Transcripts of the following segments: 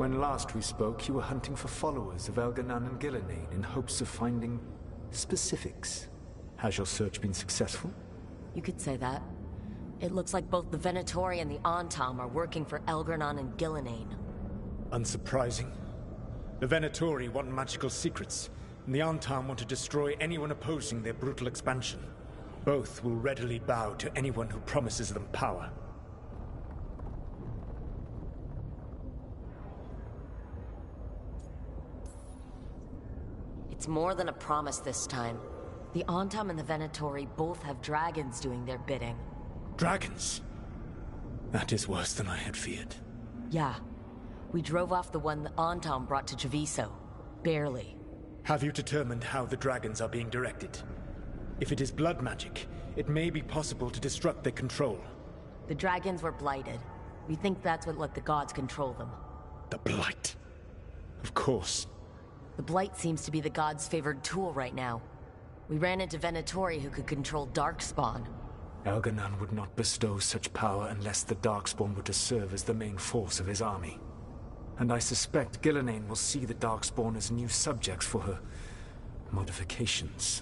When last we spoke, you were hunting for followers of Elganan and Gillenane in hopes of finding specifics. Has your search been successful? You could say that. It looks like both the Venatori and the Antam are working for Elganan and Gillenane. Unsurprising. The Venatori want magical secrets, and the Antam want to destroy anyone opposing their brutal expansion. Both will readily bow to anyone who promises them power. It's more than a promise this time. The Antam and the Venatori both have dragons doing their bidding. Dragons? That is worse than I had feared. Yeah. We drove off the one the Antam brought to Javiso. Barely. Have you determined how the dragons are being directed? If it is blood magic, it may be possible to disrupt their control. The dragons were blighted. We think that's what let the gods control them. The Blight. Of course. The Blight seems to be the gods' favored tool right now. We ran into Venatori who could control Darkspawn. Elganan would not bestow such power unless the Darkspawn were to serve as the main force of his army. And I suspect Gillenane will see the Darkspawn as new subjects for her modifications.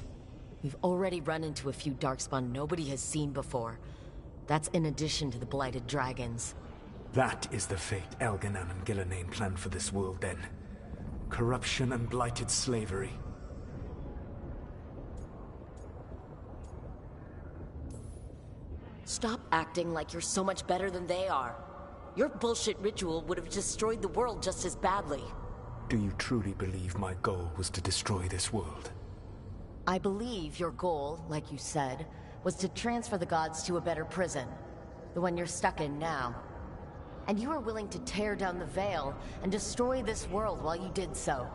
We've already run into a few Darkspawn nobody has seen before. That's in addition to the blighted dragons. That is the fate Elganan and Gillenane planned for this world then. Corruption and blighted slavery. Stop acting like you're so much better than they are. Your bullshit ritual would have destroyed the world just as badly. Do you truly believe my goal was to destroy this world? I believe your goal, like you said, was to transfer the gods to a better prison. The one you're stuck in now. And you were willing to tear down the Veil and destroy this world while you did so.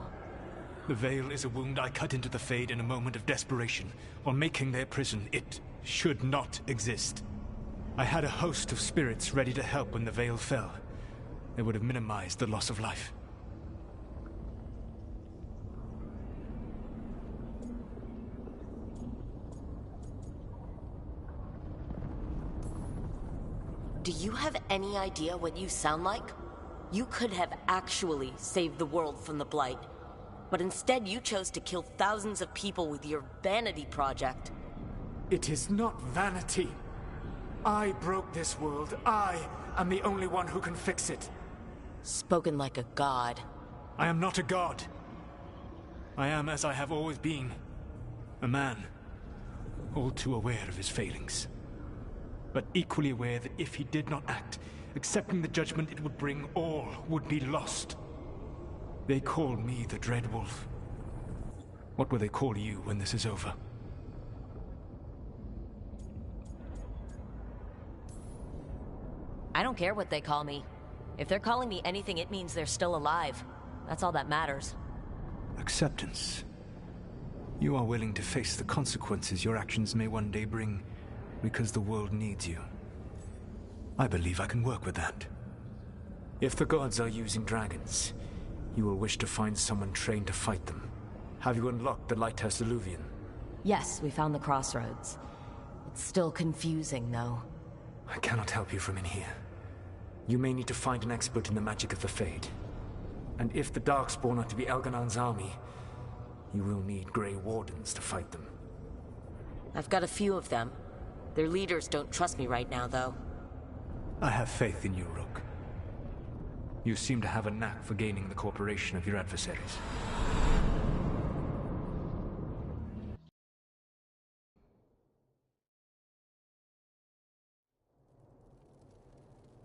The Veil is a wound I cut into the Fade in a moment of desperation, while making their prison. It should not exist. I had a host of spirits ready to help when the Veil fell. They would have minimized the loss of life. Do you have any idea what you sound like? You could have actually saved the world from the Blight. But instead you chose to kill thousands of people with your vanity project. It is not vanity. I broke this world. I am the only one who can fix it. Spoken like a god. I am not a god. I am as I have always been. A man. All too aware of his failings. But equally aware that if he did not act, accepting the judgment it would bring, all would be lost. They call me the Dread Wolf. What will they call you when this is over? I don't care what they call me. If they're calling me anything, it means they're still alive. That's all that matters. Acceptance. You are willing to face the consequences your actions may one day bring, because the world needs you. I believe I can work with that. If the gods are using dragons, you will wish to find someone trained to fight them. Have you unlocked the Lighthouse Illuvian? Yes, we found the crossroads. It's still confusing, though. I cannot help you from in here. You may need to find an expert in the magic of the Fade. And if the Darkspawn are to be Elganan's army, you will need Grey Wardens to fight them. I've got a few of them. Their leaders don't trust me right now, though. I have faith in you, Rook. You seem to have a knack for gaining the cooperation of your adversaries.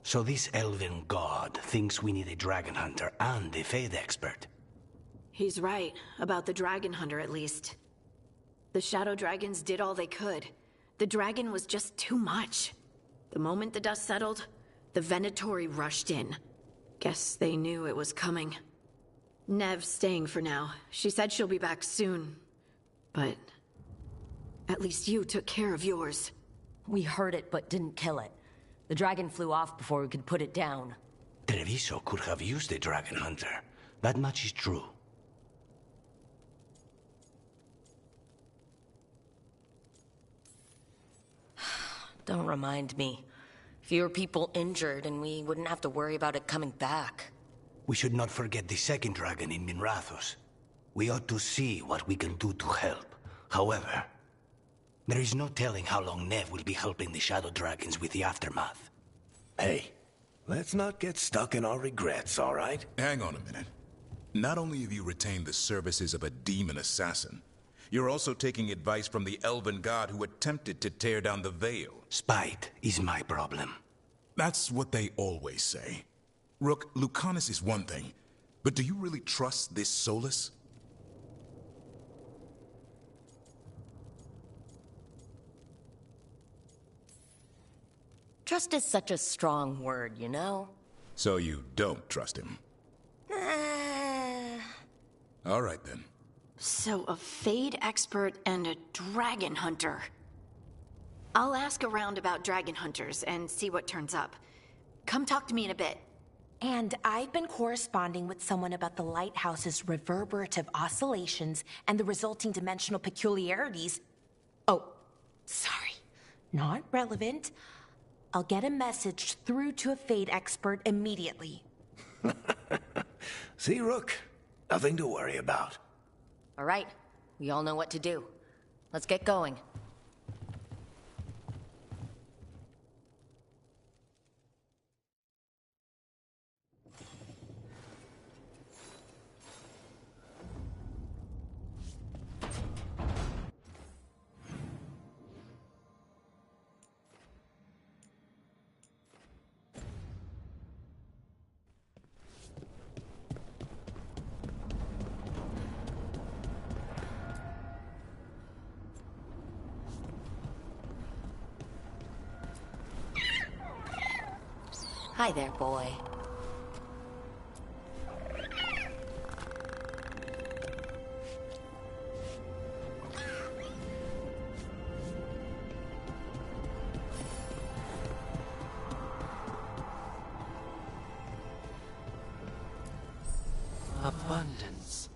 So this elven god thinks we need a dragon hunter and a Fade expert. He's right, about the dragon hunter at least. The Shadow Dragons did all they could. The dragon was just too much. The moment the dust settled, the Venatori rushed in. Guess they knew it was coming. Nev's staying for now. She said she'll be back soon. But at least you took care of yours. We heard it, but didn't kill it. The dragon flew off before we could put it down. Treviso could have used a dragon hunter. That much is true. Don't remind me. Fewer people injured and we wouldn't have to worry about it coming back. We should not forget the second dragon in Minrathous. We ought to see what we can do to help. However, there is no telling how long Nev will be helping the Shadow Dragons with the aftermath. Hey, let's not get stuck in our regrets, all right? Hang on a minute. Not only have you retained the services of a demon assassin, you're also taking advice from the elven god who attempted to tear down the veil. Spite is my problem. That's what they always say. Rook, Lucanus is one thing, but do you really trust this Solas? Trust is such a strong word, you know? So you don't trust him? All right then. So a Fade expert and a dragon hunter. I'll ask around about dragon hunters and see what turns up. Come talk to me in a bit. And I've been corresponding with someone about the lighthouse's reverberative oscillations and the resulting dimensional peculiarities. Oh, sorry. Not relevant. I'll get a message through to a Fade expert immediately. See, Rook? Nothing to worry about. All right, we all know what to do. Let's get going. Hi there, boy. Abundance.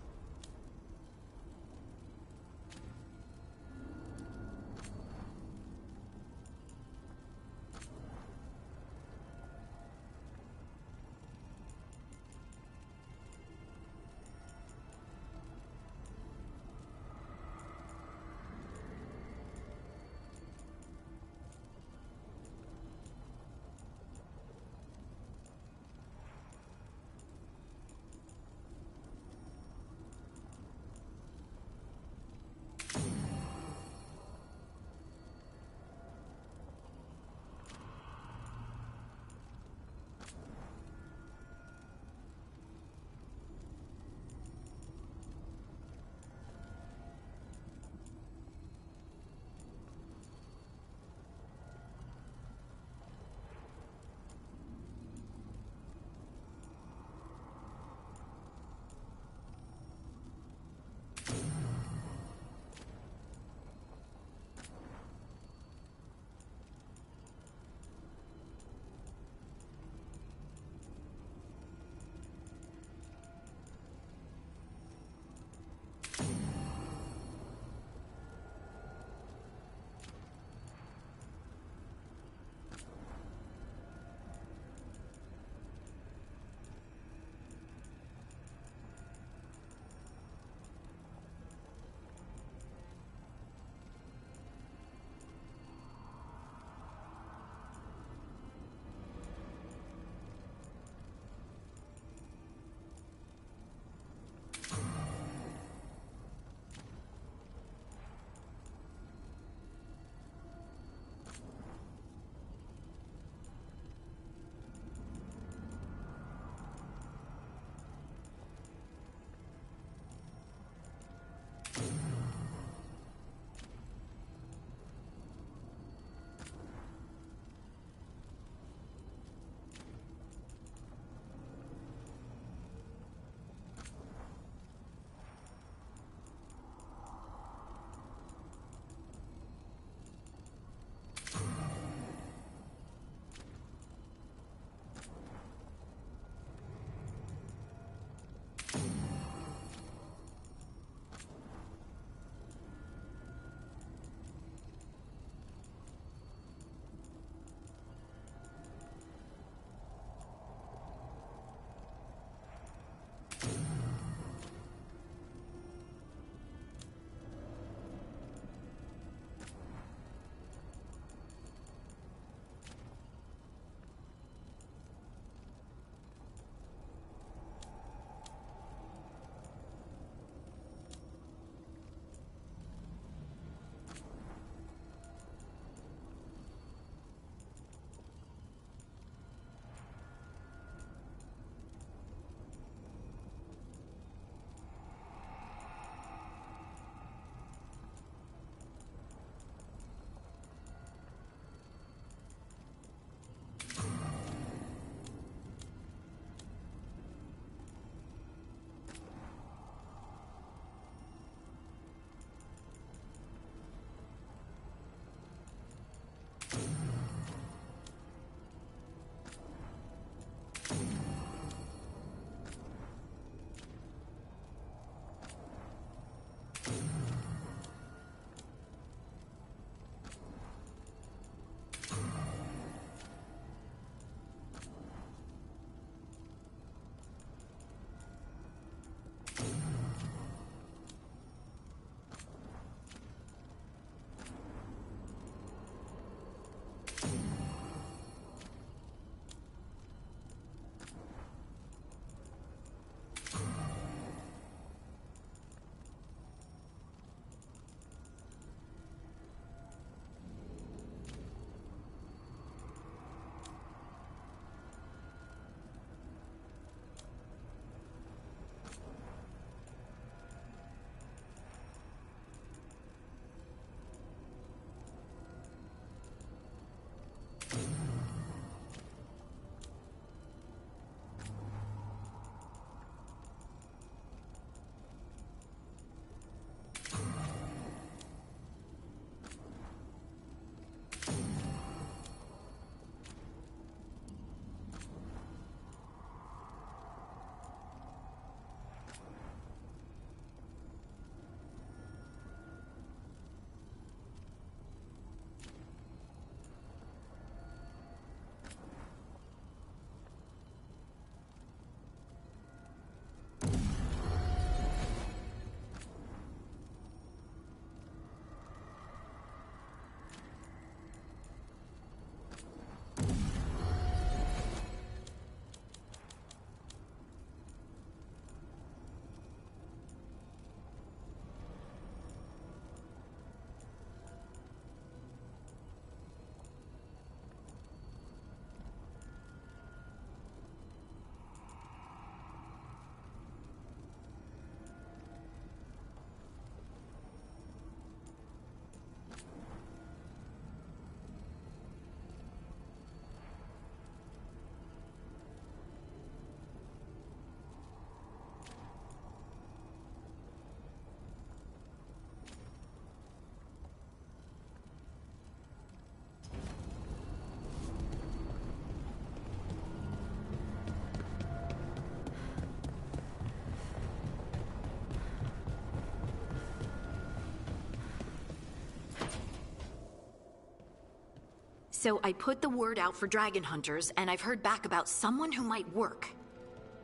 So I put the word out for dragon hunters, and I've heard back about someone who might work.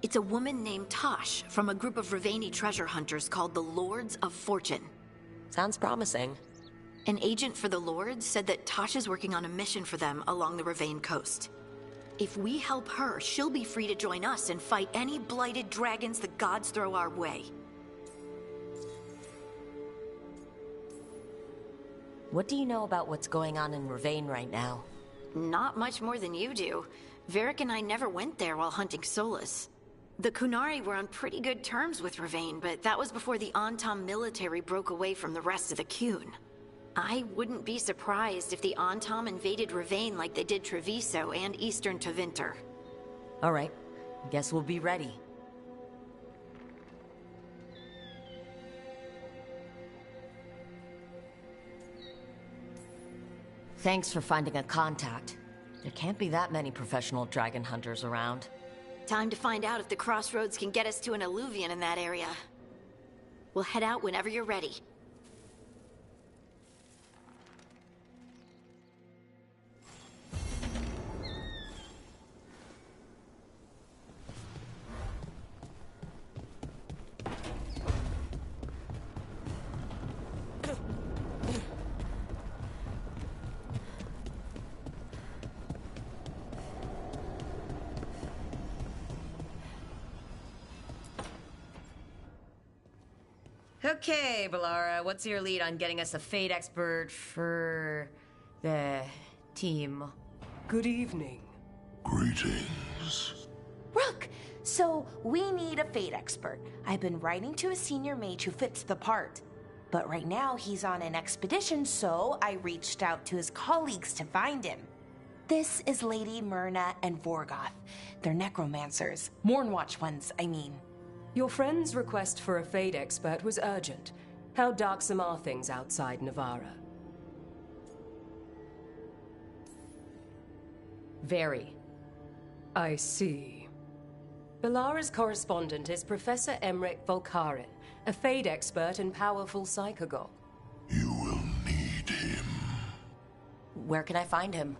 It's a woman named Tosh from a group of Rivaini treasure hunters called the Lords of Fortune. Sounds promising. An agent for the Lords said that Tosh is working on a mission for them along the Rivain coast. If we help her, she'll be free to join us and fight any blighted dragons the gods throw our way. What do you know about what's going on in Rivain right now? Not much more than you do. Varric and I never went there while hunting Solus. The Qunari were on pretty good terms with Rivain, but that was before the Antam military broke away from the rest of the Qun. I wouldn't be surprised if the Antam invaded Rivain like they did Treviso and Eastern Tevinter. All right. Guess we'll be ready. Thanks for finding a contact. There can't be that many professional dragon hunters around. Time to find out if the crossroads can get us to an Eluvian in that area. We'll head out whenever you're ready. Okay, Balara, what's your lead on getting us a Fate expert for the team? Good evening. Greetings. Rook, so we need a Fate expert. I've been writing to a senior mage who fits the part. But right now he's on an expedition, so I reached out to his colleagues to find him. This is Lady Myrna and Vorgoth. They're necromancers. Mournwatch ones, I mean. Your friend's request for a Fade expert was urgent. How darksome are things outside Navarra? Very. I see. Balara's correspondent is Professor Emric Volkarin, a Fade expert and powerful psychogol. You will need him. Where can I find him?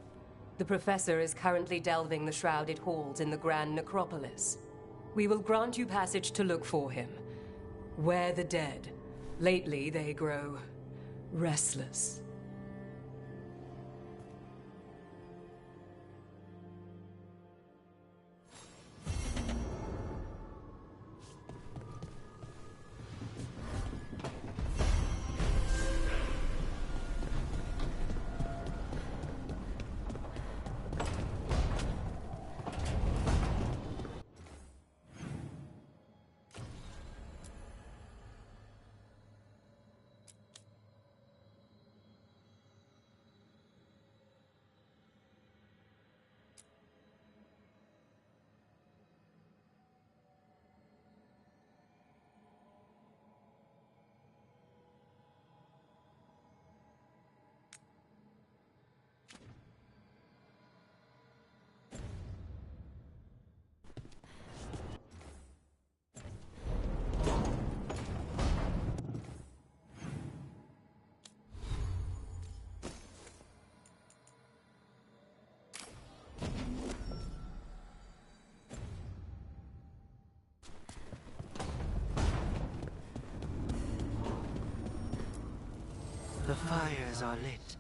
The professor is currently delving the shrouded halls in the Grand Necropolis. We will grant you passage to look for him. Where the dead. Lately they grow restless. The fires are lit.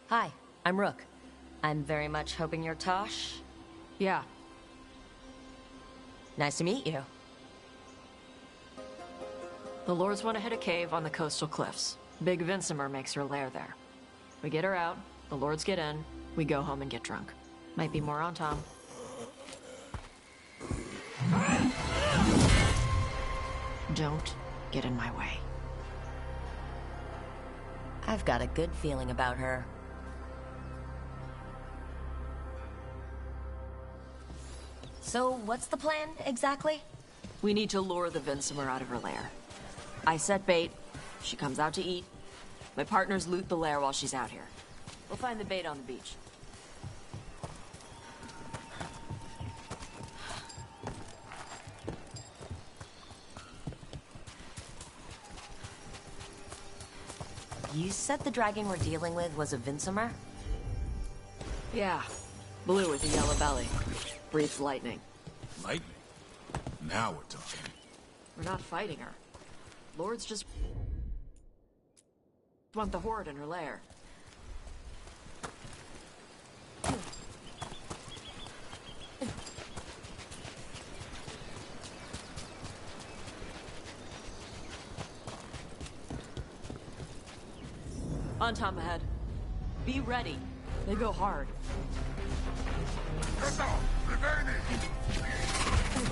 Hi, I'm Rook. I'm very much hoping you're Tosh. Yeah. Nice to meet you. The Lords want to hit a cave on the coastal cliffs. Big Vinsimer makes her lair there. We get her out, the Lords get in, we go home and get drunk. Might be more on Tom. Don't get in my way. I've got a good feeling about her. So, what's the plan, exactly? We need to lure the Vinsimer out of her lair. I set bait, she comes out to eat. My partners loot the lair while she's out here. We'll find the bait on the beach. You said the dragon we're dealing with was a Vinsimer? Yeah. Blue with a yellow belly. Breathes lightning. Lightning? Now we're talking. We're not fighting her. Lords just want the horde in her lair. On Tom ahead. Be ready. They go hard.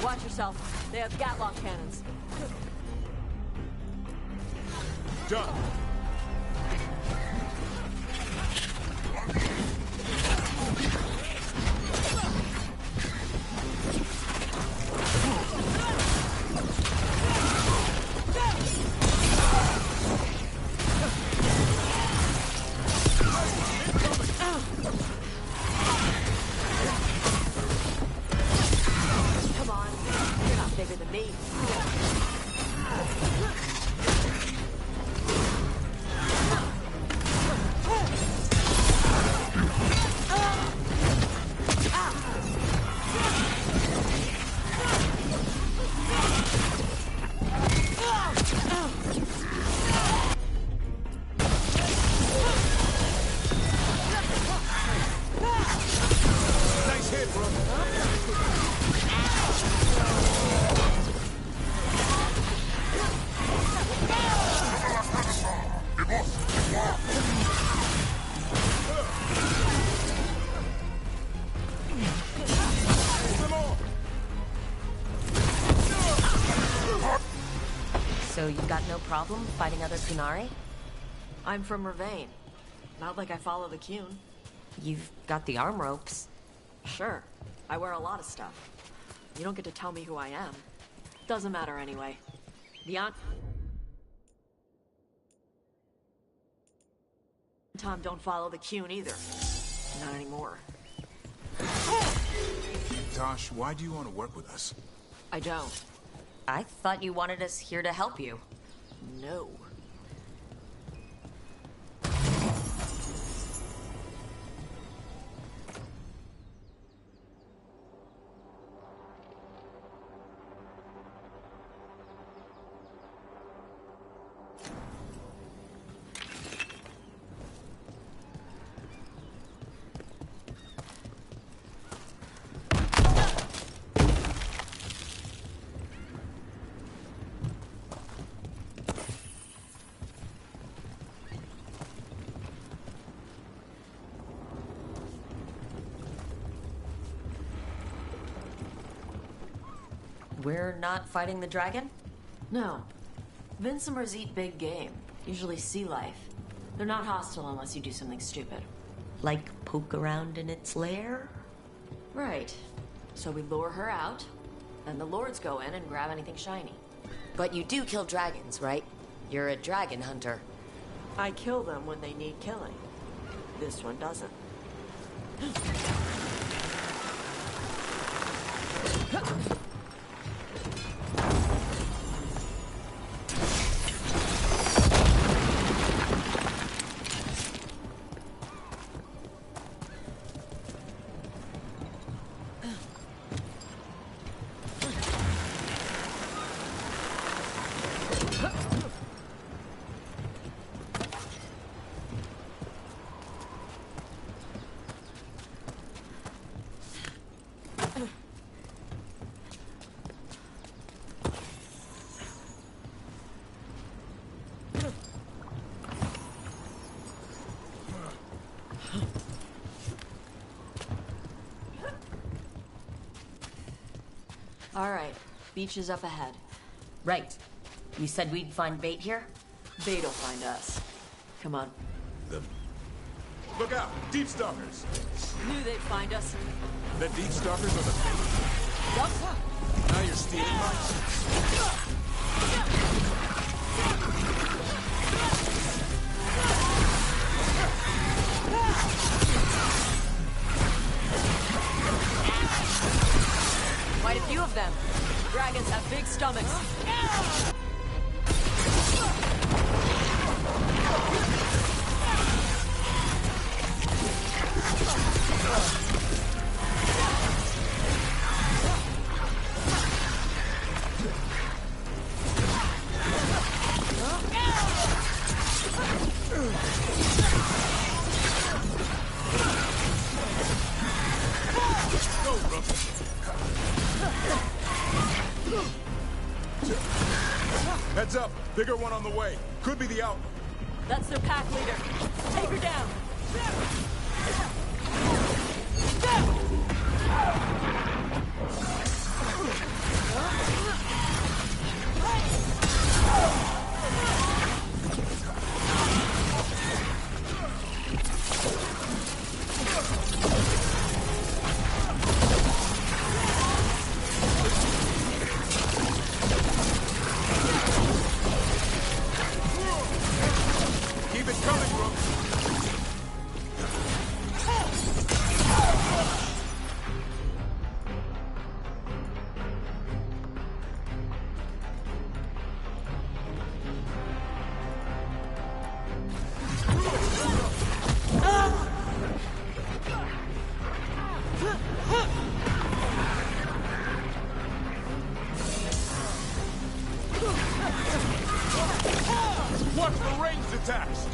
Watch yourself. They have Gatlock cannons. Done. Come on. You're not bigger than me. Nice hit, bro. So you got no problem fighting other Kunari? I'm from Ravain. Not like I follow the Qun. You've got the arm ropes. Sure. I wear a lot of stuff. You don't get to tell me who I am. Doesn't matter anyway. The Tom don't follow the Qun either. Not anymore. Tosh, why do you want to work with us? I don't. I thought you wanted us here to help you. No. We're not fighting the dragon? No. Vinsimers eat big game. Usually sea life. They're not hostile unless you do something stupid. Like poke around in its lair? Right. So we lure her out, and the Lords go in and grab anything shiny. But you do kill dragons, right? You're a dragon hunter. I kill them when they need killing. This one doesn't. All right, beach is up ahead. Right. You said we'd find bait here? Bait'll find us. Come on. Look out! Deep Stalkers! Knew they'd find us. The Deep Stalkers are the bait? Yup. Now you're stealing mine? Quite a few of them. Dragons have big stomachs. Heads up! Bigger one on the way. Could be the out. That's their pack leader. Take her down. Keep it coming, Rook. Watch for ranged attacks!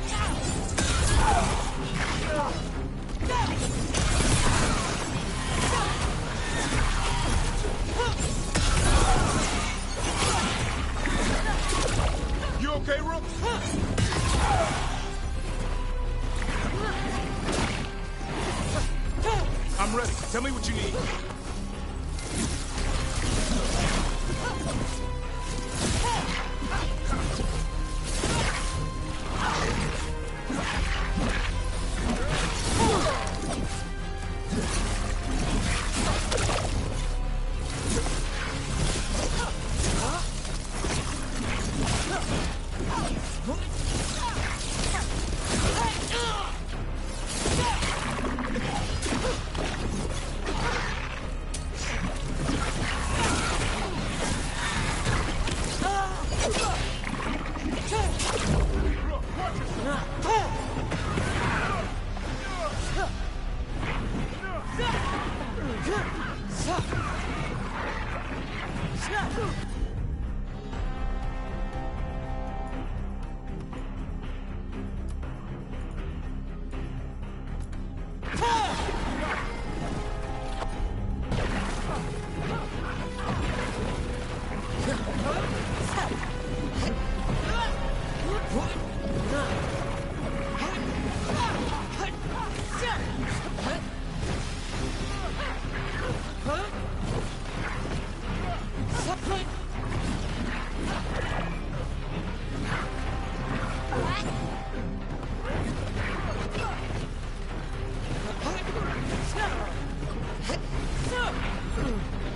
You okay, Rook? I'm ready. Tell me what you need.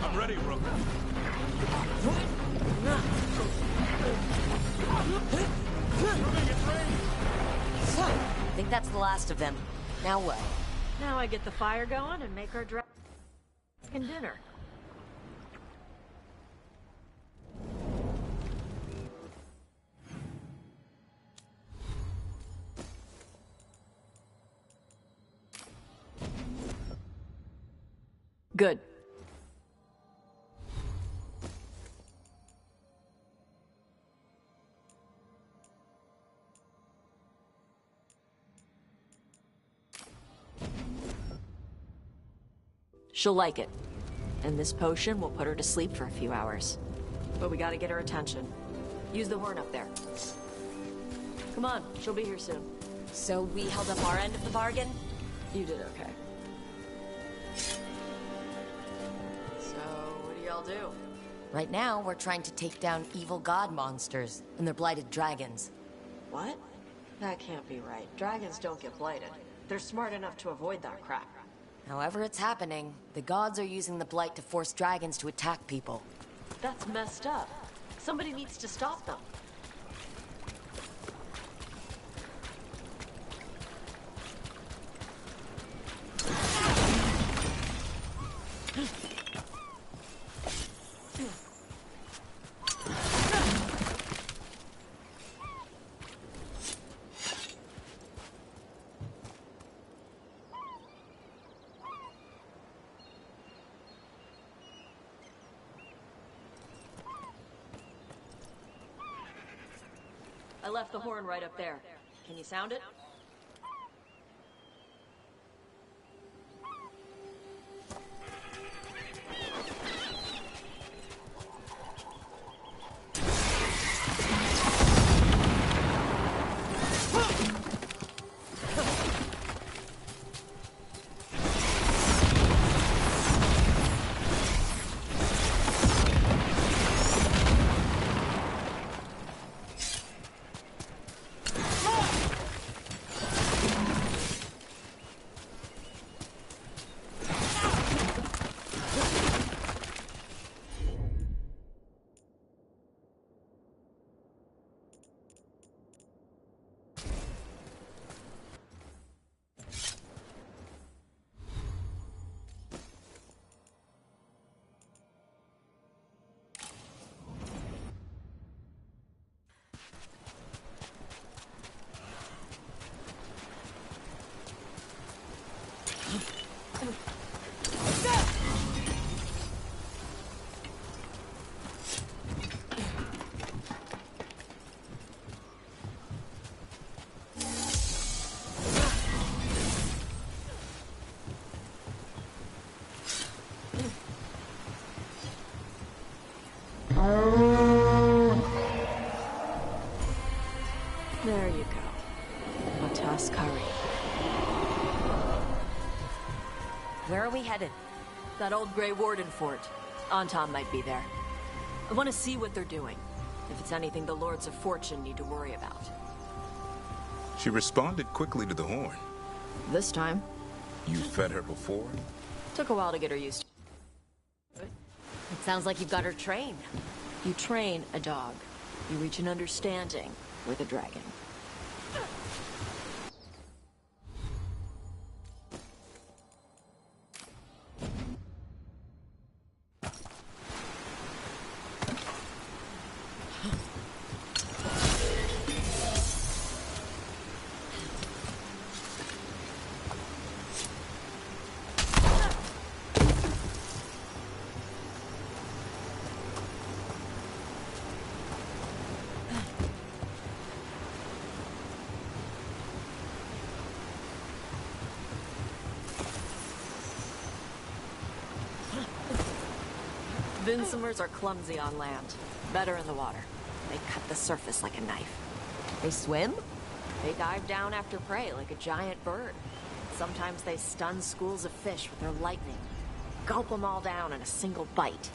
I'm ready, Rook. I think that's the last of them. Now what? Now I get the fire going and make our dragon dinner. Good. She'll like it. And this potion will put her to sleep for a few hours. But we gotta get her attention. Use the horn up there. Come on, she'll be here soon. So we held up our end of the bargain? You did okay. So, what do y'all do? Right now, we're trying to take down evil god monsters and their blighted dragons. What? That can't be right. Dragons don't get blighted. They're smart enough to avoid that crap. However it's happening, the gods are using the blight to force dragons to attack people. That's messed up. Somebody needs to stop them. I left the horn right up there. Can you sound it? There you go. Otas Kari. Where are we headed? That old Grey Warden fort. Anton might be there. I want to see what they're doing. If it's anything the Lords of Fortune need to worry about. She responded quickly to the horn. This time. You fed her before? Took a while to get her used to it. It sounds like you've got her trained. You train a dog. You reach an understanding with a dragon. Vinsumers are clumsy on land. Better in the water. They cut the surface like a knife. They swim? They dive down after prey like a giant bird. Sometimes they stun schools of fish with their lightning. Gulp them all down in a single bite.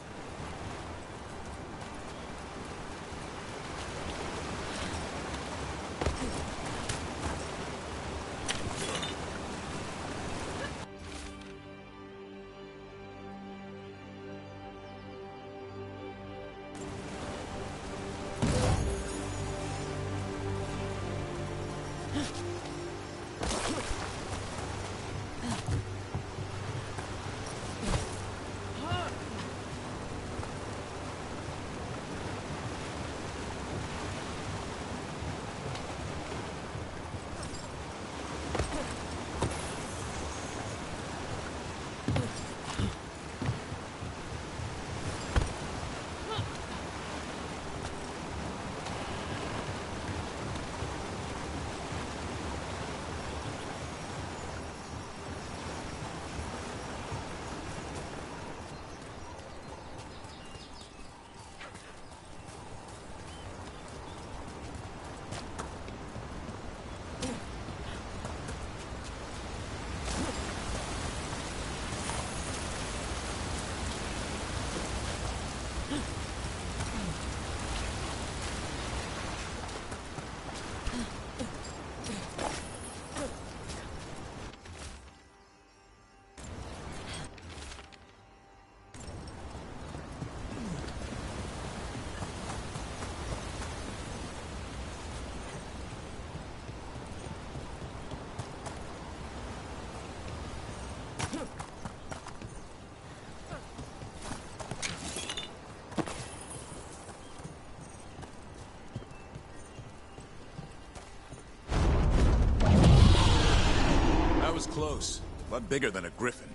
That was close. A lot bigger than a griffin.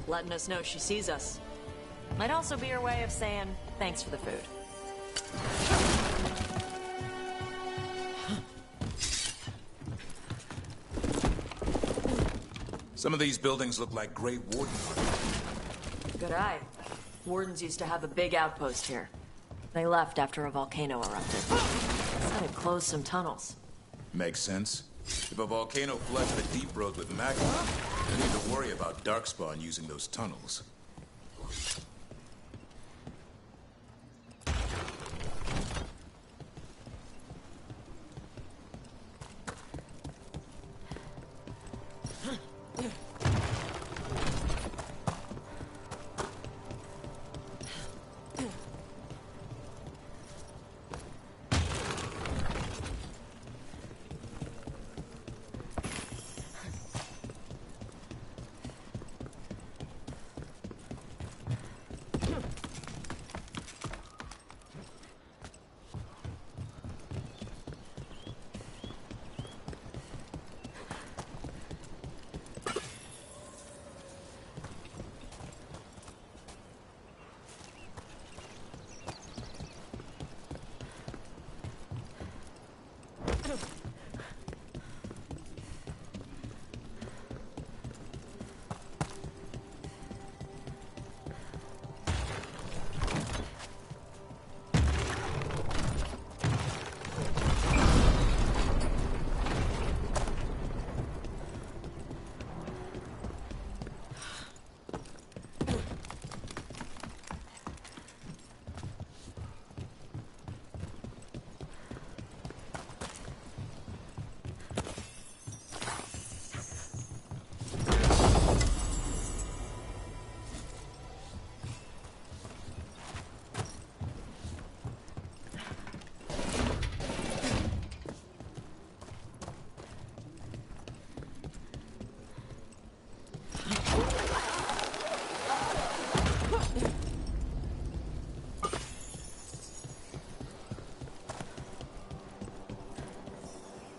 Letting us know she sees us. Might also be her way of saying thanks for the food. Some of these buildings look like Grey Warden. Good eye. Wardens used to have a big outpost here. They left after a volcano erupted. Said it closed some tunnels. Makes sense. If a volcano floods the deep road with magma, you need to worry about Darkspawn using those tunnels.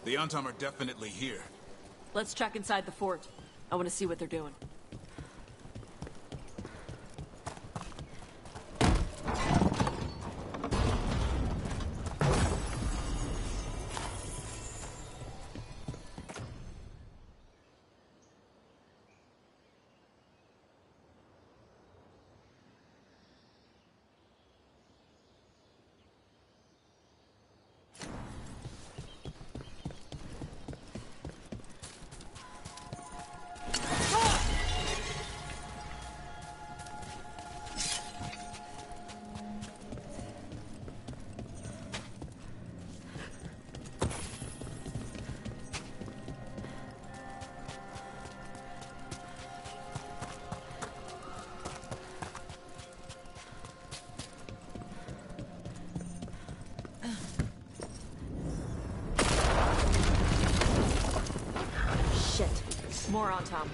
The Antam are definitely here. Let's check inside the fort. I want to see what they're doing. More on Tom.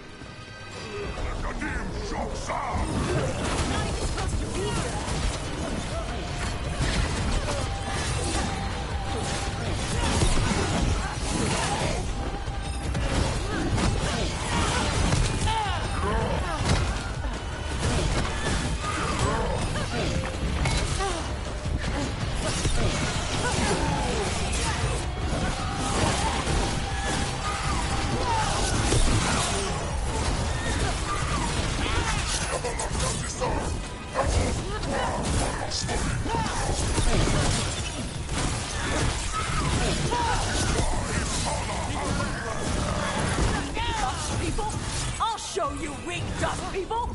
People, I'll show you weak dust people.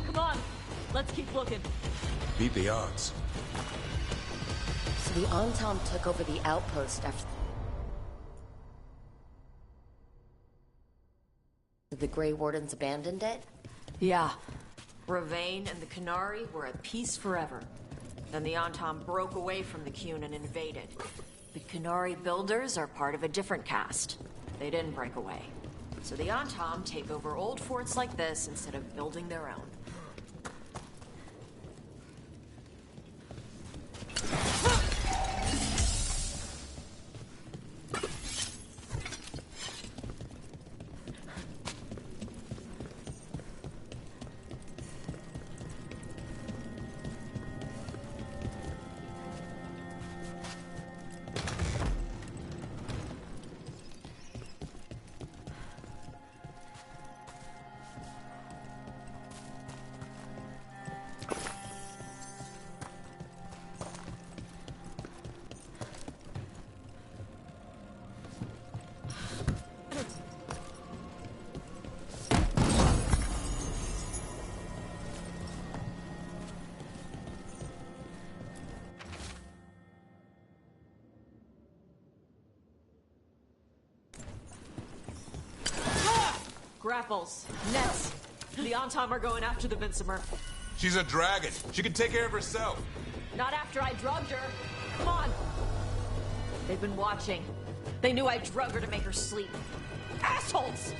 Come on, let's keep looking. Beat the odds. So the Antam took over the outpost after the Grey Wardens abandoned it? Yeah. Ravane and the Qunari were at peace forever. Then the Antam broke away from the Qun and invaded. The Qunari builders are part of a different caste. They didn't break away. So the Antam take over old forts like this instead of building their own. Grapples, nets. The Antam are going after the Vincemer. She's a dragon. She can take care of herself. Not after I drugged her. Come on. They've been watching. They knew I drugged her to make her sleep. Assholes!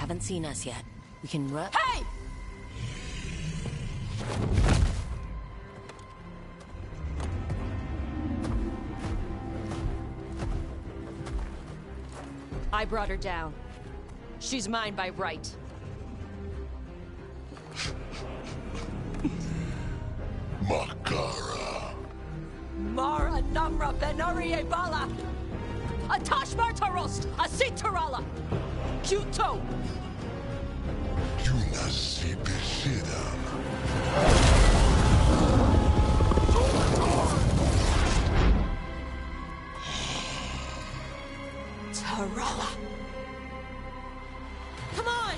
haven't seen us yet. We can run. Hey! I brought her down. She's mine by right. Makara. Mara Namra Benarie Bala! Atashmar Tarost! Asitarala! Kuto! Junasibisidam. Tarala! Come on!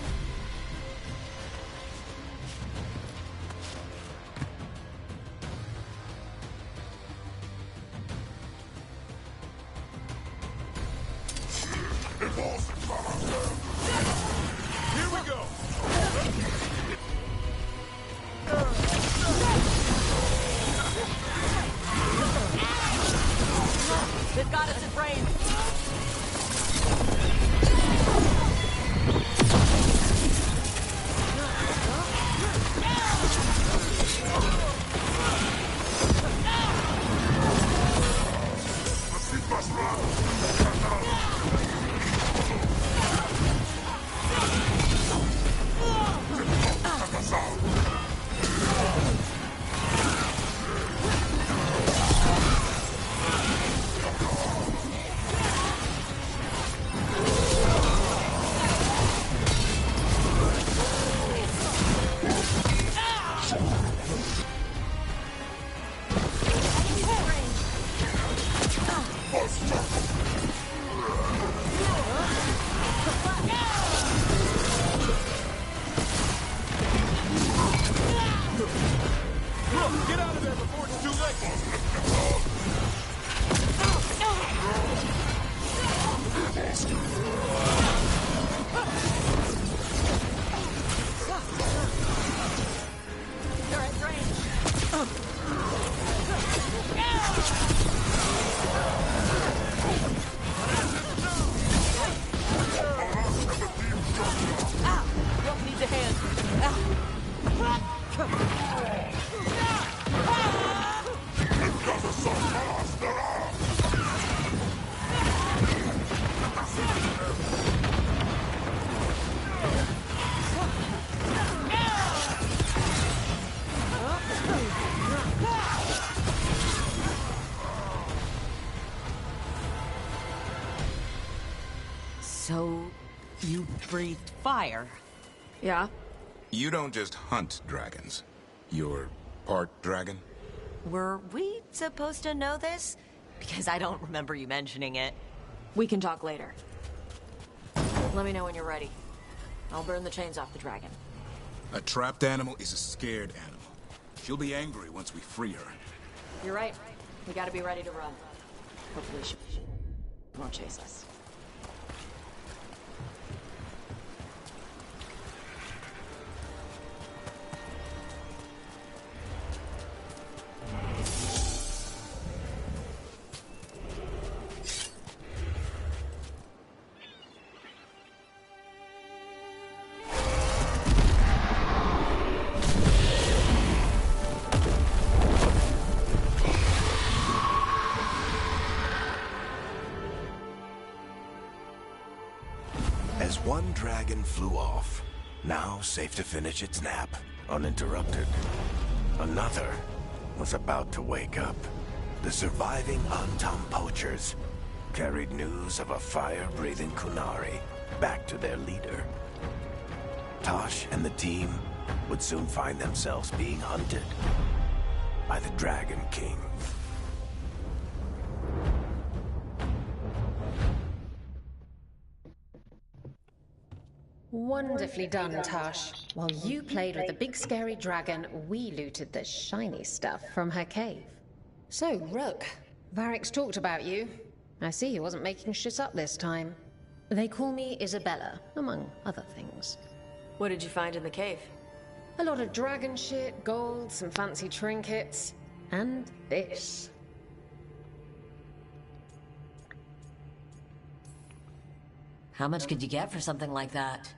Here we go! They've got us in frame! Get out of there before it's too late! They're at range! Ow! Rope needs a hand! So, you breathed fire? Yeah? You don't just hunt dragons. You're part dragon? Were we supposed to know this? Because I don't remember you mentioning it. We can talk later. Let me know when you're ready. I'll burn the chains off the dragon. A trapped animal is a scared animal. She'll be angry once we free her. You're right. We gotta be ready to run. Hopefully she won't chase us. As one dragon flew off, now safe to finish its nap, uninterrupted. Another was about to wake up. The surviving Antam poachers carried news of a fire-breathing Qunari back to their leader. Tosh and the team would soon find themselves being hunted by the Dragon King. Wonderfully done, Tosh. While you played with the big scary dragon, we looted the shiny stuff from her cave. So, Rook, Varric's talked about you. I see he wasn't making shit up this time. They call me Isabella, among other things. What did you find in the cave? A lot of dragon shit, gold, some fancy trinkets, and this. How much could you get for something like that?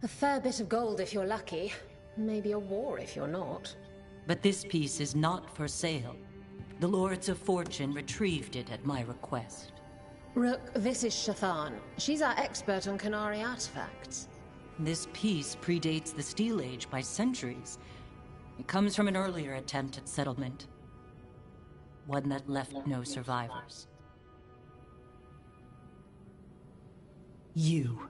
A fair bit of gold if you're lucky. Maybe a war if you're not. But this piece is not for sale. The Lords of Fortune retrieved it at my request. Rook, this is Shathan. She's our expert on Qunari artifacts. This piece predates the Steel Age by centuries. It comes from an earlier attempt at settlement. One that left no survivors. You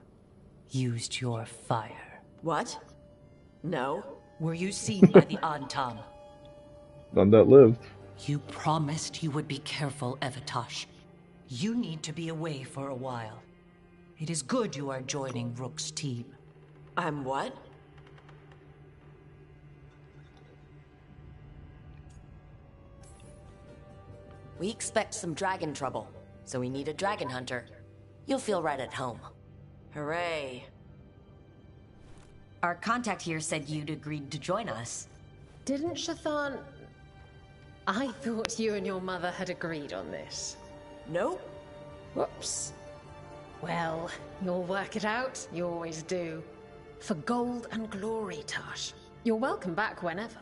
used your fire. What? No. Were you seen by the Antam? None that lived. You promised you would be careful, Evatosh. You need to be away for a while. It is good you are joining Rook's team. I'm what? We expect some dragon trouble, so we need a dragon hunter. You'll feel right at home. Hooray. Our contact here said you'd agreed to join us. Didn't Shathan... I thought you and your mother had agreed on this. Nope. Whoops. Well, you'll work it out. You always do. For gold and glory, Tash. You're welcome back whenever.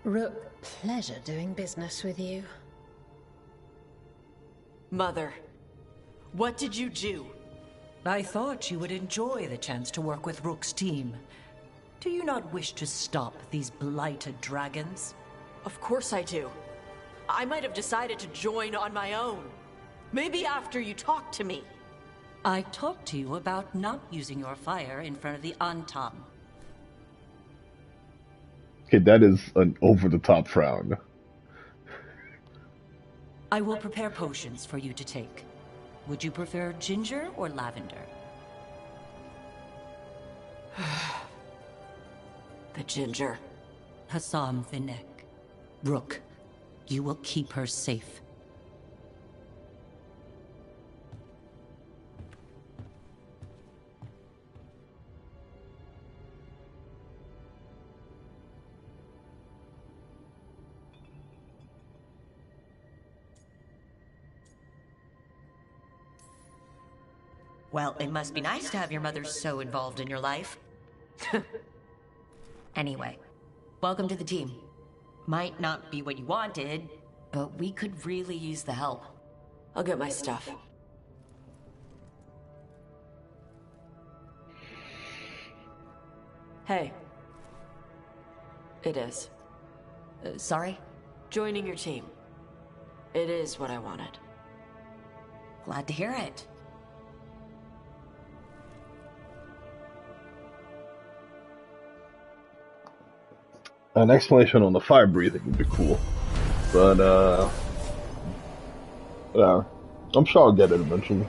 Rook, pleasure doing business with you. Mother, what did you do? I thought you would enjoy the chance to work with Rook's team. Do you not wish to stop these blighted dragons? Of course I do. I might have decided to join on my own. Maybe after you talked to me. I talked to you about not using your fire in front of the Antam. Okay, that is an over-the-top frown. I will prepare potions for you to take. Would you prefer ginger or lavender? The ginger. Hassam Vinek. Rook, you will keep her safe. Well, it must be nice to have your mother so involved in your life. Anyway, welcome to the team. Might not be what you wanted, but we could really use the help. I'll get my stuff. Hey. It is. Sorry? Joining your team. It is what I wanted. Glad to hear it. An explanation on the fire breathing would be cool. But, yeah. I'm sure I'll get it eventually.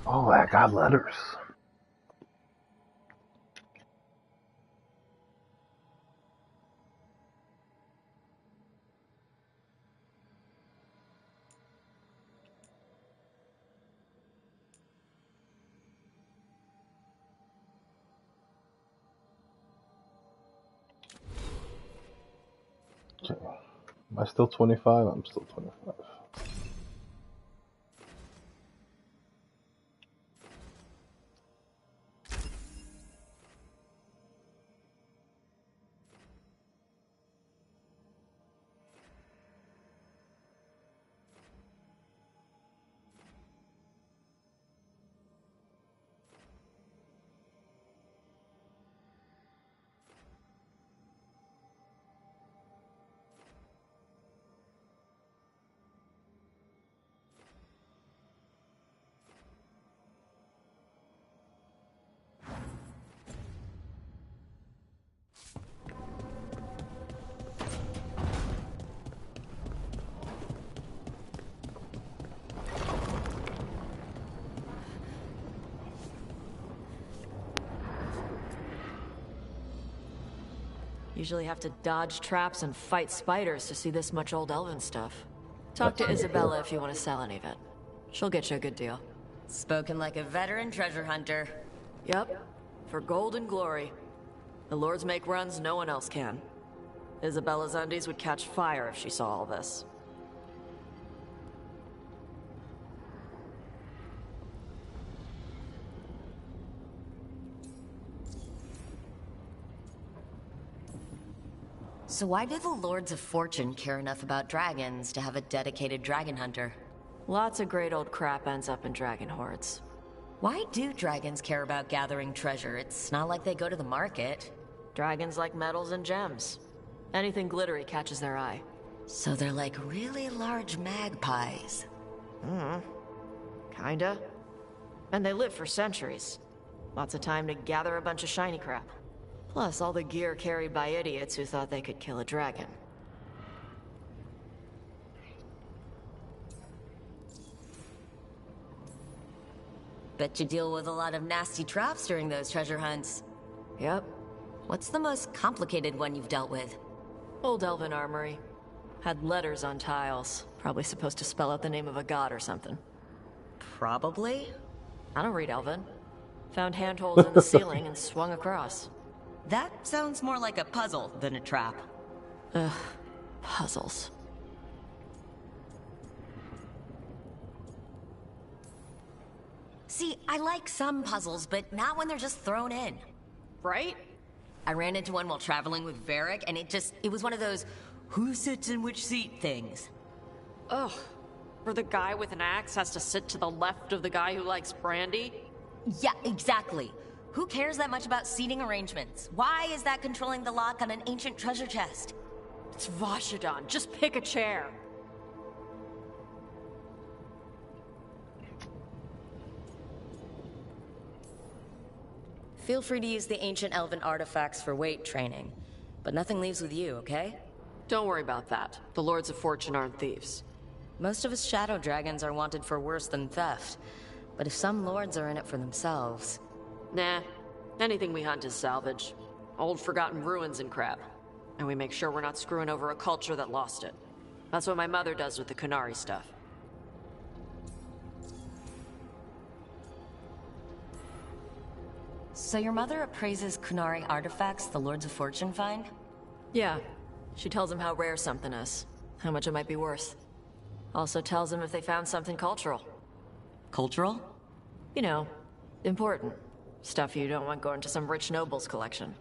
Oh, I got letters. Okay. Am I still 25? I'm still 25. Usually have to dodge traps and fight spiders to see this much old elven stuff. Talk to Isabella if you want to sell any of it. She'll get you a good deal. Spoken like a veteran treasure hunter. Yep. For gold and glory. The Lords make runs no one else can. Isabella's undies would catch fire if she saw all this. So why do the Lords of Fortune care enough about dragons to have a dedicated dragon hunter? Lots of great old crap ends up in dragon hordes. Why do dragons care about gathering treasure? It's not like they go to the market. Dragons like metals and gems. Anything glittery catches their eye. So they're like really large magpies. Kinda. And they live for centuries. Lots of time to gather a bunch of shiny crap. Plus all the gear carried by idiots who thought they could kill a dragon. Bet you deal with a lot of nasty traps during those treasure hunts. Yep. What's the most complicated one you've dealt with? Old Elven armory. Had letters on tiles. Probably supposed to spell out the name of a god or something. Probably? I don't read Elven. Found handholds in the ceiling and swung across. That sounds more like a puzzle than a trap. Ugh. Puzzles. See, I like some puzzles, but not when they're just thrown in. Right? I ran into one while traveling with Varric, and it was one of those who sits in which seat things. Ugh. Where the guy with an axe has to sit to the left of the guy who likes brandy? Yeah, exactly. Who cares that much about seating arrangements? Why is that controlling the lock on an ancient treasure chest? It's Vashidon. Just pick a chair. Feel free to use the ancient elven artifacts for weight training, but nothing leaves with you, okay? Don't worry about that. The Lords of Fortune aren't thieves. Most of us shadow dragons are wanted for worse than theft, but if some lords are in it for themselves... Nah. Anything we hunt is salvage. Old forgotten ruins and crap. And we make sure we're not screwing over a culture that lost it. That's what my mother does with the Qunari stuff. So your mother appraises Qunari artifacts the Lords of Fortune find? Yeah. She tells them how rare something is. How much it might be worth. Also tells them if they found something cultural. Cultural? You know, important. Stuff you don't want going to some rich noble's collection.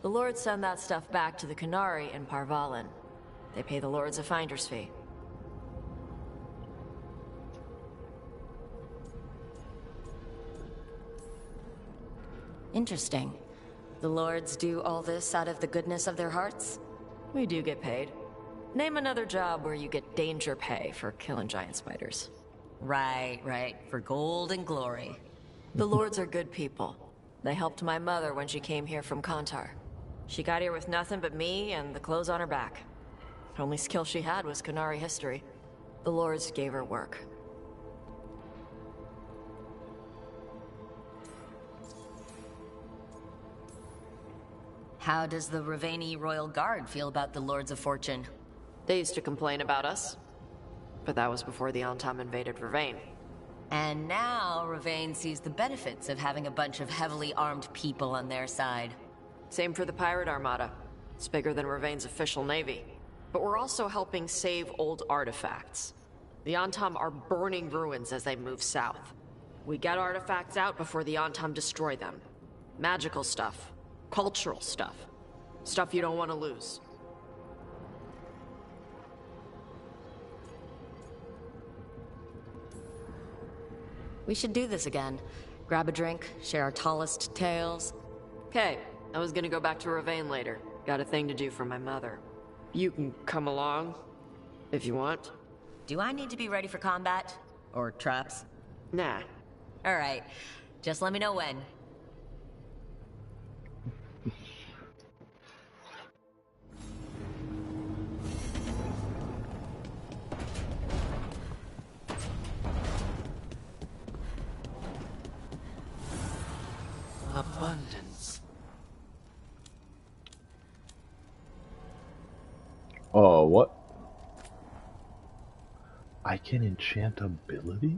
The Lords send that stuff back to the Qunari in Parvalin. They pay the Lords a finder's fee. Interesting. The Lords do all this out of the goodness of their hearts? We do get paid. Name another job where you get danger pay for killing giant spiders. Right. For gold and glory. The Lords are good people. They helped my mother when she came here from Kontar. She got here with nothing but me and the clothes on her back. Only skill she had was Qunari history. The Lords gave her work. How does the Raveni Royal Guard feel about the Lords of Fortune? They used to complain about us. But that was before the Antam invaded Ravain. And now Ravain sees the benefits of having a bunch of heavily armed people on their side. Same for the Pirate Armada. It's bigger than Ravain's official navy. But we're also helping save old artifacts. The Antam are burning ruins as they move south. We get artifacts out before the Antam destroy them. Magical stuff. Cultural stuff. Stuff you don't want to lose. We should do this again. Grab a drink, share our tallest tales. Okay, I was gonna go back to Ravain later. Got a thing to do for my mother. You can come along, if you want. Do I need to be ready for combat? Or traps? Nah. Alright, just let me know when. Abundance. Oh, what? I can enchant abilities?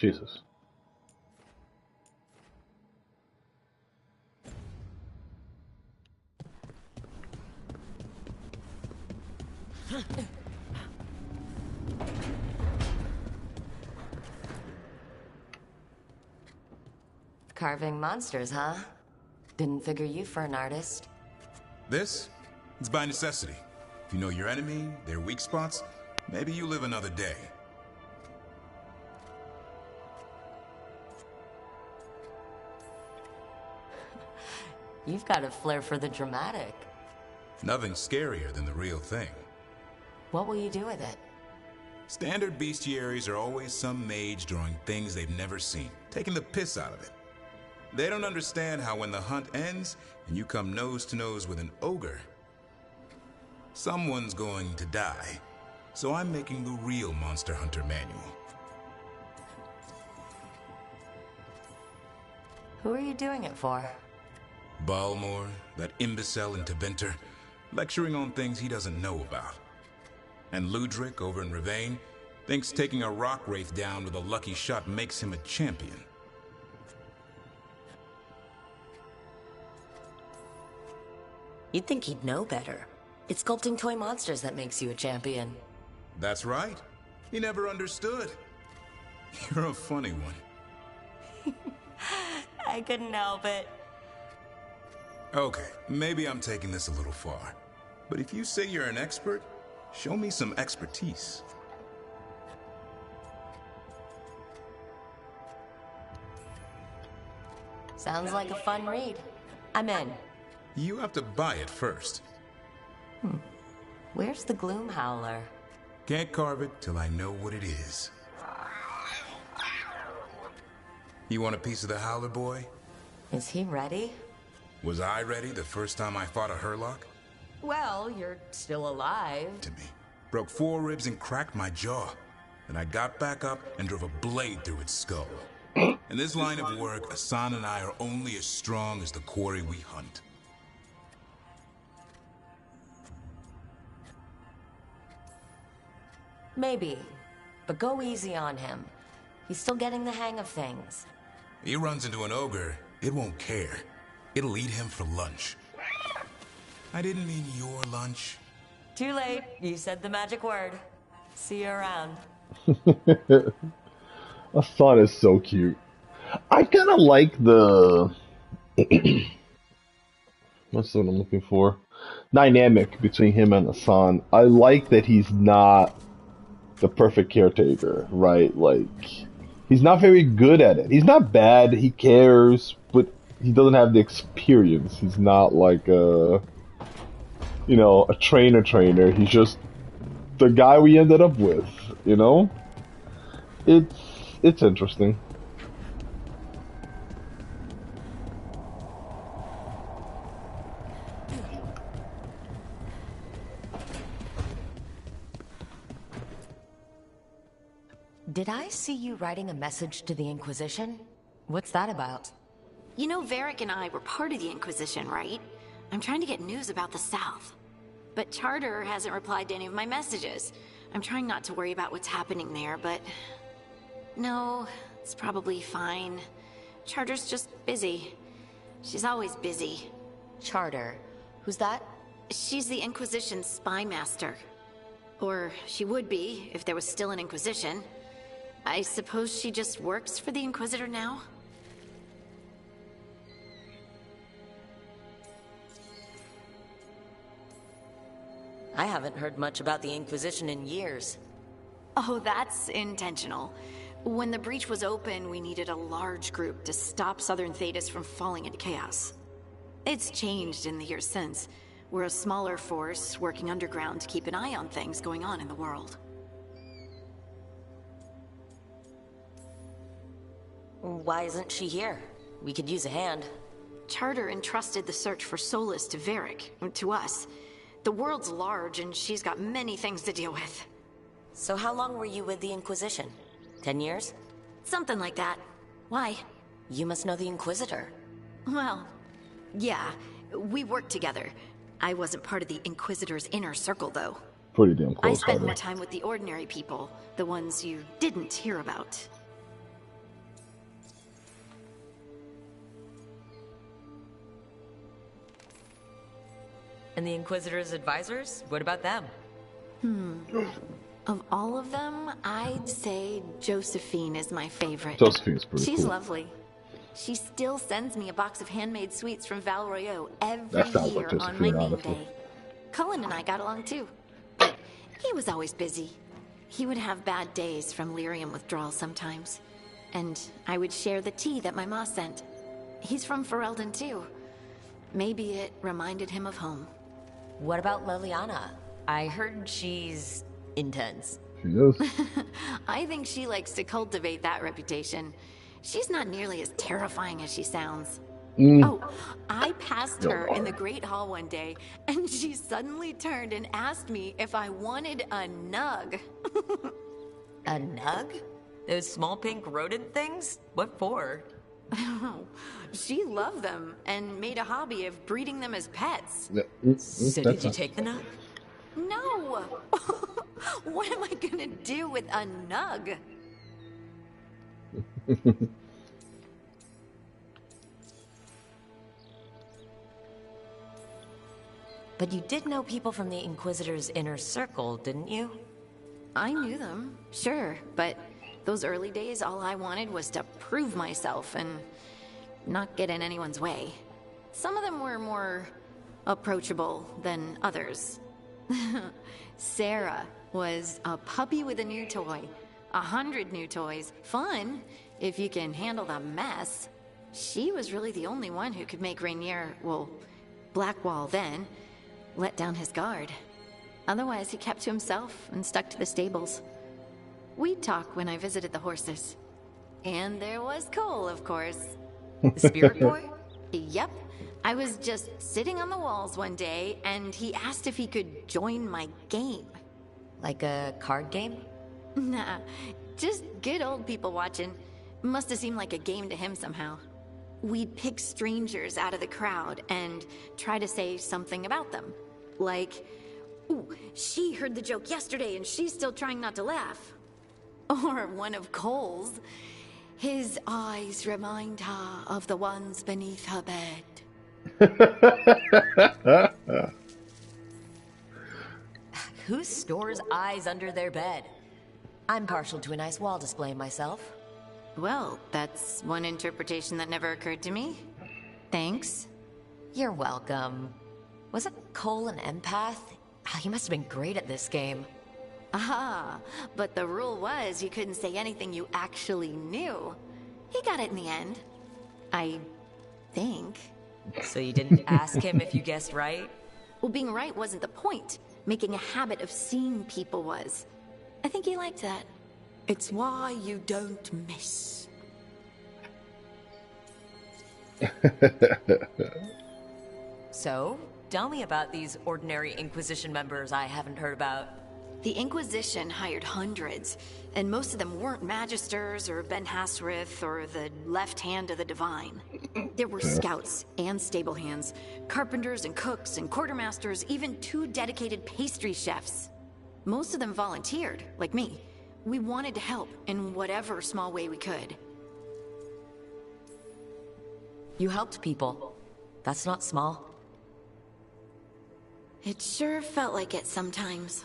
Jesus. Carving monsters, huh? Didn't figure you for an artist. This? It's by necessity. If you know your enemy, their weak spots, maybe you live another day. You've got a flair for the dramatic. Nothing scarier than the real thing. What will you do with it? Standard bestiaries are always some mage drawing things they've never seen, taking the piss out of it. They don't understand how when the hunt ends and you come nose to nose with an ogre, someone's going to die. So I'm making the real Monster Hunter manual. Who are you doing it for? Balmor, that imbecile in Tevinter, lecturing on things he doesn't know about. And Ludric over in Rivain thinks taking a rock wraith down with a lucky shot makes him a champion. You'd think he'd know better. It's sculpting toy monsters that makes you a champion. That's right. He never understood. You're a funny one. I couldn't help it. Okay, maybe I'm taking this a little far. But if you say you're an expert, show me some expertise. Sounds like a fun read. I'm in. You have to buy it first. Where's the Gloom Howler? Can't carve it till I know what it is. You want a piece of the Howler, boy? Is he ready? Was I ready the first time I fought a Hurlock? Well, you're still alive. To me. Broke 4 ribs and cracked my jaw. Then I got back up and drove a blade through its skull. In this line of work, Asan and I are only as strong as the quarry we hunt. Maybe, but go easy on him. He's still getting the hang of things. He runs into an ogre, it won't care. It'll eat him for lunch. I didn't mean your lunch. Too late. You said the magic word. See you around. Asan is so cute. I kind of like the... What's what I'm looking for? Dynamic between him and Asan. I like that he's not the perfect caretaker, right? Like, he's not very good at it. He's not bad, he cares, but he doesn't have the experience. He's not like a, you know, a trainer. He's just the guy we ended up with, you know? It's interesting. Did I see you writing a message to the Inquisition? What's that about? You know, Varric and I were part of the Inquisition, right? I'm trying to get news about the South. But Charter hasn't replied to any of my messages. I'm trying not to worry about what's happening there, but... No, it's probably fine. Charter's just busy. She's always busy. Charter? Who's that? She's the Inquisition's spy master. Or she would be, if there was still an Inquisition. I suppose she just works for the Inquisitor now? I haven't heard much about the Inquisition in years. Oh, that's intentional. When the breach was open, we needed a large group to stop Southern Thedas from falling into chaos. It's changed in the years since. We're a smaller force, working underground to keep an eye on things going on in the world. Why isn't she here? We could use a hand. Charter entrusted the search for Solas to Varric, to us. The world's large, and she's got many things to deal with. So how long were you with the Inquisition? 10 years? Something like that. Why? You must know the Inquisitor. Well, yeah, we worked together. I wasn't part of the Inquisitor's inner circle, though. Pretty damn close. I spent more time with the ordinary people, the ones you didn't hear about. And the Inquisitor's advisors? What about them? Of all of them, I'd say Josephine is my favorite. Josephine's pretty She's cool. lovely. She still sends me a box of handmade sweets from Val Royeaux every That sounds year like on my Josephine, name honestly. day. Cullen and I got along too, but he was always busy. He would have bad days from lyrium withdrawal sometimes, and I would share the tea that my ma sent. He's from Ferelden too. Maybe it reminded him of home. What about Liliana? I heard she's intense. She is. I think she likes to cultivate that reputation. She's not nearly as terrifying as she sounds. Oh, I passed her in the Great Hall one day, and she suddenly turned and asked me if I wanted a nug. A nug? Those small pink rodent things? What for? She loved them and made a hobby of breeding them as pets. So did you take the nug? No! What am I gonna do with a nug? But you did know people from the Inquisitor's inner circle, didn't you? I knew them, sure, but those early days, all I wanted was to prove myself and not get in anyone's way. Some of them were more approachable than others. Sarah was a puppy with a new toy. 100 new toys. Fun, if you can handle the mess. She was really the only one who could make Rainier, well, Blackwall then, let down his guard. Otherwise, he kept to himself and stuck to the stables. We'd talk when I visited the horses. And there was Cole, of course. The spirit boy? Yep. I was just sitting on the walls one day, and he asked if he could join my game. Like a card game? Nah, just good old people watching. Must have seemed like a game to him somehow. We'd pick strangers out of the crowd and try to say something about them. Like, ooh, she heard the joke yesterday and she's still trying not to laugh. Or one of Cole's. His eyes remind her of the ones beneath her bed. Who stores eyes under their bed? I'm partial to a nice wall display myself. Well, that's one interpretation that never occurred to me. Thanks. You're welcome. Wasn't Cole an empath? He must have been great at this game. Aha, but the rule was you couldn't say anything you actually knew. He got it in the end. I think. So you didn't ask him if you guessed right? Well, being right wasn't the point. Making a habit of seeing people was. I think he liked that. It's why you don't miss. So, tell me about these ordinary Inquisition members I haven't heard about. The Inquisition hired hundreds, and most of them weren't Magisters or Ben Hasrith or the left hand of the Divine. There were scouts and stable hands, carpenters and cooks and quartermasters, even 2 dedicated pastry chefs. Most of them volunteered, like me. We wanted to help in whatever small way we could. You helped people. That's not small. It sure felt like it sometimes.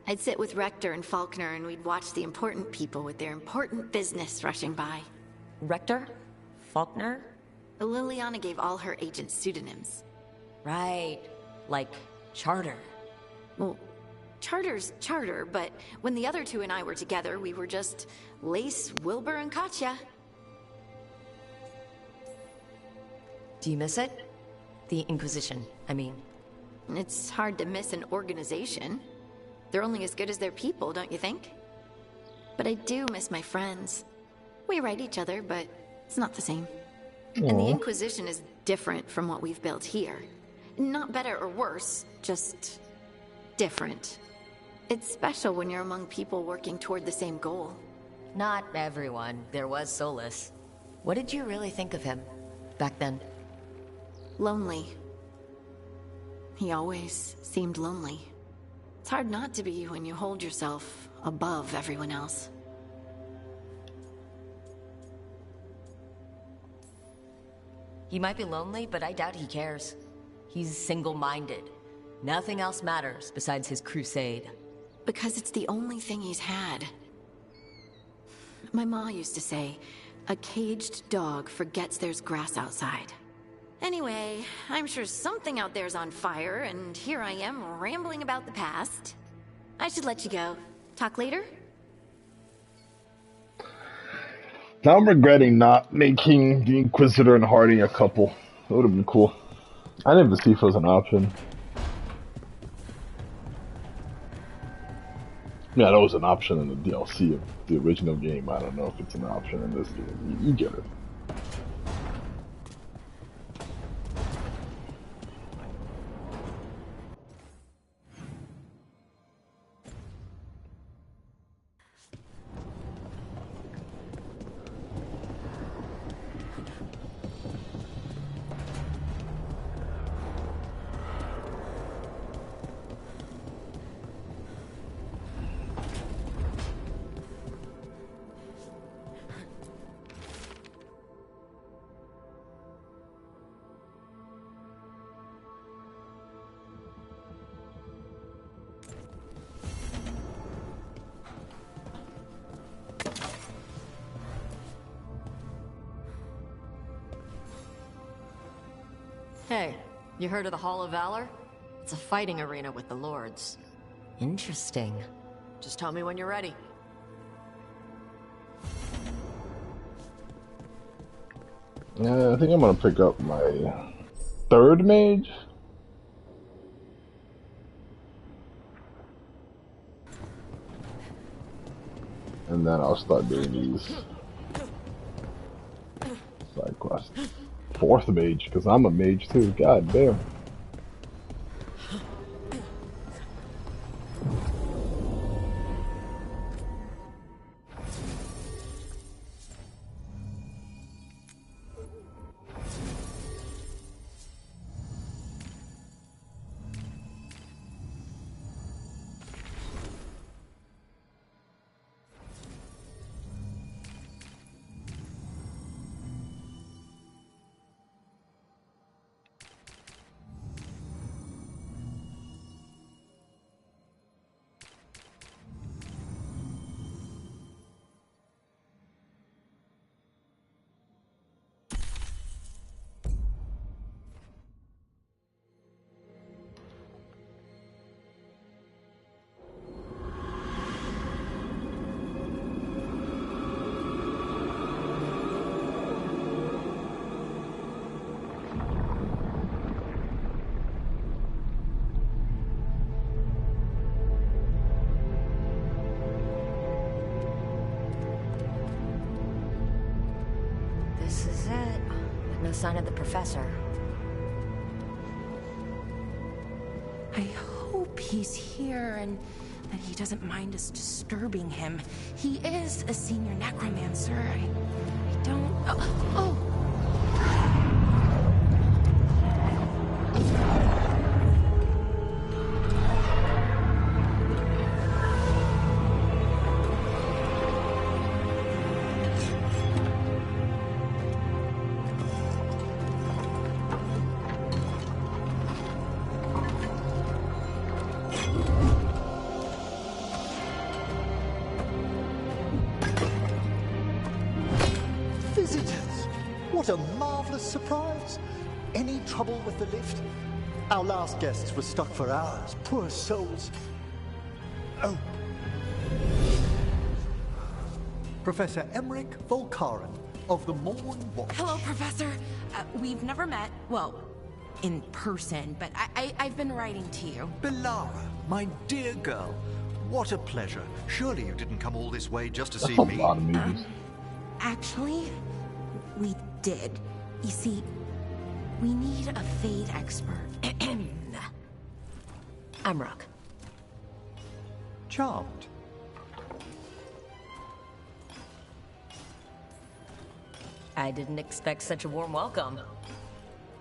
I'd sit with Rector and Faulkner and we'd watch the important people with their important business rushing by. Rector? Faulkner? Liliana gave all her agents pseudonyms. Right. Like Charter. Well, Charter's Charter, but when the other 2 and I were together, we were just Lace, Wilbur, and Katya. Do you miss it? The Inquisition, I mean. It's hard to miss an organization. They're only as good as their people, don't you think? But I do miss my friends. We write each other, but it's not the same. Aww. And the Inquisition is different from what we've built here. Not better or worse, just different. It's special when you're among people working toward the same goal. Not everyone. There was Solus. What did you really think of him back then? Lonely. He always seemed lonely. It's hard not to be when you hold yourself above everyone else. He might be lonely, but I doubt he cares. He's single-minded. Nothing else matters besides his crusade. Because it's the only thing he's had. My ma used to say, a caged dog forgets there's grass outside. Anyway, I'm sure something out there's on fire, and here I am rambling about the past. I should let you go. Talk later? Now I'm regretting not making the Inquisitor and Harding a couple. That would have been cool. I didn't even see if it was an option. Yeah, that was an option in the DLC of the original game. I don't know if it's an option in this game. You get it. Hey, you heard of the Hall of Valor? It's a fighting arena with the Lords. Interesting. Just tell me when you're ready. Yeah, I think I'm gonna pick up my third mage. And then I'll start doing these side quests. Fourth mage, because I'm a mage too. God damn. This is it. But no sign of the professor. I hope he's here and that he doesn't mind us disturbing him. He is a senior necromancer. I don't... Oh! Visitors! What a marvelous surprise! Any trouble with the lift? Our last guests were stuck for hours. Poor souls. Oh. Professor Emmerich Volkaren of the Morn Watch. Hello, Professor. We've never met. Well, in person, but I've been writing to you. Belara, my dear girl. What a pleasure. Surely you didn't come all this way just to see That's a me. lot of movies. Actually, we did. You see, we need a Fade expert. Amrock. Charmed. I didn't expect such a warm welcome.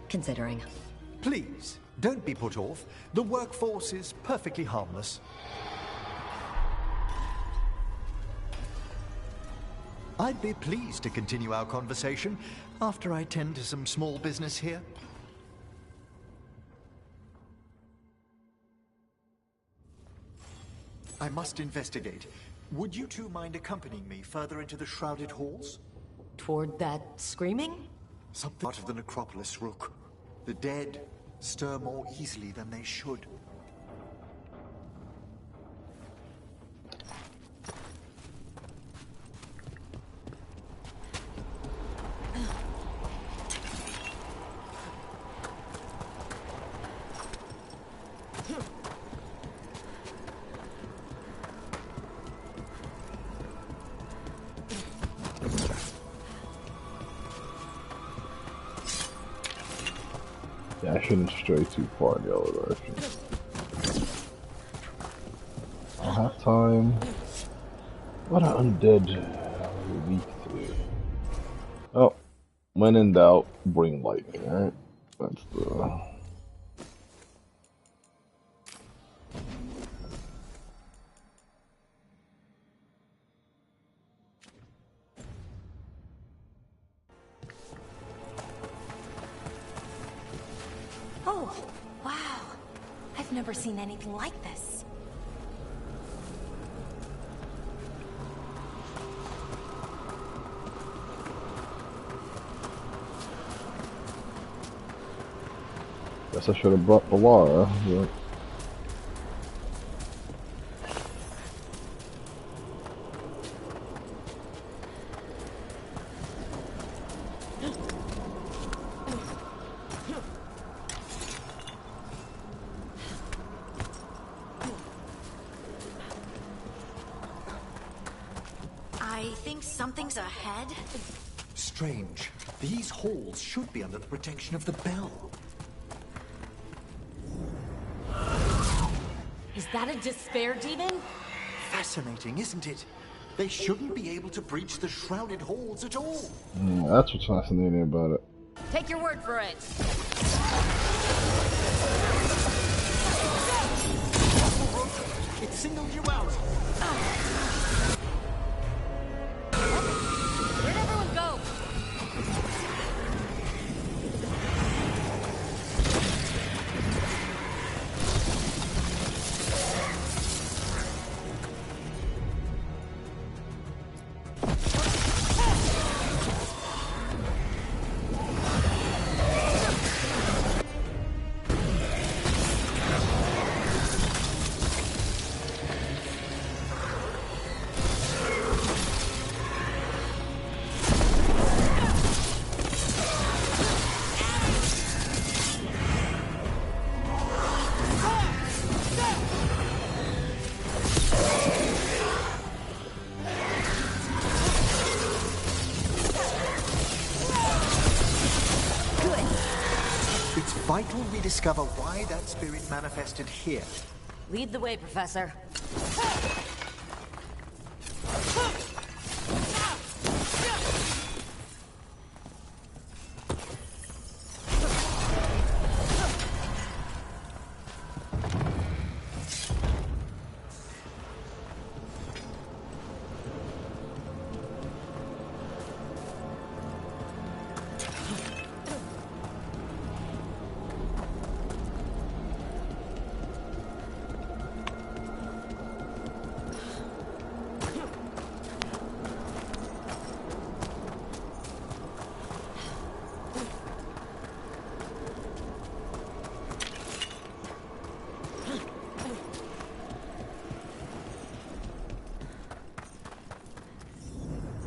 Considering. Please, don't be put off. The workforce is perfectly harmless. I'd be pleased to continue our conversation after I tend to some small business here. I must investigate. Would you two mind accompanying me further into the shrouded halls? Toward that screaming? Something out of the necropolis, Rook. The dead stir more easily than they should. Yeah, I shouldn't stray too far in the other direction. I'll have time. What are undead weak to? Oh, when in doubt, bring lightning, alright? That's the... Oh, wow. I've never seen anything like this. Guess I should have brought Alara, but... I think something's ahead. Strange. These halls should be under the protection of the bell. Is that a despair demon? Fascinating, isn't it? They shouldn't be able to breach the shrouded halls at all. That's what's fascinating about it. Take your word for it. It singled you out. Where'd everyone go? It's vital we discover why that spirit manifested here. Lead the way, Professor.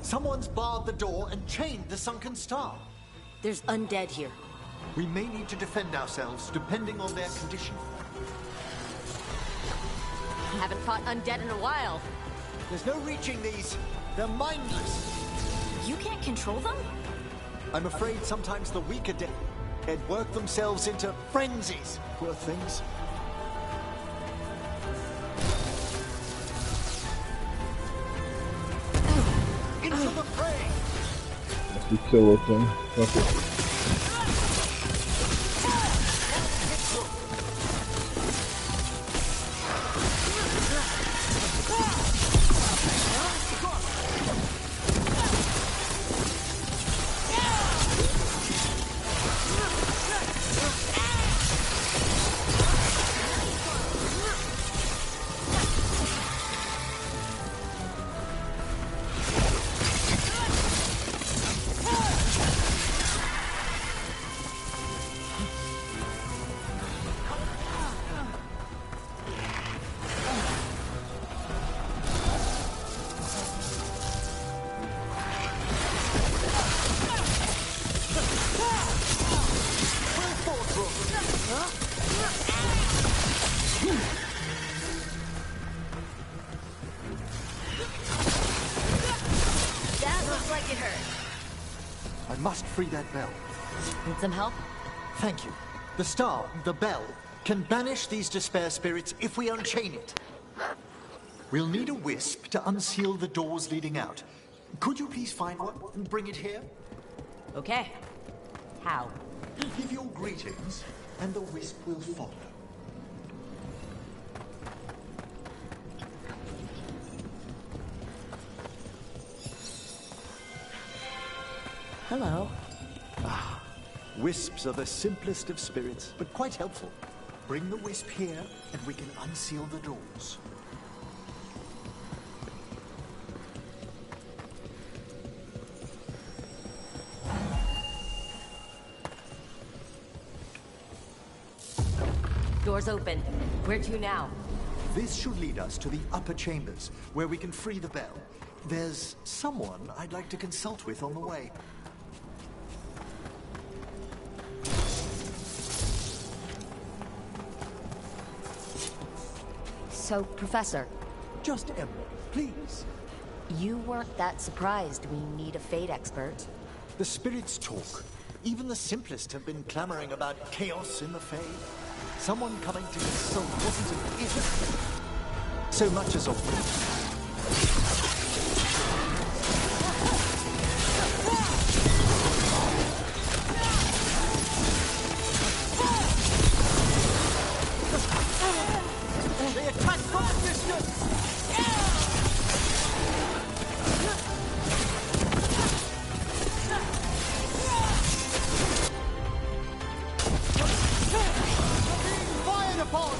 Someone's barred the door and chained the sunken star. There's undead here. We may need to defend ourselves, depending on their condition. Haven't fought undead in a while. There's no reaching these. They're mindless. You can't control them? I'm afraid sometimes the weaker dead work themselves into frenzies. Poor things. Into the fray! If you kill with them, fuck it. what you heard. I must free that bell. Need some help? Thank you. The star, the bell, can banish these despair spirits if we unchain it. We'll need a wisp to unseal the doors leading out. Could you please find one and bring it here? Okay. How? Give your greetings, and the wisp will follow. Hello. Wisps are the simplest of spirits, but quite helpful. Bring the wisp here, and we can unseal the doors. Doors open. Where to now? This should lead us to the upper chambers, where we can free the bell. There's someone I'd like to consult with on the way. So, Professor. Just Emerald, please. You weren't that surprised we need a fate expert. The spirits talk. Even the simplest have been clamoring about chaos in the Fae. Someone coming to consult wasn't an if, so much as a when. They attack from a distance! Fired upon!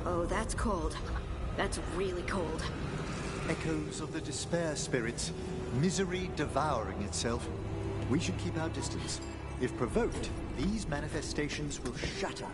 Oh, that's cold. That's really cold. Echoes of the despair spirits, misery devouring itself. We should keep our distance. If provoked, these manifestations will shatter.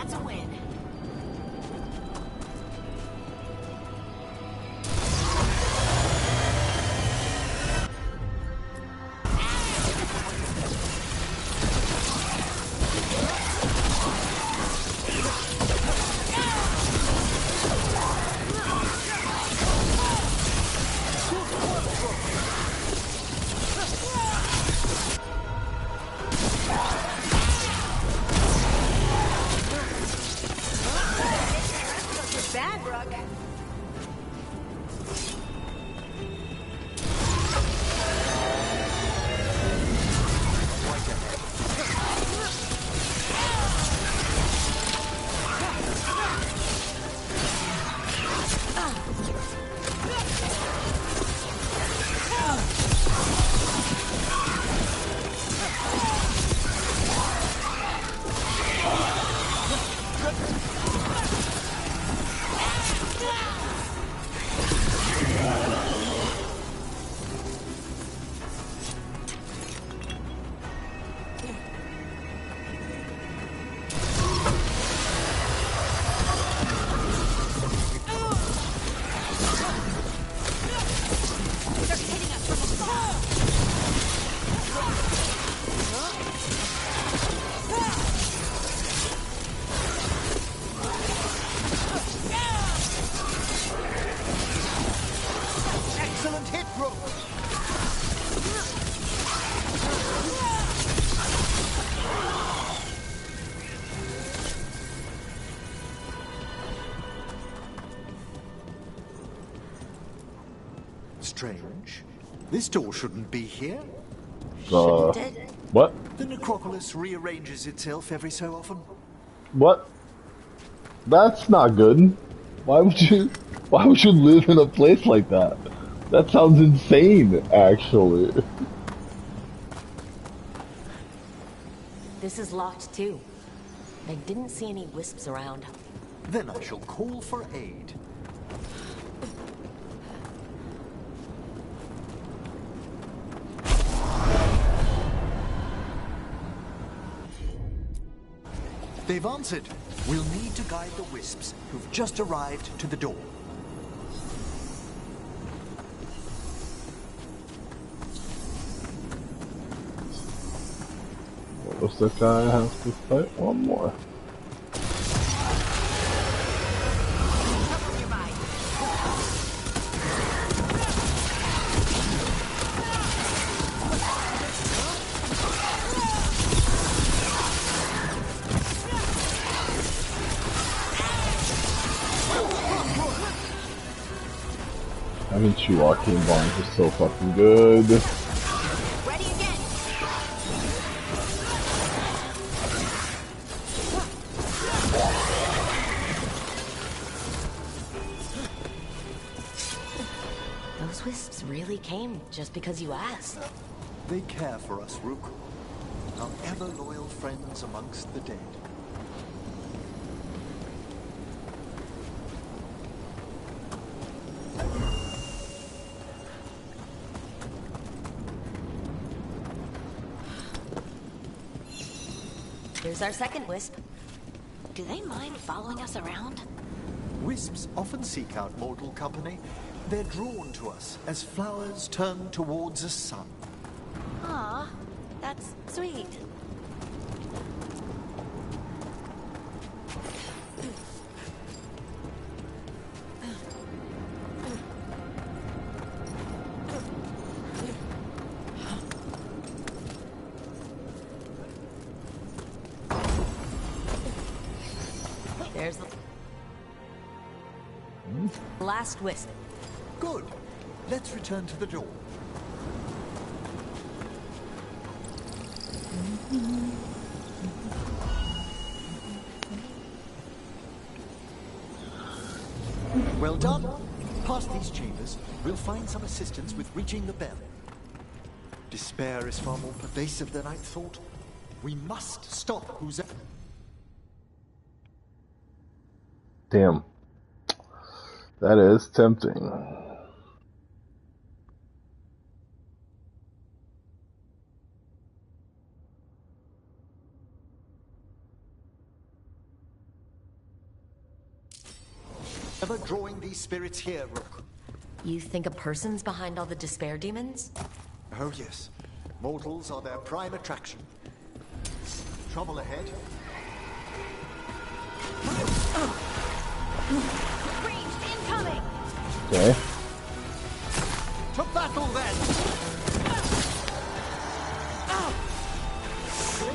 That's a win. Bad, Rook. Excellent hit, Rook. Strange. This door shouldn't be here. What? The necropolis rearranges itself every so often. What? That's not good. Why would you live in a place like that? That sounds insane, actually. This is locked too. I didn't see any wisps around. Then I shall call for aid. They've answered. We'll need to guide the wisps who've just arrived to the door. What was the guy have to fight one more? Having two arcane bombs is so fucking good. Ready again. Those wisps really came just because you asked. They care for us, Rook. Our ever-loyal friends amongst the dead. Here's our second wisp. Do they mind following us around? Wisps often seek out mortal company. They're drawn to us as flowers turn towards a sun. Aw, that's sweet. There's the last wisp. Good. Let's return to the door. Well done. Past these chambers, we'll find some assistance with reaching the bell. Despair is far more pervasive than I'd thought. We must stop who's... Damn. That is tempting. Ever drawing these spirits here, Rook? You think a person's behind all the despair demons? Oh yes. Mortals are their prime attraction. Trouble ahead. Breach incoming! Okay. To battle then!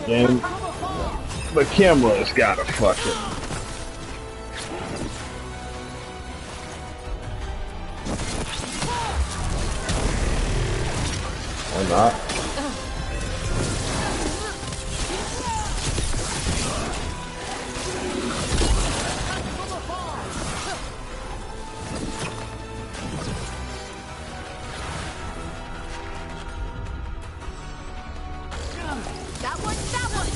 And the camera's gotta fucking... Why not? That one, that one!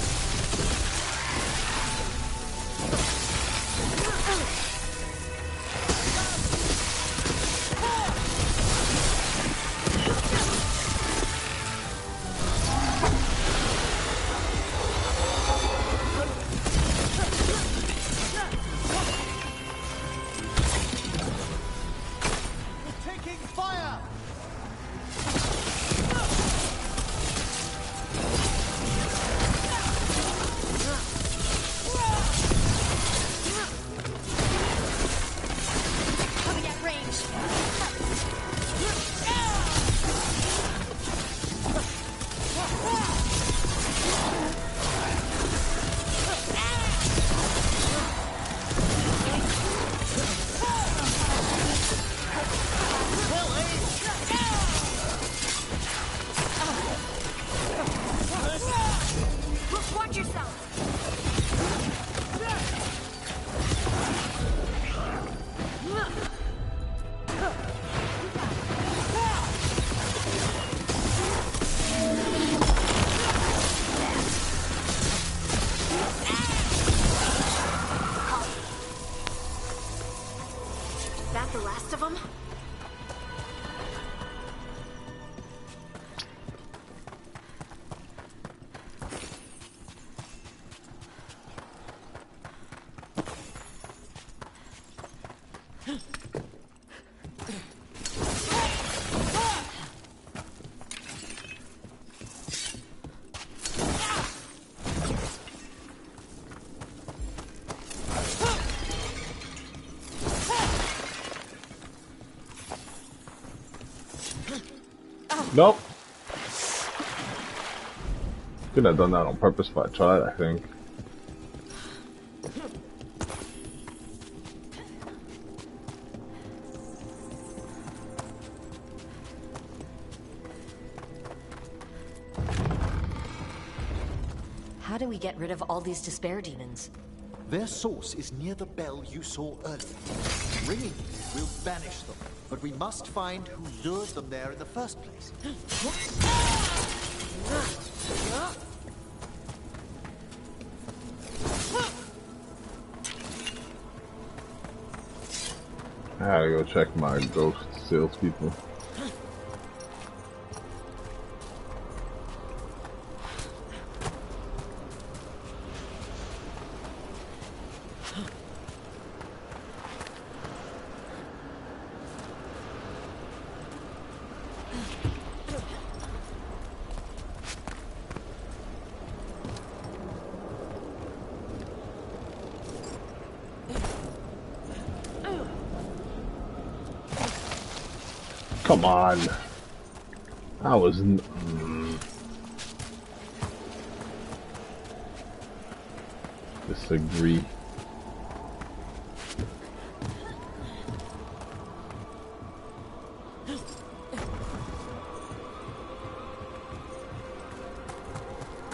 Taking fire! Coming at range! Look, watch yourself! That the last of them? Nope. Couldn't have done that on purpose if I tried, I think. How do we get rid of all these despair demons? Their source is near the bell you saw earlier. Ringing it will banish them, but we must find who lured them there in the first place. I gotta go check my ghost salespeople. Come on. I was... Disagree.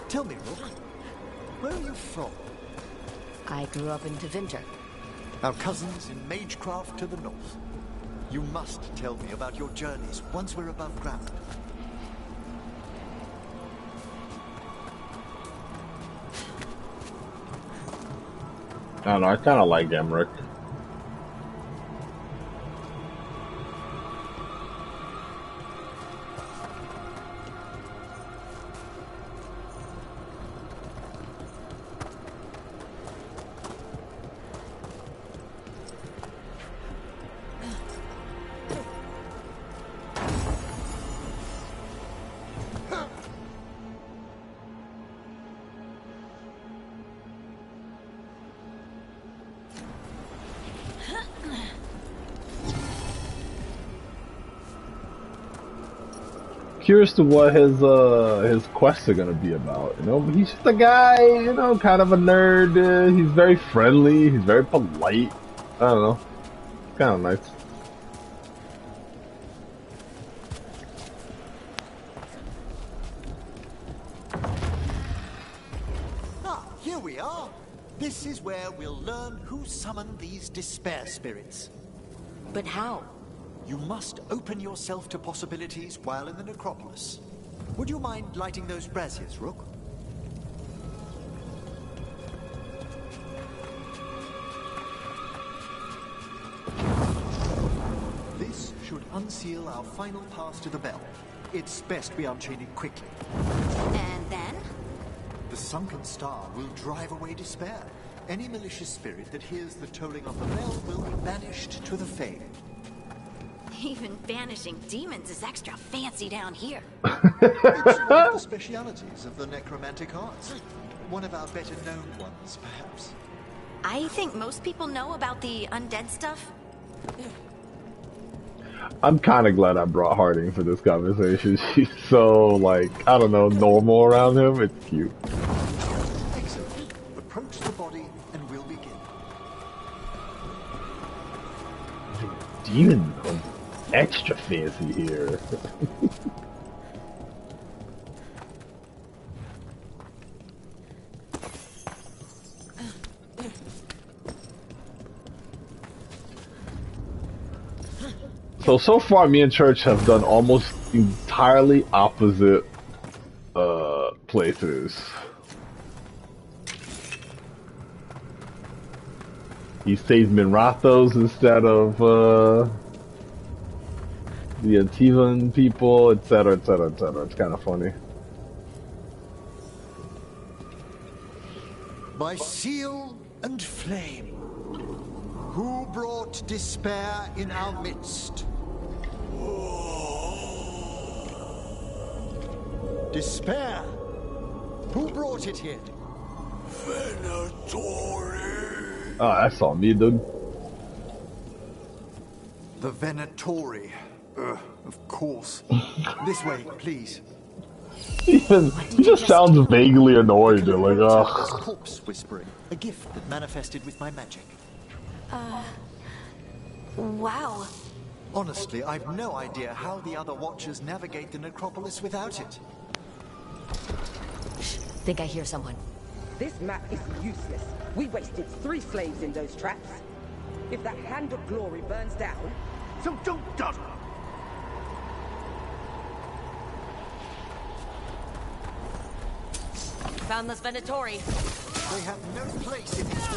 Tell me, Rook, where are you from? I grew up in Tevinter. Our cousins in Magecraft to the north. You must tell me about your journeys once we're above ground. I don't know, I kinda like Emmerich. curious to what his quests are gonna be about. You know, but he's just a guy, you know, kind of a nerd. He's very friendly. He's very polite. I don't know. Kind of nice. Ah, here we are. This is where we'll learn who summoned these despair spirits. But how? You must open yourself to possibilities while in the necropolis. Would you mind lighting those braziers, Rook? This should unseal our final pass to the bell. It's best we unchain it quickly. And then? The sunken star will drive away despair. Any malicious spirit that hears the tolling of the bell will be banished to the Fae. Even banishing demons is extra fancy down here. It's one of the specialities of the necromantic arts. One of our better known ones, perhaps. I think most people know about the undead stuff. I'm kind of glad I brought Harding for this conversation. She's so, like, I don't know, normal around him. It's cute. Excellent. Approach the body and we'll begin. Demon extra fancy here. So far me and Church have done almost entirely opposite playthroughs. He saves Minrathos instead of the Antivan people, etc, etc, etc. It's kind of funny. By seal and flame, who brought despair in our midst? Despair? Who brought it here? Venatori. Oh, that's all me, dude. The Venatori. Of course. This way, please. He just sounds vaguely annoyed. Like, ugh. Corpse whispering, a gift that manifested with my magic. Wow. Honestly, I've no idea how the other Watchers navigate the necropolis without it. Think I hear someone. This map is useless. We wasted 3 slaves in those traps. If that Hand of Glory burns down... So don't dawdle! Found this Venatori. They have no place in this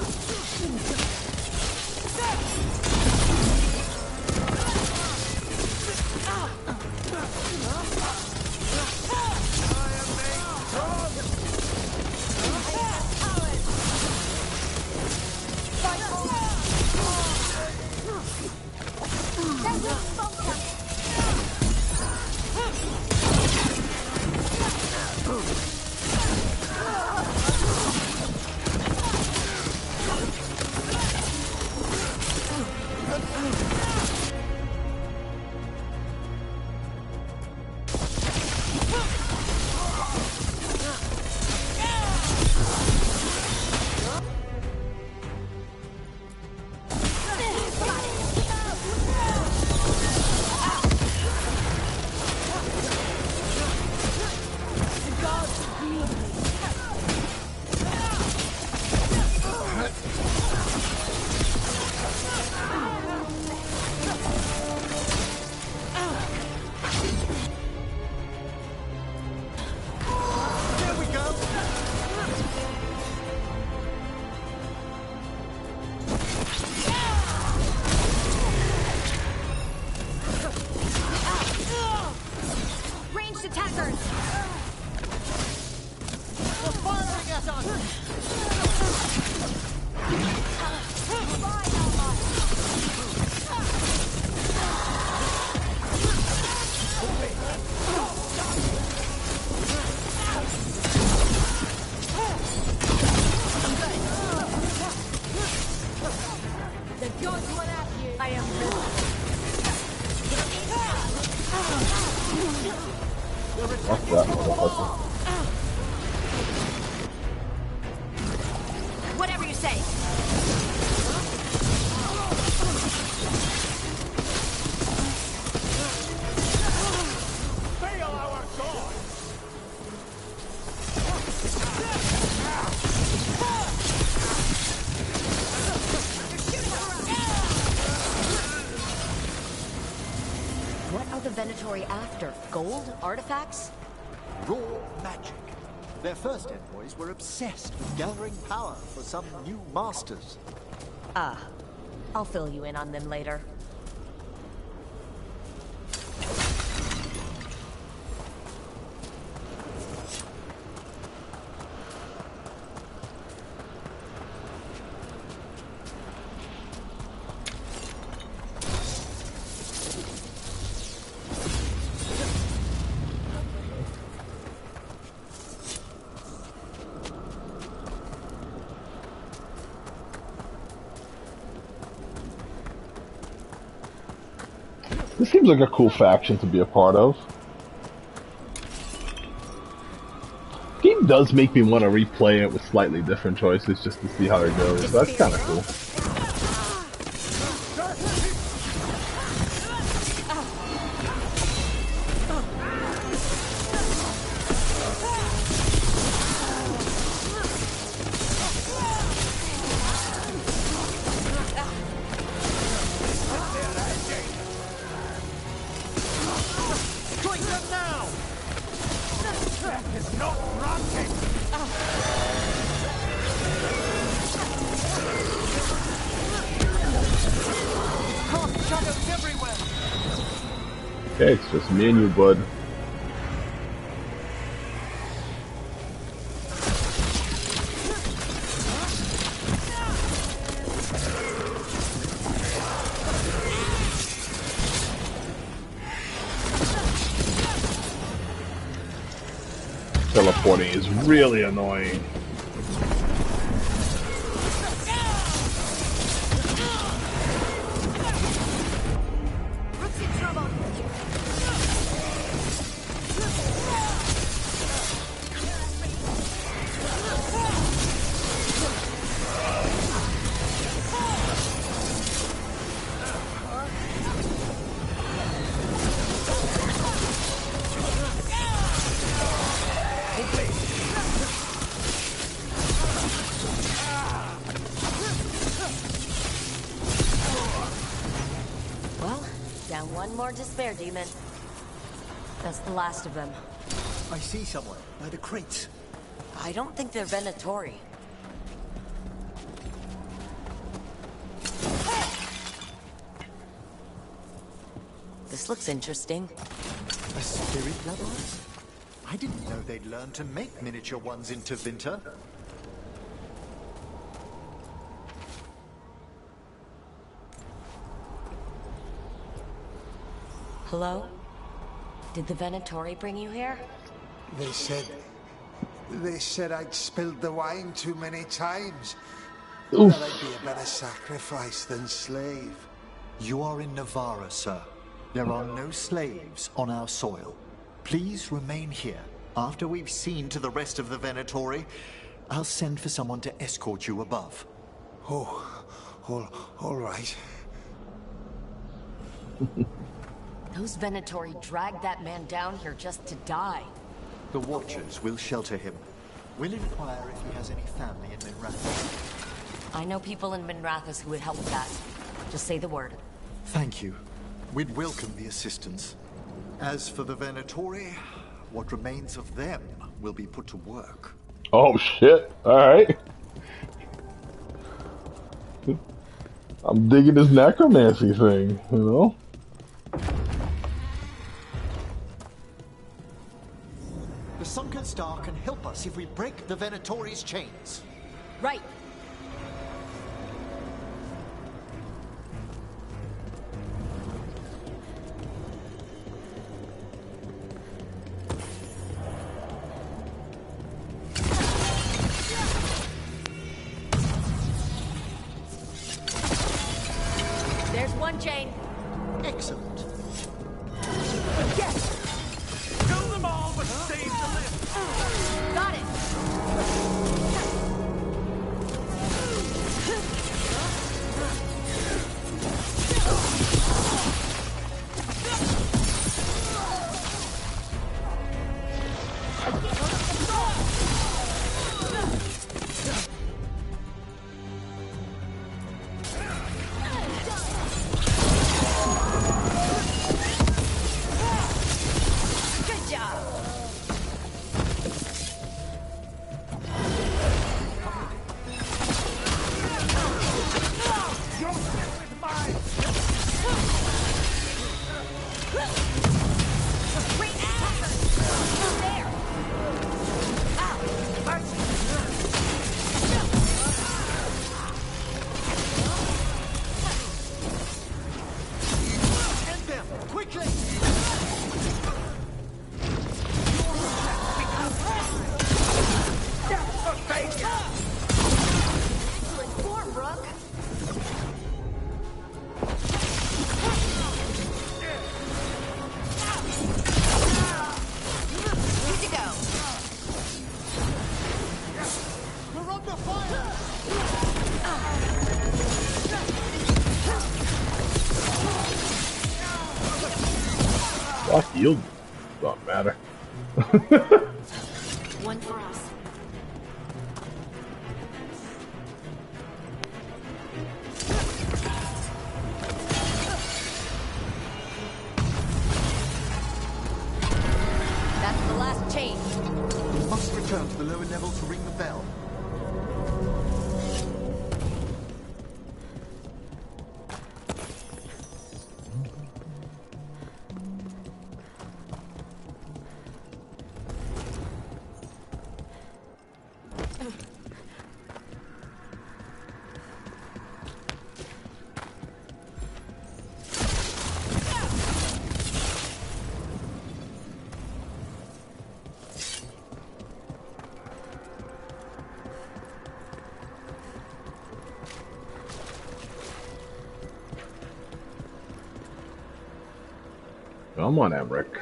Fuck that motherfucker. Whatever you say. Fail our god! What are the Venatori after? Gold? Artifacts? Raw magic. Their first envoys were obsessed with gathering power for some new masters. Ah, I'll fill you in on them later. This seems like a cool faction to be a part of. Game does make me want to replay it with slightly different choices just to see how it goes. That's kind of cool. Okay, it's just me and you, bud. Teleporting is really annoying. Despair demon. That's the last of them. I see someone by the crates. I don't think they're Venatori. This looks interesting. A spirit labyrinth? I didn't know they'd learned to make miniature ones in Tevinter. Hello? Did the Venatori bring you here? They said I'd spilled the wine too many times. Oof. That I'd be a better sacrifice than slave. You are in Navarra, sir. There are no slaves on our soil. Please remain here. After we've seen to the rest of the Venatori, I'll send for someone to escort you above. Oh, all right. Those Venatori dragged that man down here just to die. The Watchers will shelter him. We'll inquire if he has any family in Minrathous. I know people in Minrathous who would help with that. Just say the word. Thank you. We'd welcome the assistance. As for the Venatori, what remains of them will be put to work. Oh shit, alright. I'm digging this necromancy thing, you know? The Sunken Star can help us if we break the Venatori's chains. Right. There's one chain. Excellent. Yes! Kill them all! I'll heal. Don't matter. One for us. That's the last change. We must return to the lower level to ring the bell. Come on, Emmerich.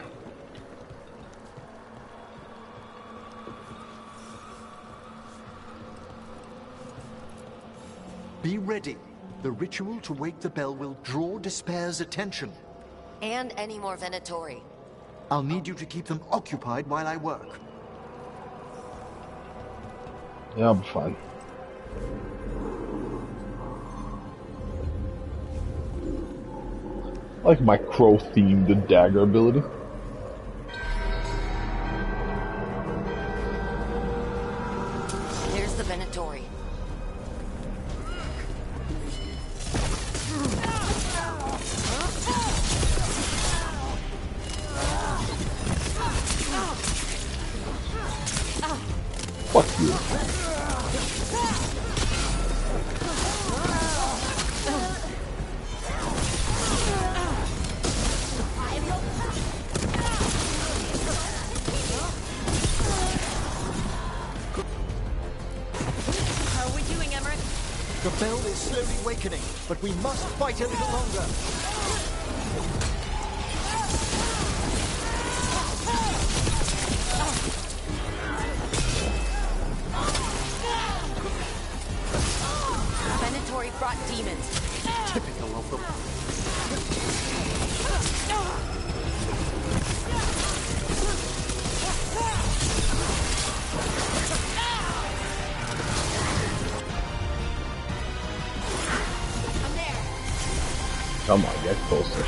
Be ready. The ritual to wake the bell will draw Despair's attention. And any more Venatori. I'll need you to keep them occupied while I work. Yeah, I'll be fine. I like my crow-themed dagger ability. Here's the Venatori. Fuck you. How are we doing, Emmerich? The bell is slowly wakening, but we must fight a little longer. Venatori brought demons. Typical of them. Come on, get closer.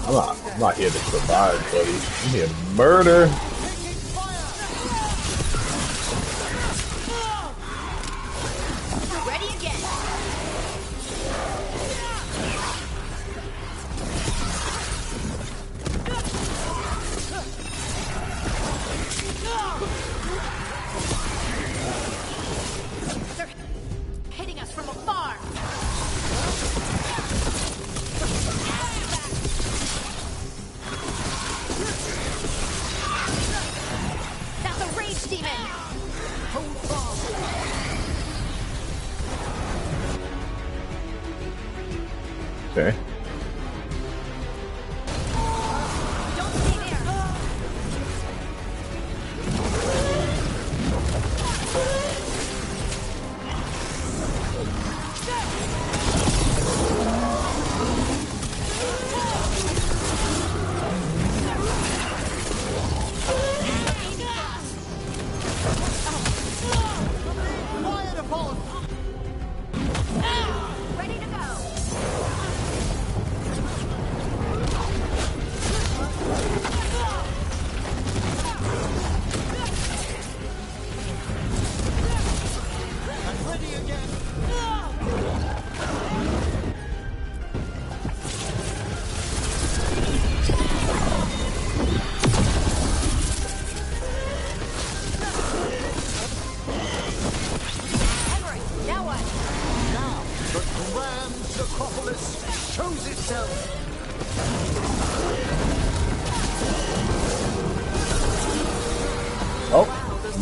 I'm not here to survive, buddy. I'm here to murder. Ready again. They're hitting us from afar.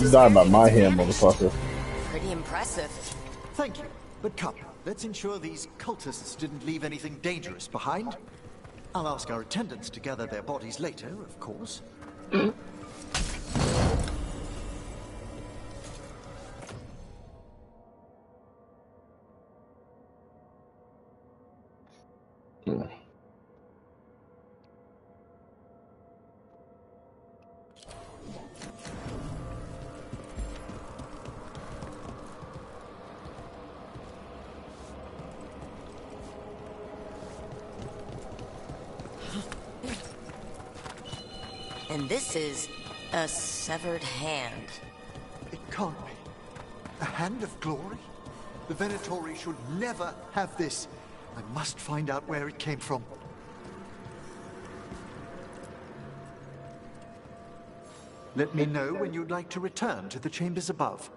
You died by my hand, motherfucker. Pretty impressive. Thank you. But come, let's ensure these cultists didn't leave anything dangerous behind. I'll ask our attendants to gather their bodies later, of course. And this is a severed hand. It can't be. A hand of glory? The Venatori should never have this. I must find out where it came from. Let me know when you'd like to return to the chambers above.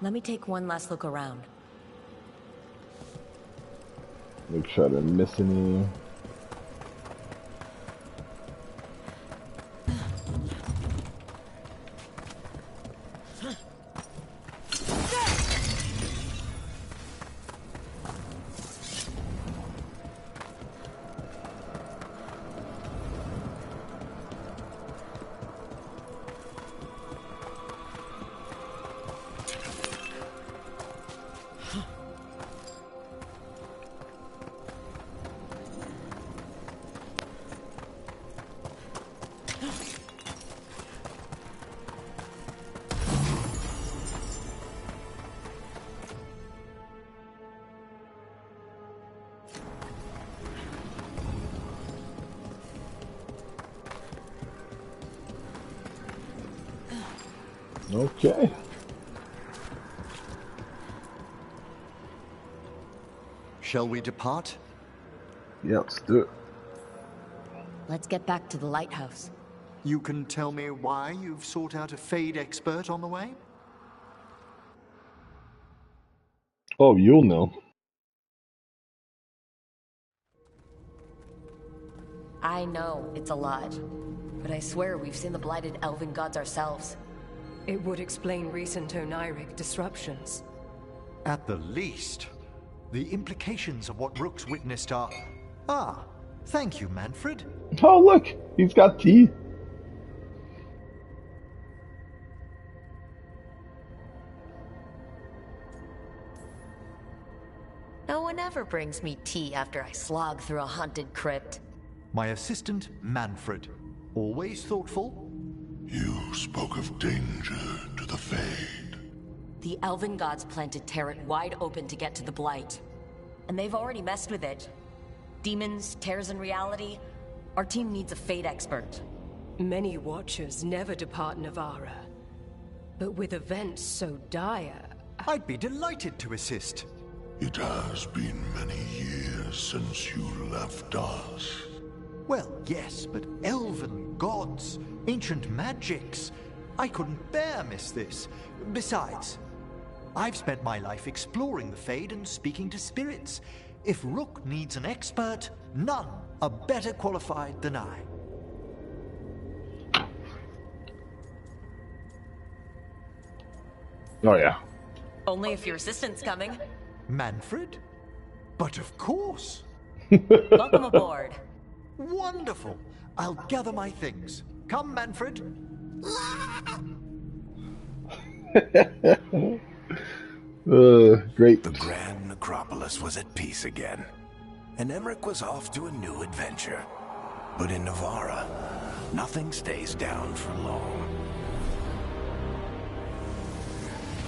Let me take one last look around. Make sure I didn't miss any. Okay. Shall we depart? Yeah, let's do it. Let's get back to the lighthouse. You can tell me why you've sought out a Fade expert on the way? Oh, you'll know. I know it's a lot, but I swear we've seen the blighted elven gods ourselves. It would explain recent Oniric disruptions. At the least. The implications of what Rook's witnessed are... Ah, thank you, Manfred. Oh, look, he's got tea. No one ever brings me tea after I slog through a haunted crypt. My assistant, Manfred. Always thoughtful. You spoke of danger to the Fade. The elven gods plan to tear it wide open to get to the Blight. And they've already messed with it. Demons, tears in reality. Our team needs a Fade expert. Many Watchers never depart Navarra. But with events so dire... I'd be delighted to assist. It has been many years since you left us. Well, yes, but elven gods, ancient magics. I couldn't bear miss this. Besides, I've spent my life exploring the Fade and speaking to spirits. If Rook needs an expert, none are better qualified than I. Oh, yeah. Only if your assistant's coming. Manfred? But of course. Welcome aboard. Wonderful. I'll gather my things. Come, Manfred. Great. The Grand Necropolis was at peace again, and Emmerich was off to a new adventure. But in Navarra, nothing stays down for long.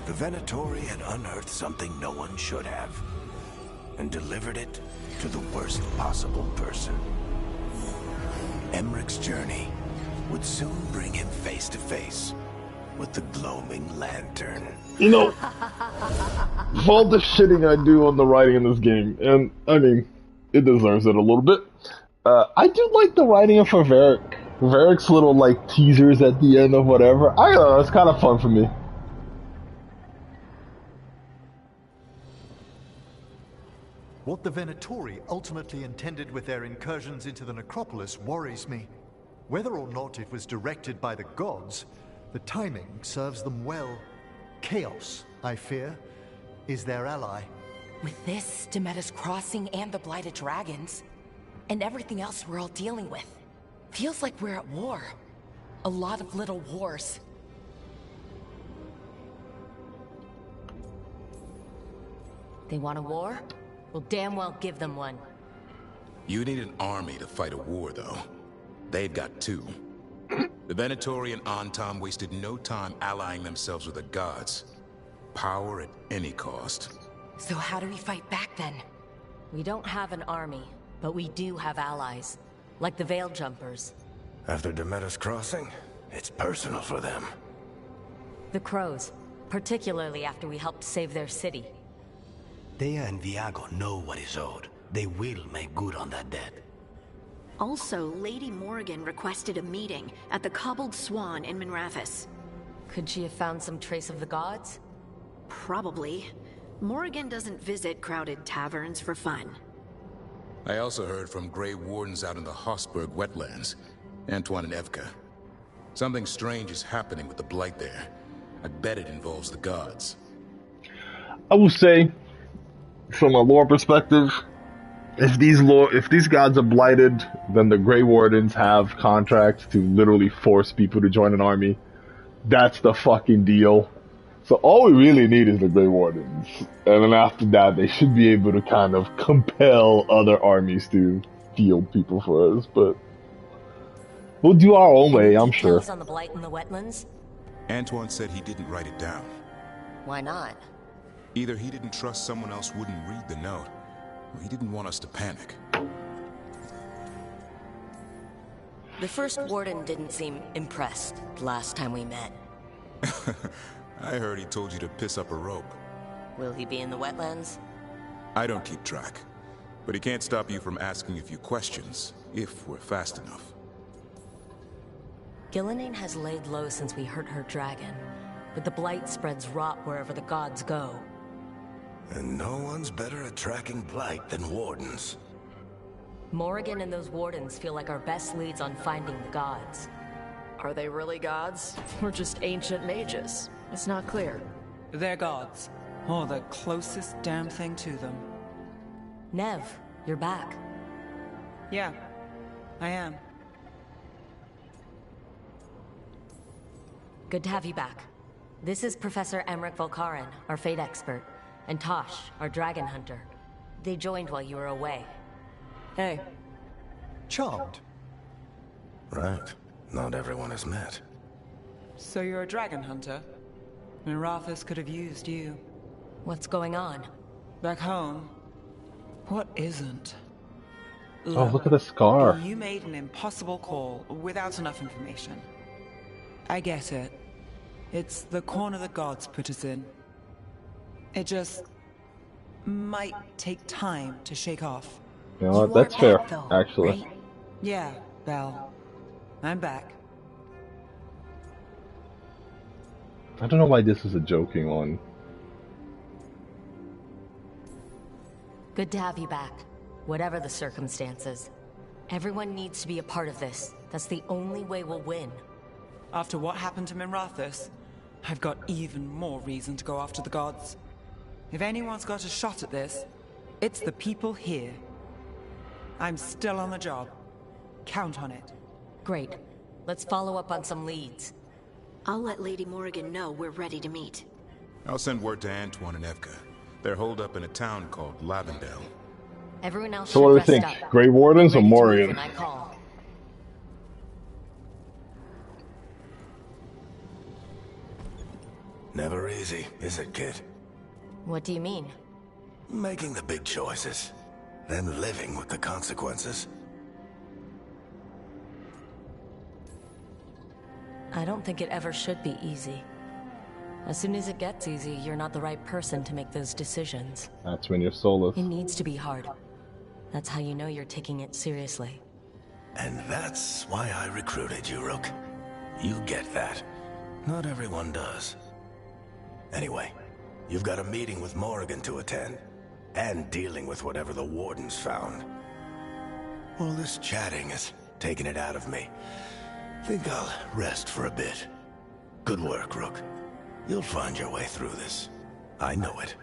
The Venatori had unearthed something no one should have, and delivered it to the worst possible person. Emmerich's journey would soon bring him face to face with the Gloaming Lantern. You know, of all the shitting I do on the writing in this game, and I mean, it deserves it a little bit, I do like the writing for Varric. Varric's little, like, teasers at the end of whatever. I don't know, it's kind of fun for me. What the Venatori ultimately intended with their incursions into the Necropolis worries me. Whether or not it was directed by the gods, the timing serves them well. Chaos, I fear, is their ally. With this, Demeter's Crossing and the Blighted Dragons, and everything else we're all dealing with, feels like we're at war. A lot of little wars. They want a war? We'll damn well give them one. You need an army to fight a war, though. They've got two. The Venatori and Antam wasted no time allying themselves with the gods. Power at any cost. So how do we fight back then? We don't have an army, but we do have allies. Like the Veil Jumpers. After Demeter's Crossing, it's personal for them. The Crows. Particularly after we helped save their city. Thea and Viago know what is owed. They will make good on that debt. Also, Lady Morrigan requested a meeting at the Cobbled Swan in Minrathous. Could she have found some trace of the gods? Probably. Morrigan doesn't visit crowded taverns for fun. I also heard from Grey Wardens out in the Hossberg wetlands. Antoine and Evka. Something strange is happening with the Blight there. I bet it involves the gods. I will say, from a lore perspective, if these gods are blighted, then the Grey Wardens have contracts to literally force people to join an army. That's the fucking deal. So all we really need is the Grey Wardens. And then after that, they should be able to kind of compel other armies to field people for us. But we'll do our own way, I'm sure. On the Blight in the wetlands? Antoine said he didn't write it down. Why not? Either he didn't trust someone else wouldn't read the note, or he didn't want us to panic. The first warden didn't seem impressed last time we met. I heard he told you to piss up a rope. Will he be in the wetlands? I don't keep track, but he can't stop you from asking a few questions, if we're fast enough. Gillenane has laid low since we hurt her dragon, but the Blight spreads rot wherever the gods go. And no one's better at tracking Blight than Wardens. Morrigan and those Wardens feel like our best leads on finding the gods. Are they really gods? Or just ancient mages? It's not clear. They're gods. Or the closest damn thing to them. Nev, you're back. Yeah, I am. Good to have you back. This is Professor Emmerich Volkaren, our fate expert, and Tosh, our dragon hunter. They joined while you were away. Hey. Charmed. Right. Not everyone has met. So you're a dragon hunter? Minrathous could have used you. What's going on? Back home, what isn't? Oh, look at the scar. You made an impossible call without enough information. I get it. It's the corner the gods put us in. It just might take time to shake off. You know what? That's fair, actually. Right? Yeah, Belle. I'm back. I don't know why this is a joking one. Good to have you back, whatever the circumstances. Everyone needs to be a part of this. That's the only way we'll win. After what happened to Minrathous, I've got even more reason to go after the gods. If anyone's got a shot at this, it's the people here. I'm still on the job. Count on it. Great. Let's follow up on some leads. I'll let Lady Morrigan know we're ready to meet. I'll send word to Antoine and Evka. They're holed up in a town called Lavendel. Everyone else so what do we think? Grey Wardens or Morrigan? Never easy, is it, kid? What do you mean? Making the big choices, then living with the consequences. I don't think it ever should be easy. As soon as it gets easy, you're not the right person to make those decisions. That's when you're soulless. It needs to be hard. That's how you know you're taking it seriously. And that's why I recruited you, Rook. You get that. Not everyone does. Anyway, you've got a meeting with Morrigan to attend, and dealing with whatever the Wardens found. All this chatting is taking it out of me. Think I'll rest for a bit. Good work, Rook. You'll find your way through this. I know it.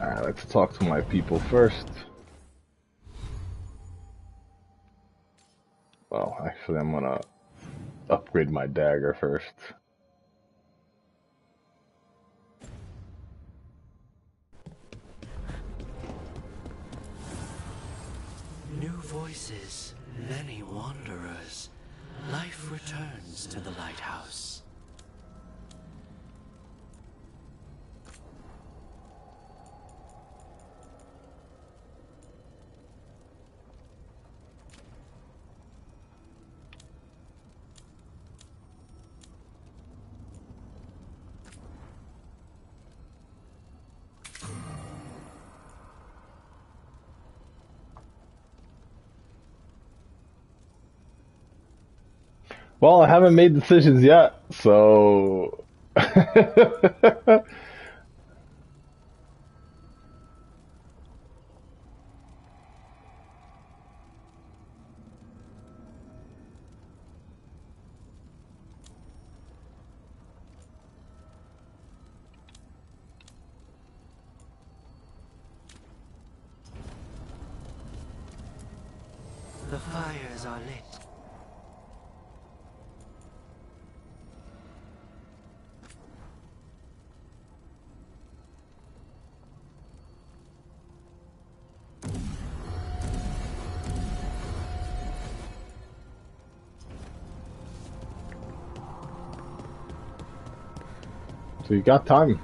Alright, let's talk to my people first. Well, actually, I'm gonna upgrade my dagger first. New voices, many wanderers. Life returns to the lighthouse. Well, I haven't made decisions yet, so... The fires are lit. So you got time.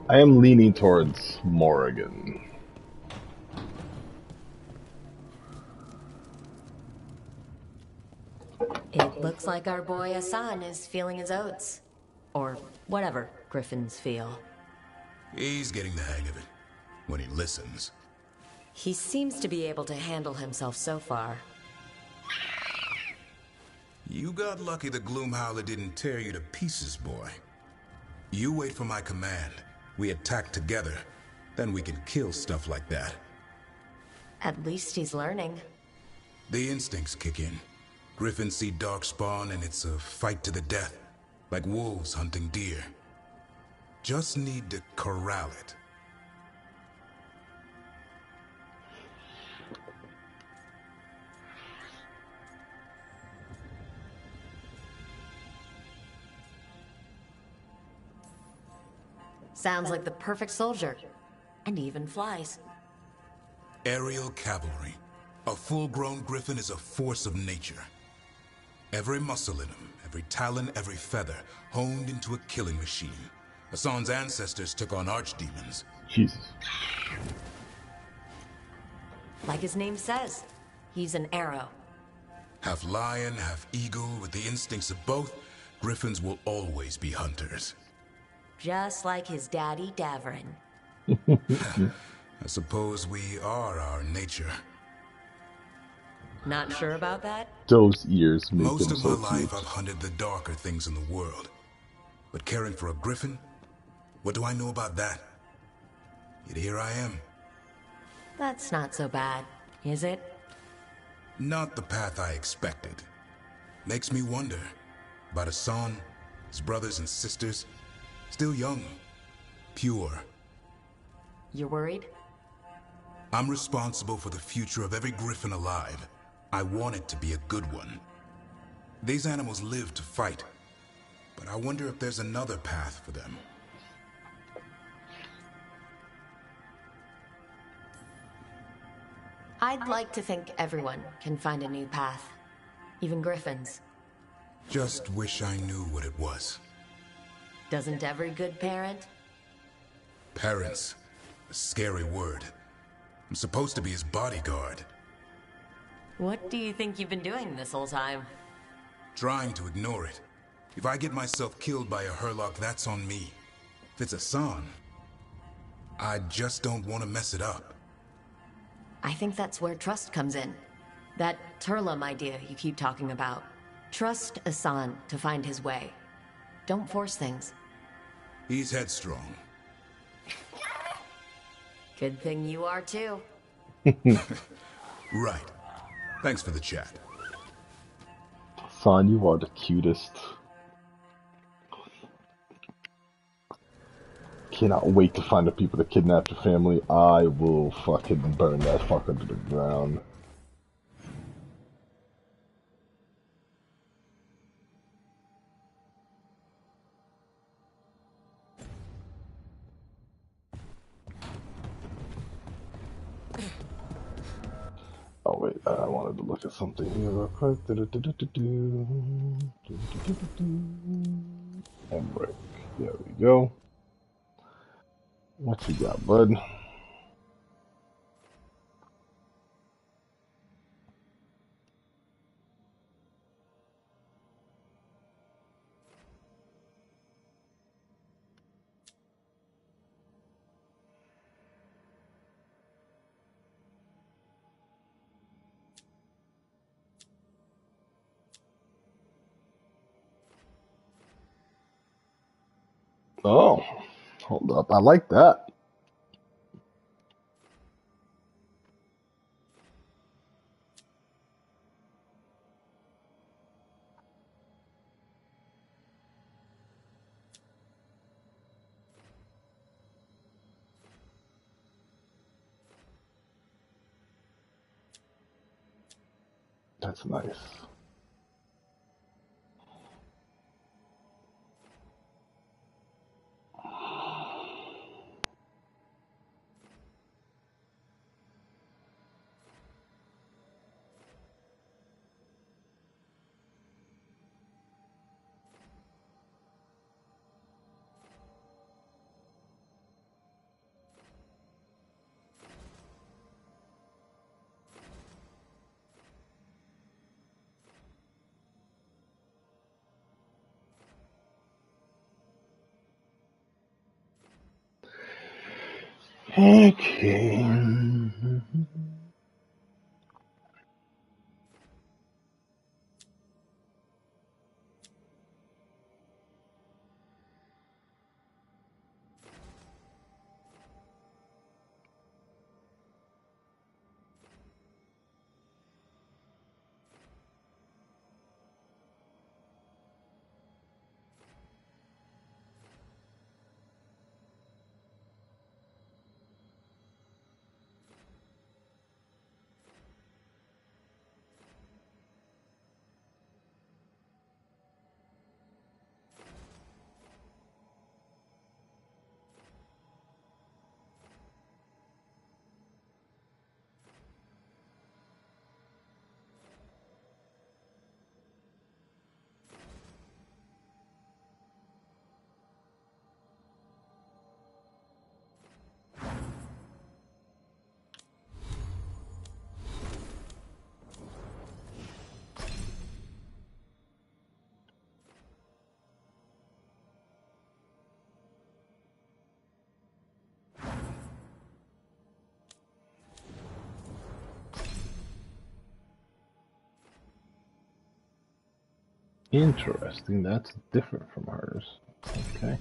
I am leaning towards Morrigan. It looks like our boy Hassan is feeling his oats. Or whatever griffins feel. He's getting the hang of it. When he listens. He seems to be able to handle himself so far. You got lucky the Gloomhowler didn't tear you to pieces, boy. You wait for my command. We attack together. Then we can kill stuff like that. At least he's learning. The instincts kick in. Griffins see darkspawn and it's a fight to the death. Like wolves hunting deer. Just need to corral it. Sounds like the perfect soldier. And even flies. Aerial cavalry. A full-grown griffin is a force of nature. Every muscle in him, every talon, every feather, honed into a killing machine. Hassan's ancestors took on archdemons. Jesus. Like his name says, he's an arrow. Half lion, half eagle, with the instincts of both, griffins will always be hunters. Just like his daddy Davrin. I suppose we are our nature. Not sure about that? Those ears make Most them of so my life cute. I've hunted the darker things in the world. But caring for a griffin? What do I know about that? Yet here I am. That's not so bad, is it? Not the path I expected. Makes me wonder about Hassan, his brothers and sisters. Still young. Pure. You're worried? I'm responsible for the future of every griffin alive. I want it to be a good one. These animals live to fight, but I wonder if there's another path for them. I'd like to think everyone can find a new path. Even griffins. Just wish I knew what it was. Doesn't every good parent? Parents. A scary word. I'm supposed to be his bodyguard. What do you think you've been doing this whole time? Trying to ignore it. If I get myself killed by a Hurlock, that's on me. If it's Hassan, I just don't want to mess it up. I think that's where trust comes in. That Turlum idea you keep talking about. Trust Hassan to find his way. Don't force things. He's headstrong. Good thing you are too. Right. Thanks for the chat. Son, you are the cutest. Cannot wait to find the people that kidnapped your family. I will fucking burn that fucker to the ground. Oh wait, I wanted to look at something here real quick. And break. There we go. What you got, bud? Oh, hold up. I like that. That's nice. Okay. Interesting. That's different from hers. Okay.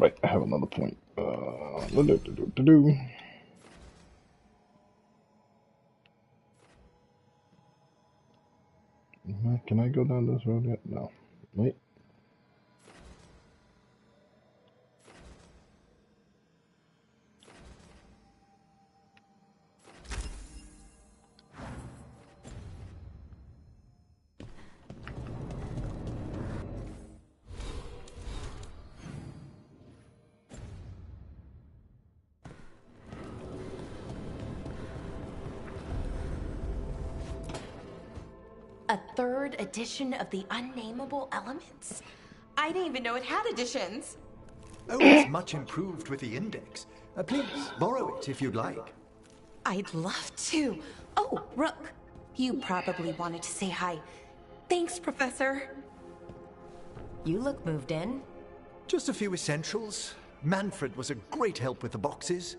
Right, I have another point. Can I go down this road yet? No. Wait. A third edition of the Unnameable Elements? I didn't even know it had editions. Oh, it's much improved with the index. Please, borrow it if you'd like. I'd love to. Oh, Rook, you probably wanted to say hi. Thanks, Professor. You look moved in. Just a few essentials. Manfred was a great help with the boxes.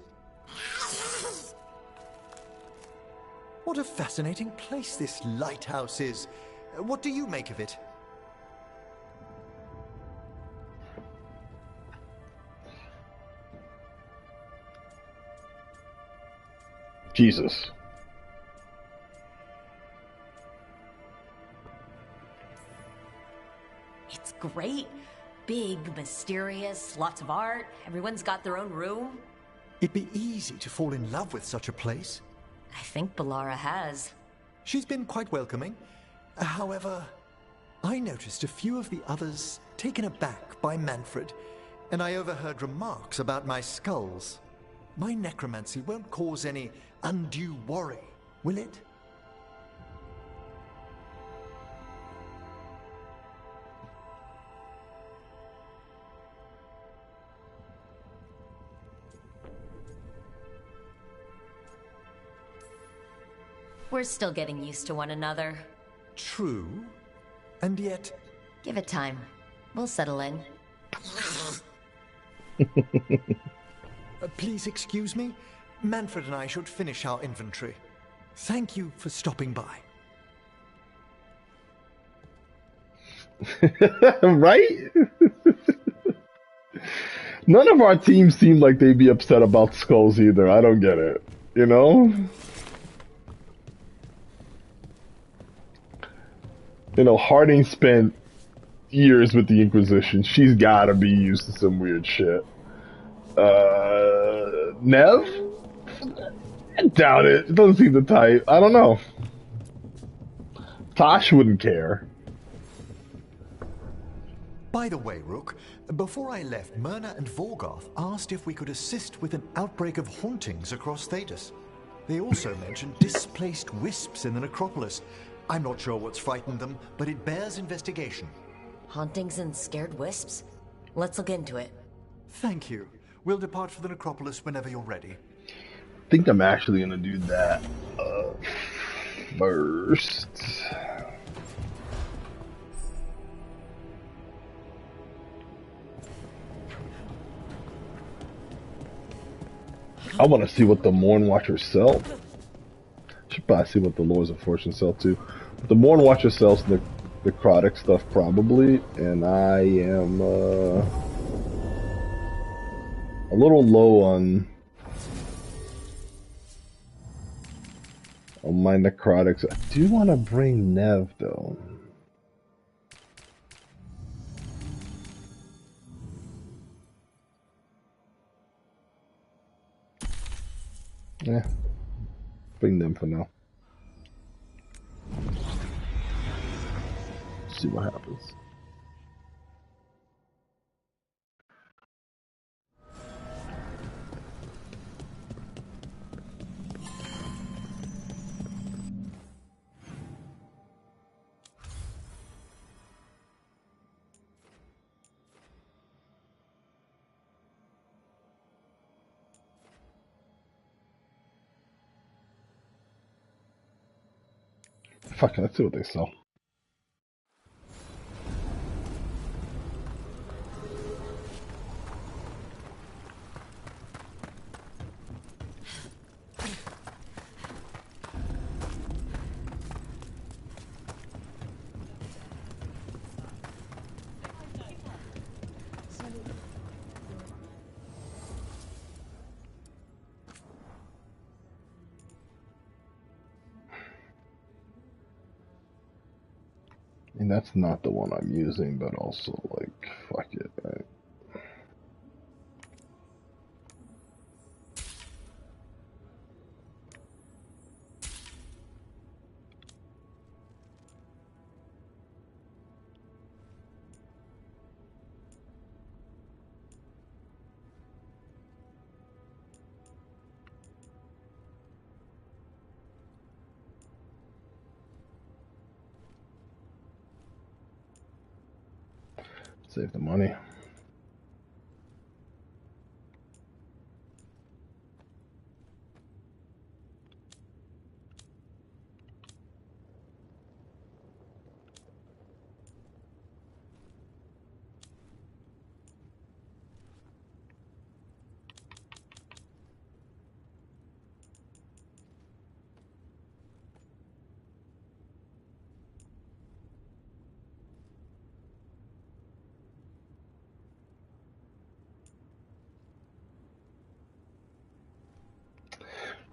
What a fascinating place this lighthouse is. What do you make of it? Jesus. It's great. Big, mysterious, lots of art. Everyone's got their own room. It'd be easy to fall in love with such a place. I think Balara has. She's been quite welcoming. However, I noticed a few of the others taken aback by Manfred, and I overheard remarks about my skulls. My necromancy won't cause any undue worry, will it? We're still getting used to one another. True. And yet... Give it time. We'll settle in. Please excuse me. Manfred and I should finish our inventory. Thank you for stopping by. Right? None of our teams seem like they'd be upset about skulls either. I don't get it. You know? You know, Harding spent years with the Inquisition. She's gotta be used to some weird shit. Nev? I doubt it. It doesn't seem the type. I don't know. Tosh wouldn't care. By the way, Rook, before I left, Myrna and Vorgoth asked if we could assist with an outbreak of hauntings across Thedas. They also mentioned displaced wisps in the necropolis. I'm not sure what's frightened them, but it bears investigation. Hauntings and scared wisps? Let's look into it. Thank you. We'll depart for the necropolis whenever you're ready. I think I'm actually gonna do that first. I want to see what the Morn Watchers sell. Should probably see what the Lords of Fortune sell too. But the Morn Watcher sells the necrotic stuff probably, and I am a little low on my necrotics. I do want to bring Nev though. Yeah, bring them for now. See what happens. Fuck, let's see what they sell. that's not the one I'm using, but also, like, fuck it, right? Save the money.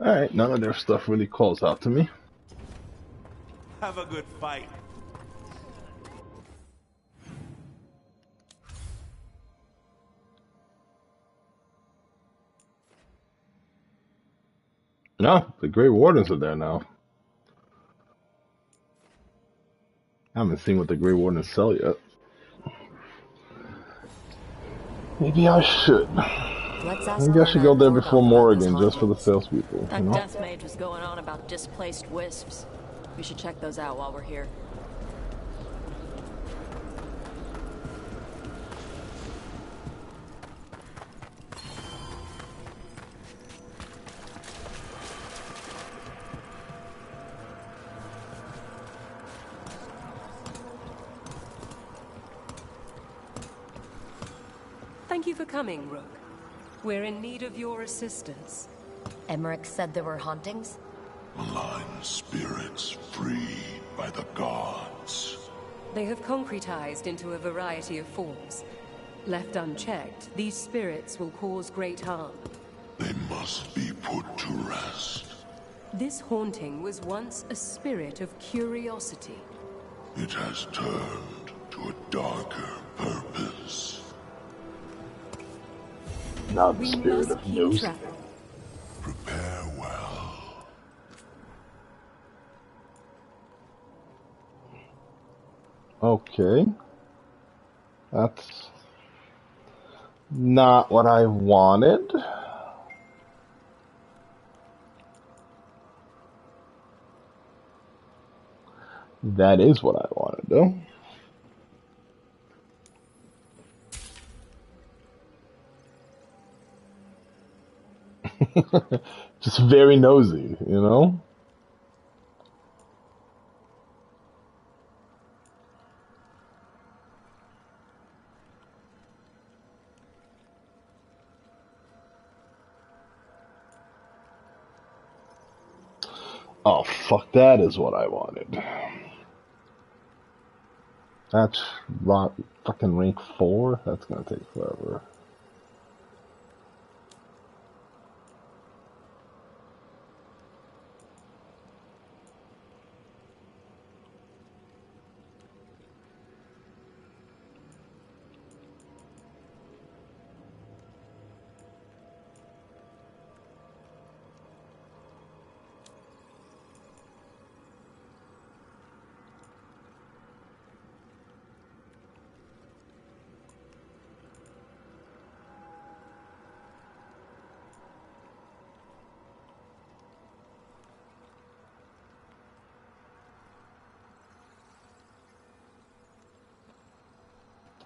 Alright, none of their stuff really calls out to me. Have a good fight. No, the Grey Wardens are there now. I haven't seen what the Grey Wardens sell yet. Maybe I should. Maybe I should go there before Morrigan, just for the salespeople. That You know? death mage was going on about displaced wisps. We should check those out while we're here. Thank you for coming, Rook. We're in need of your assistance. Emmerich said there were hauntings? Malign spirits freed by the gods. They have concretized into a variety of forms. Left unchecked, these spirits will cause great harm. They must be put to rest. This haunting was once a spirit of curiosity. It has turned to a darker purpose. Not the spirit of news. Prepare well. Okay. That's not what I wanted. That is what I wanted, though. Just very nosy, you know? Oh, fuck, that is what I wanted. That's fucking rank 4? That's gonna take forever.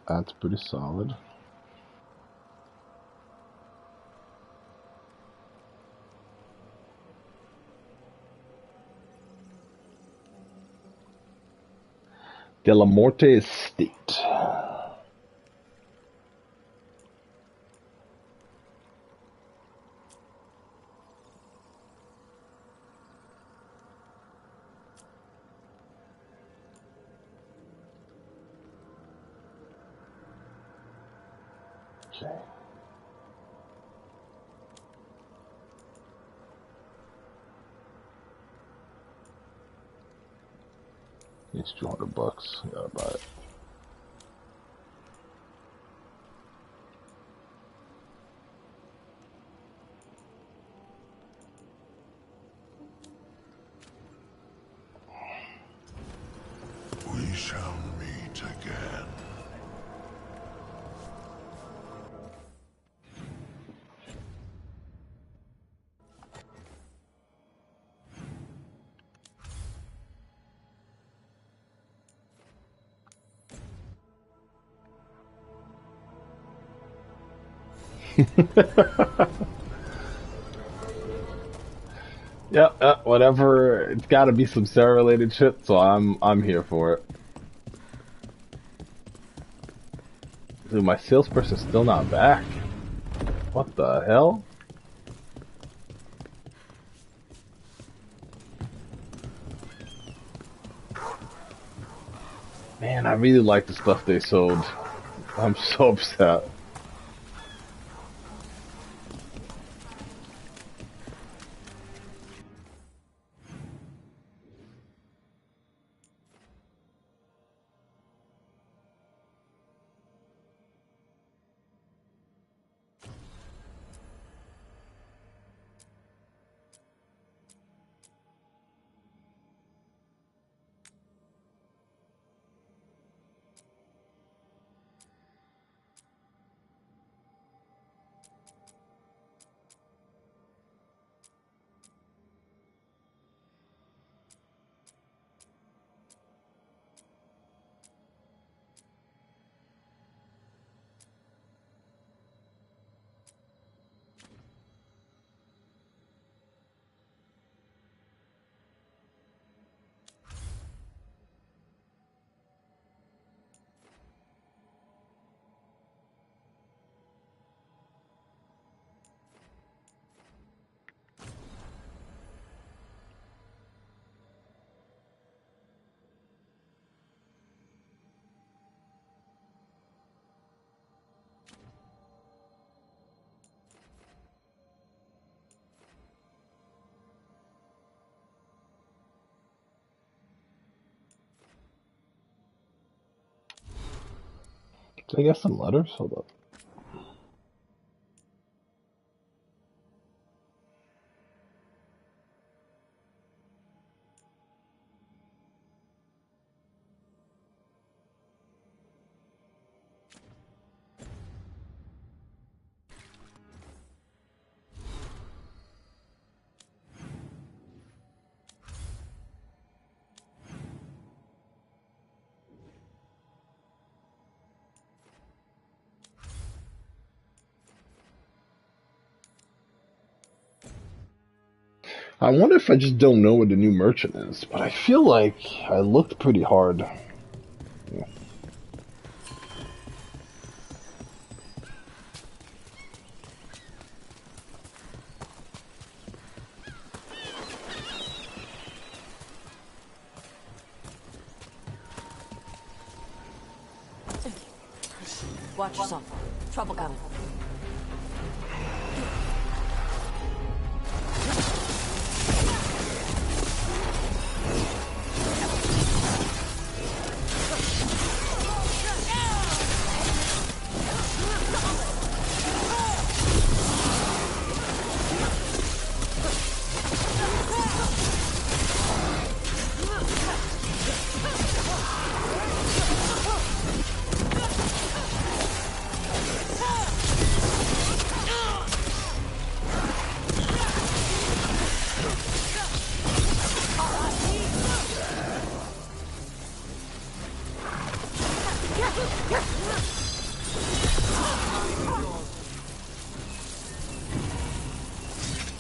That's pretty solid. De la Morte Estate. Okay. It's $200. Gotta buy it. We shall meet again. Yeah, whatever. It's got to be some Sarah-related shit, so I'm here for it. Dude, my salesperson's still not back. What the hell? Man, I really like the stuff they sold. I'm so upset. Did I get some letters? Hold up. I wonder if I just don't know where the new merchant is, but I feel like I looked pretty hard. Yeah. Watch yourself. Trouble coming.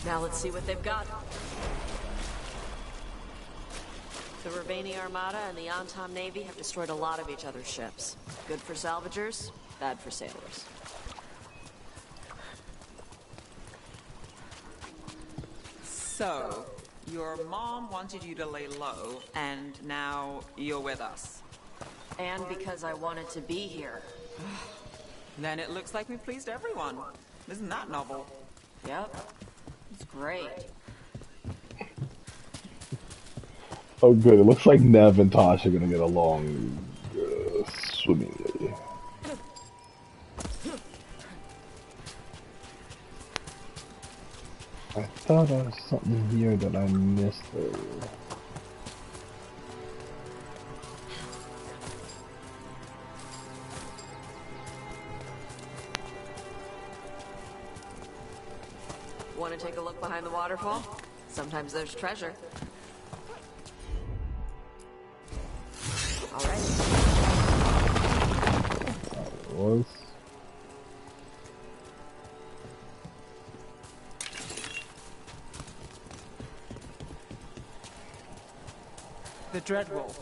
Now let's see what they've got. The Ravani Armada and the Antom Navy have destroyed a lot of each other's ships. Good for salvagers, bad for sailors. So, your mom wanted you to lay low, and now you're with us. And because I wanted to be here. Then it looks like we pleased everyone. Isn't that novel? Yep. It's great. Oh, good. It looks like Nev and Tosh are gonna get along swimmingly. I thought there was something here that I missed earlier. Want to take a look behind the waterfall? Sometimes there's treasure. All right. It was. The Dreadwolf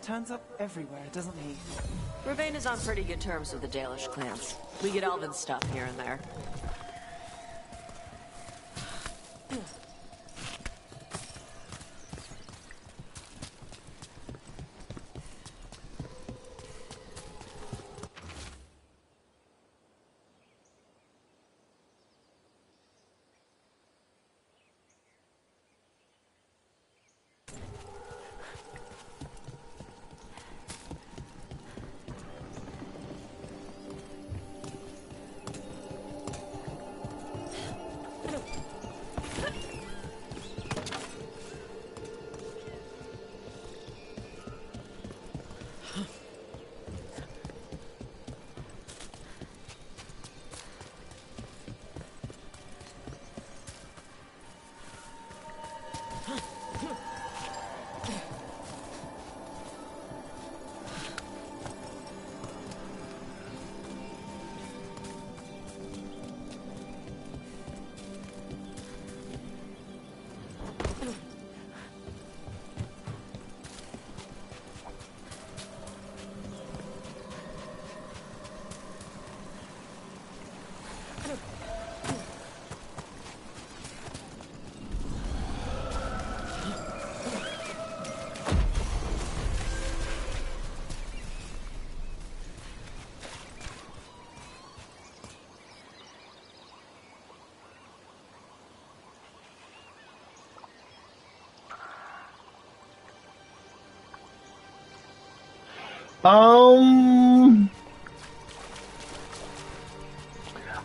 turns up everywhere, doesn't he? Ravane is on pretty good terms with the Dalish clans. We get elven stuff here and there.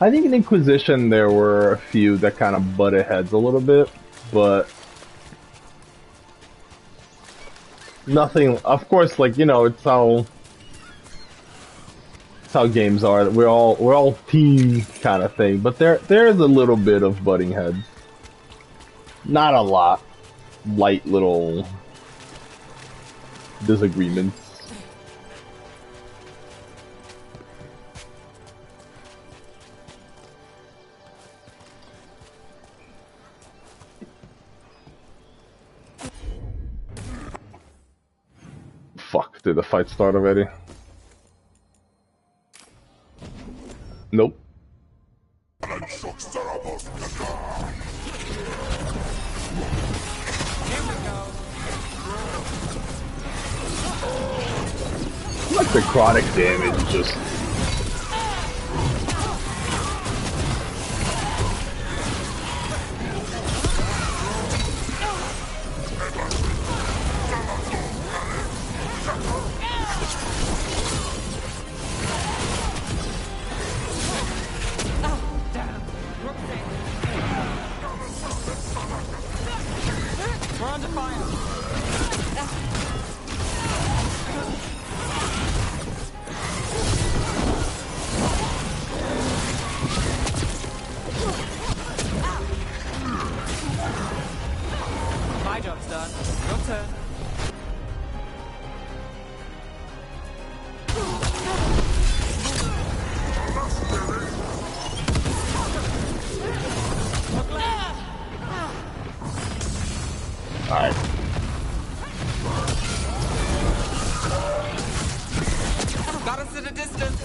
I think in Inquisition there were a few that kind of butted heads a little bit, but nothing. Of course, like, you know, it's how games are. We're all team kind of thing, but there's a little bit of butting heads. Not a lot. Light little disagreements. Fuck, did the fight start already? Nope. Like necrotic damage just... We're under fire! My job's done. Your turn. Alright. Got us at a distance.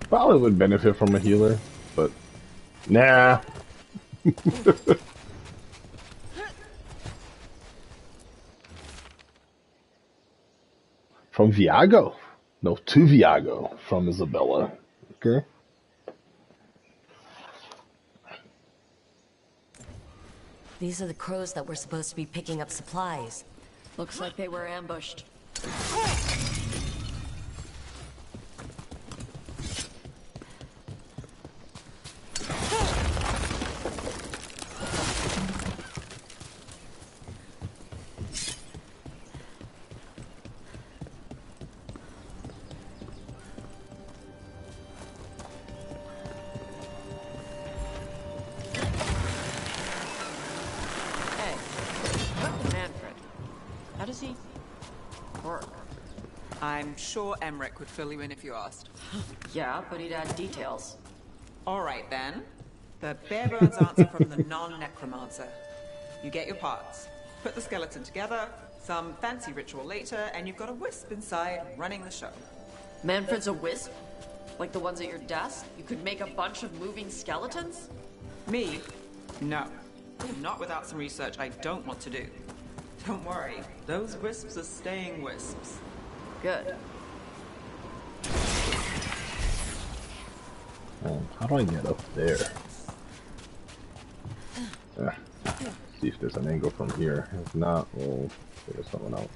Probably would benefit from a healer, but nah. From Viago. No, to Viago from Isabella. Okay. These are the crows that were supposed to be picking up supplies. Looks like they were ambushed. I'm sure Emmerich would fill you in if you asked. Yeah, but he'd add details. All right, then. The bare bones answer from the non-necromancer. You get your parts, put the skeleton together, some fancy ritual later, and you've got a wisp inside running the show. Manfred's a wisp? Like the ones at your desk? You could make a bunch of moving skeletons? Me? No. Not without some research I don't want to do. Don't worry, those wisps are staying wisps. Good. How do I get up there? See if there's an angle from here. If not, we'll figure something out.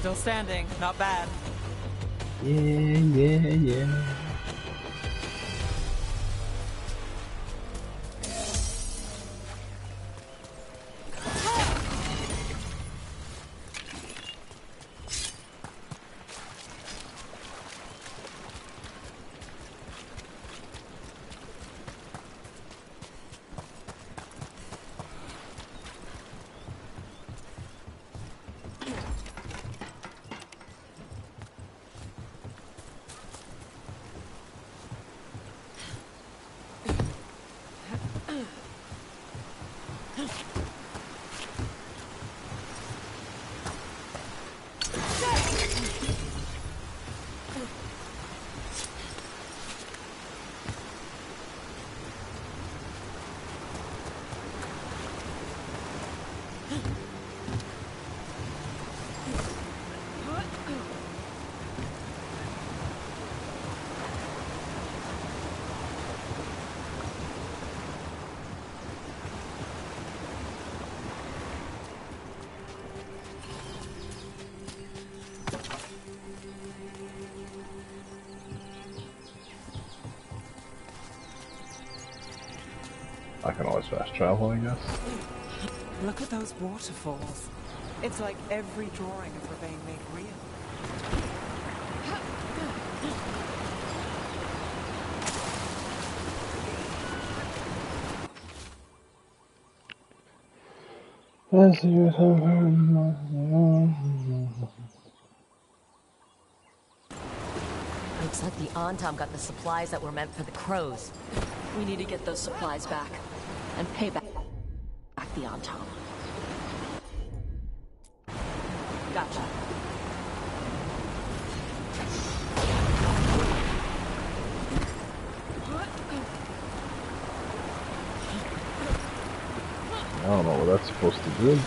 Still standing, not bad. Yeah. I can always fast travel, I guess. Look at those waterfalls. It's like every drawing of Ravane made real. Looks like the Antom got the supplies that were meant for the crows. We need to get those supplies back. And pay back the Antom. Gotcha. I don't know what that's supposed to do,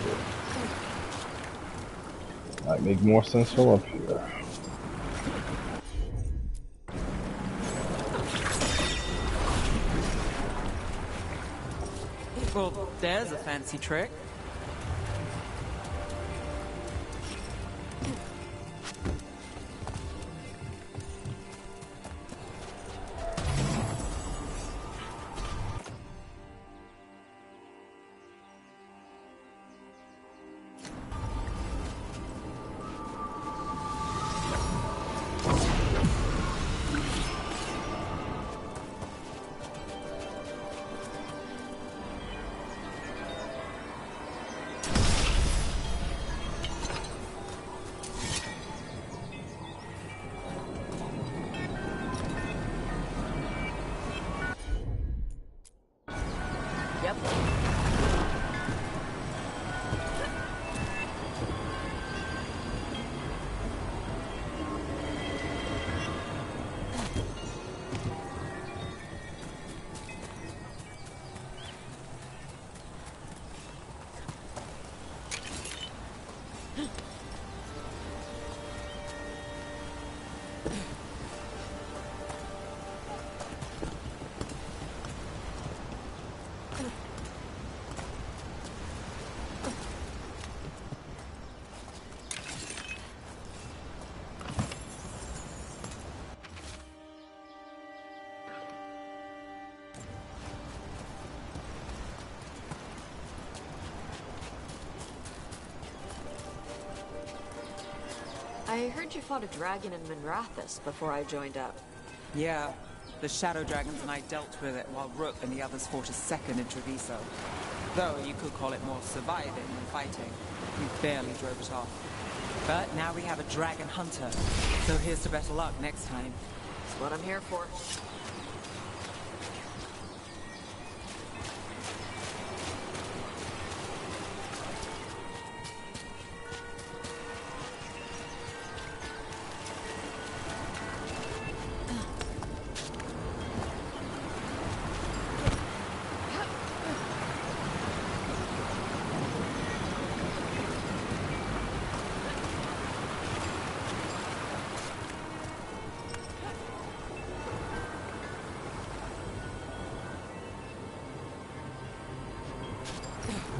but might make more sense from up here. Well, there's a fancy trick. I heard you fought a dragon in Minrathous before I joined up. Yeah, the Shadow Dragons and I dealt with it while Rook and the others fought a second in Treviso. Though you could call it more surviving than fighting. We barely drove it off. But now we have a dragon hunter, so here's to better luck next time. That's what I'm here for.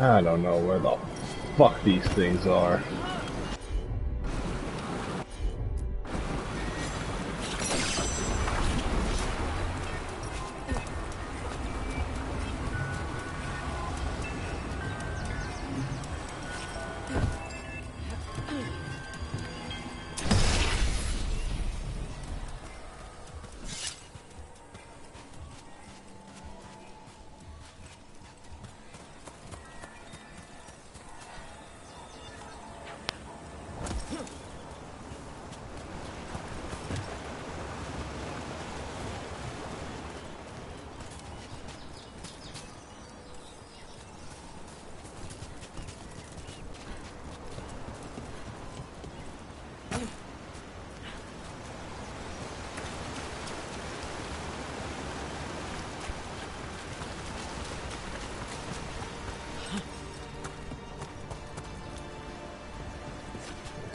I don't know where the fuck these things are.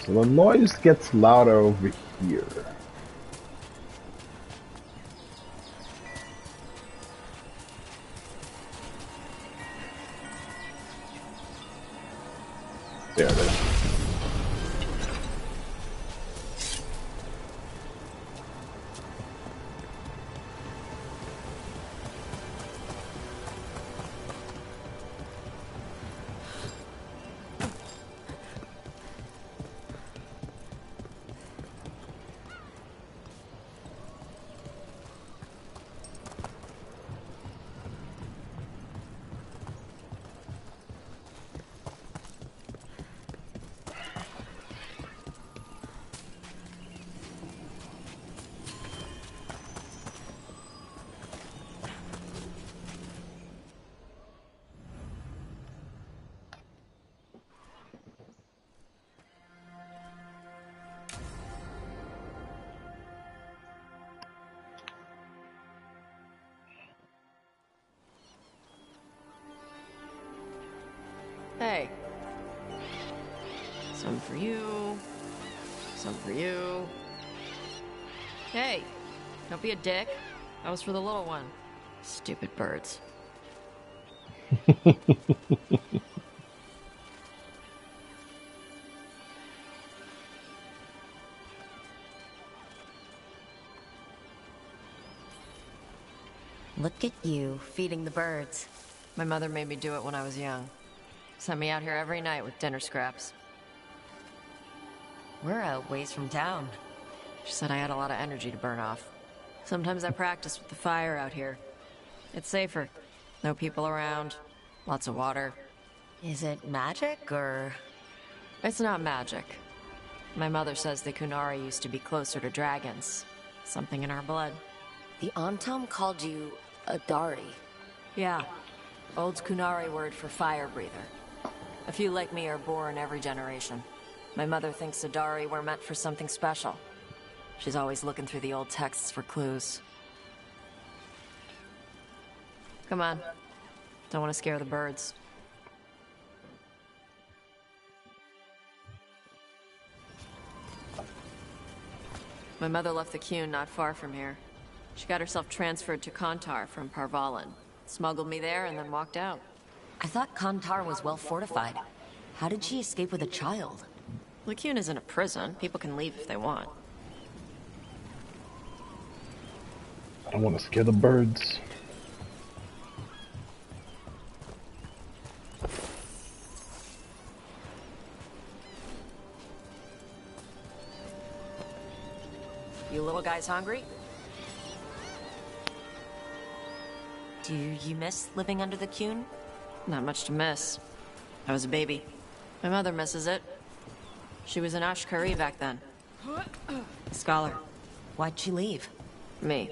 So the noise gets louder over here. There it is. Hey. Some for you. Some for you. Hey, don't be a dick. That was for the little one. Stupid birds. Look at you, feeding the birds. My mother made me do it when I was young. Sent me out here every night with dinner scraps. We're a ways from town. She said I had a lot of energy to burn off. Sometimes I practice with the fire out here. It's safer. No people around. Lots of water. Is it magic, or...? It's not magic. My mother says the Qunari used to be closer to dragons. Something in our blood. The Antam called you a Dari. Yeah. Old Qunari word for fire breather. A few like me are born every generation. My mother thinks the Dari were meant for something special. She's always looking through the old texts for clues. Come on. Don't want to scare the birds. My mother left the Qun not far from here. She got herself transferred to Kontar from Parvalan. Smuggled me there and then walked out. I thought Kontar was well fortified. How did she escape with a child? The Qun isn't a prison. People can leave if they want. I don't want to scare the birds. You little guys hungry? Do you miss living under the Qun? Not much to miss. I was a baby. My mother misses it. She was an Ashkari back then. A scholar. Why'd she leave? Me.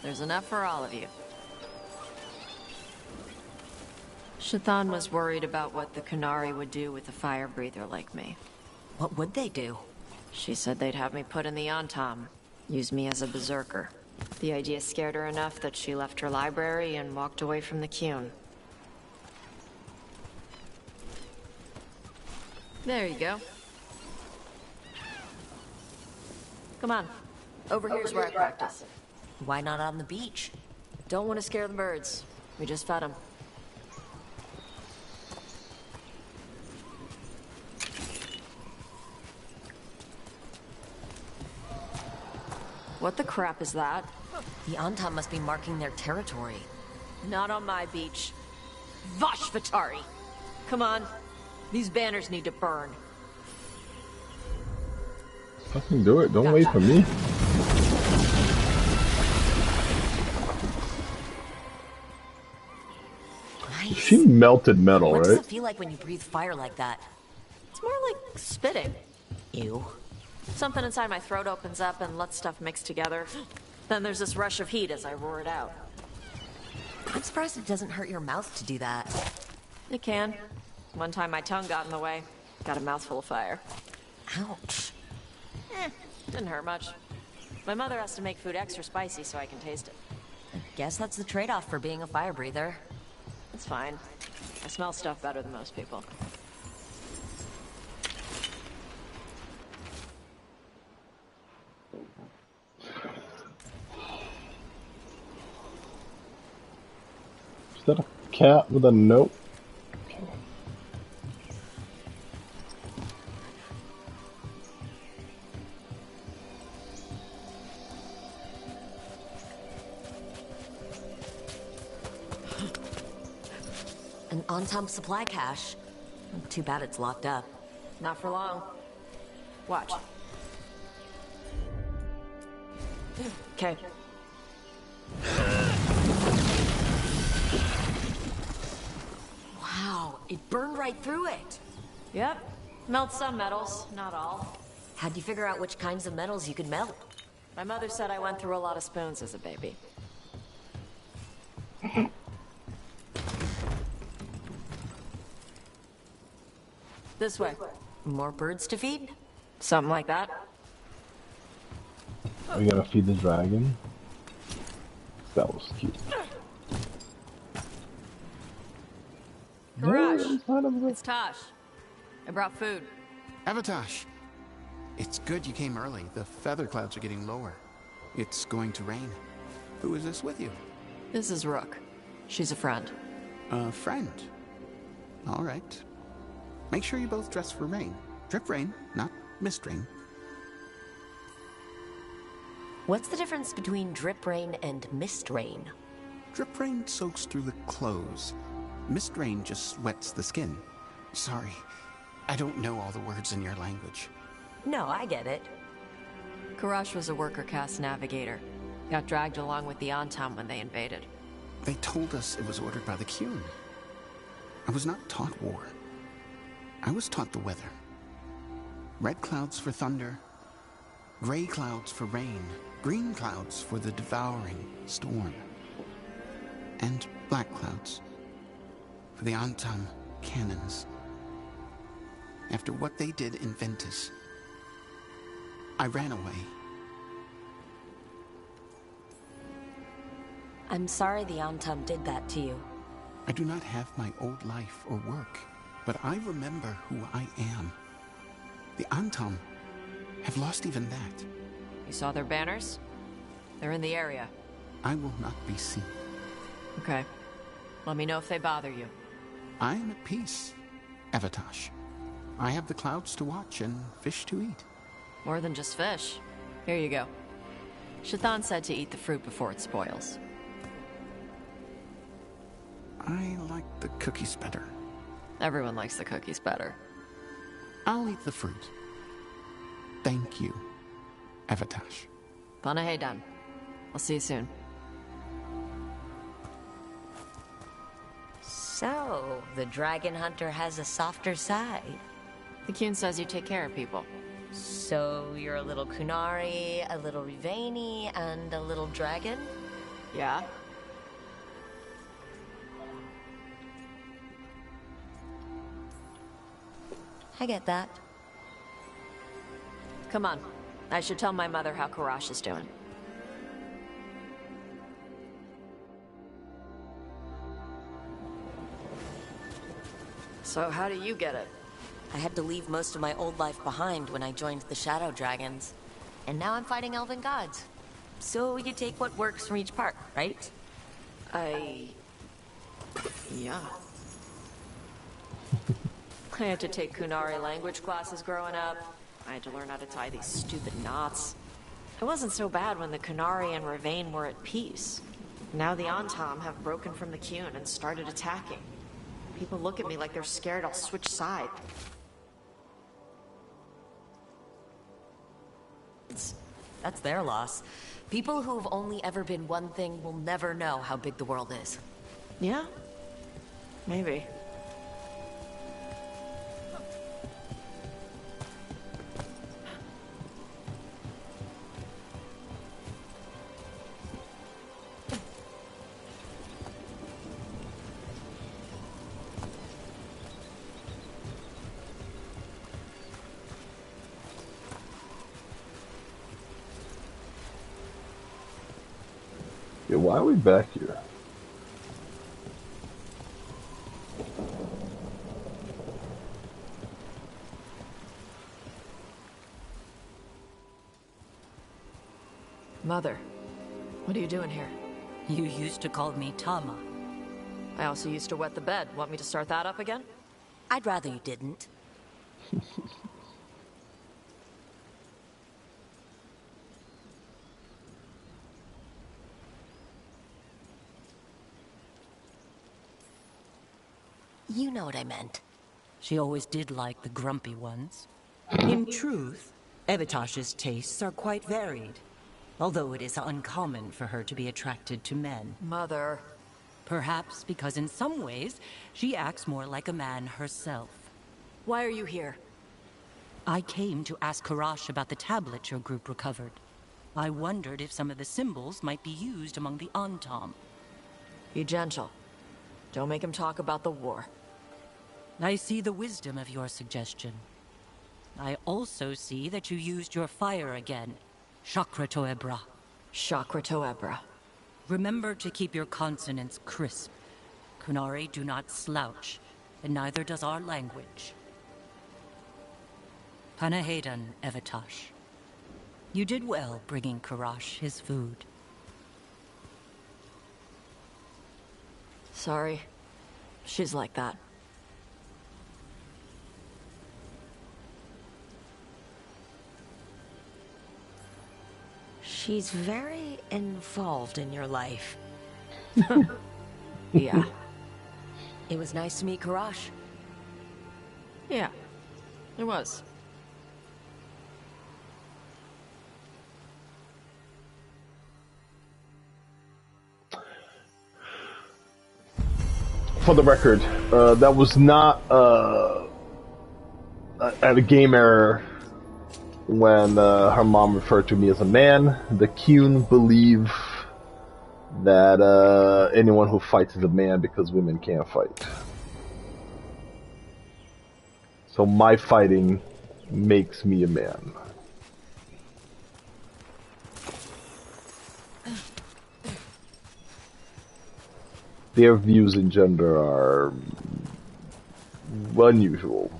There's enough for all of you. Shathan was worried about what the Qunari would do with a fire breather like me. What would they do? She said they'd have me put in the Antam, use me as a berserker. The idea scared her enough that she left her library and walked away from the Qun. There you go. Come on. Over here's where I practice. Why not on the beach? Don't want to scare the birds. We just fed them. What the crap is that? The Antam must be marking their territory. Not on my beach. Vashvatari! Come on. These banners need to burn. Fucking do it. Don't wait for me. Nice. She melted metal, what right? What does it feel like when you breathe fire like that? It's more like spitting. Ew. Something inside my throat opens up and lets stuff mix together. Then there's this rush of heat as I roar it out. I'm surprised it doesn't hurt your mouth to do that. It can. One time my tongue got in the way. Got a mouthful of fire. Ouch. Didn't hurt much. My mother has to make food extra spicy so I can taste it. I guess that's the trade-off for being a fire breather. It's fine. I smell stuff better than most people. Is that a cat with a note? An Antam supply cache. Too bad it's locked up. Not for long. Watch. Okay. Wow, it burned right through it. Yep. Melt some metals, not all. How'd you figure out which kinds of metals you could melt? My mother said I went through a lot of spoons as a baby. This way. More birds to feed? Something like that. Are we gonna feed the dragon? That was cute. Karash, it's Tosh. I brought food. Avatosh, it's good you came early. The feather clouds are getting lower. It's going to rain. Who is this with you? This is Rook. She's a friend. A friend? All right. Make sure you both dress for rain. Drip rain, not mist rain. What's the difference between drip rain and mist rain? Drip rain soaks through the clothes. Mist rain just wets the skin. Sorry, I don't know all the words in your language. No, I get it. Karash was a worker caste navigator. Got dragged along with the Antam when they invaded. They told us it was ordered by the Qun. I was not taught war. I was taught the weather. Red clouds for thunder, gray clouds for rain, green clouds for the devouring storm, and black clouds for the Antam cannons. After what they did in Ventus, I ran away. I'm sorry the Antam did that to you. I do not have my old life or work, but I remember who I am. The Antam have lost even that. You saw their banners? They're in the area. I will not be seen. Okay. Let me know if they bother you. I am at peace, Avatosh. I have the clouds to watch and fish to eat. More than just fish. Here you go. Shathan said to eat the fruit before it spoils. I like the cookies better. Everyone likes the cookies better. I'll eat the fruit. Thank you, Avatosh. Panahedan. I'll see you soon. So, the dragon hunter has a softer side. The Qun says you take care of people. So, you're a little Kunari, a little Rivaini, and a little dragon? Yeah. I get that. Come on. I should tell my mother how Karash is doing. So how do you get it? I had to leave most of my old life behind when I joined the Shadow Dragons. And now I'm fighting elven gods. So you take what works from each part, right? Yeah. I had to take Kunari language classes growing up. I had to learn how to tie these stupid knots. It wasn't so bad when the Kunari and Rivain were at peace. Now the Antam have broken from the Qun and started attacking. People look at me like they're scared I'll switch sides. That's their loss. People who've only ever been one thing will never know how big the world is. Yeah? Maybe. Yeah, why are we back here? Mother, what are you doing here? You used to call me Tama. I also used to wet the bed. Want me to start that up again? I'd rather you didn't. You know what I meant. She always did like the grumpy ones. In truth, Avatosh's tastes are quite varied, although it is uncommon for her to be attracted to men. Mother. Perhaps because in some ways, she acts more like a man herself. Why are you here? I came to ask Karash about the tablet your group recovered. I wondered if some of the symbols might be used among the Antam. Be gentle. Don't make him talk about the war. I see the wisdom of your suggestion. I also see that you used your fire again. Chakra Toebra. Chakra Toebra. Remember to keep your consonants crisp. Qunari do not slouch, and neither does our language. Panahedan, Evitash. You did well bringing Karash his food. Sorry. She's like that. She's very involved in your life. Yeah. It was nice to meet Karash. Yeah, it was. For the record, that was not a game error when her mom referred to me as a man. The Qun believe that anyone who fights is a man because women can't fight. So my fighting makes me a man. Their views in gender are unusual.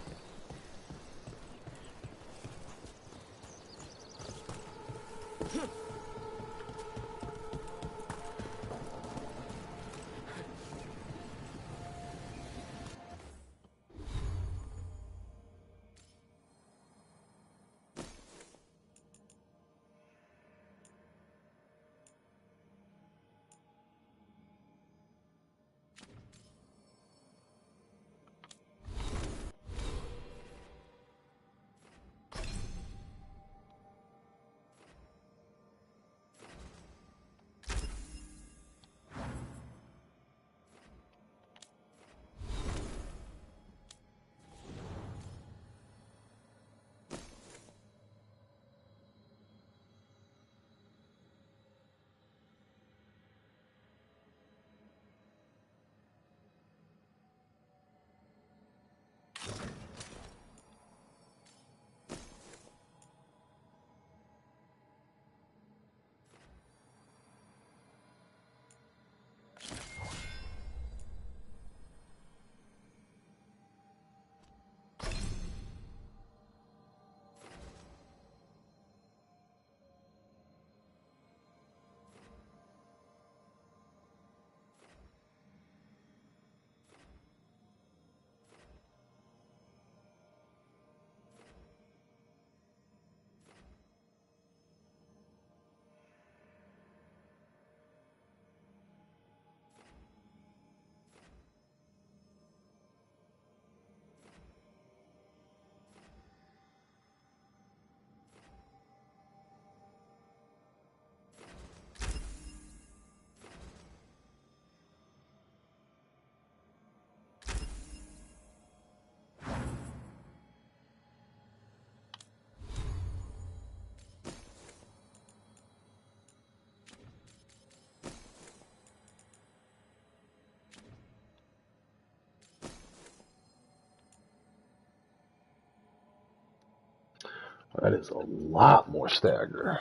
That is a lot more stagger.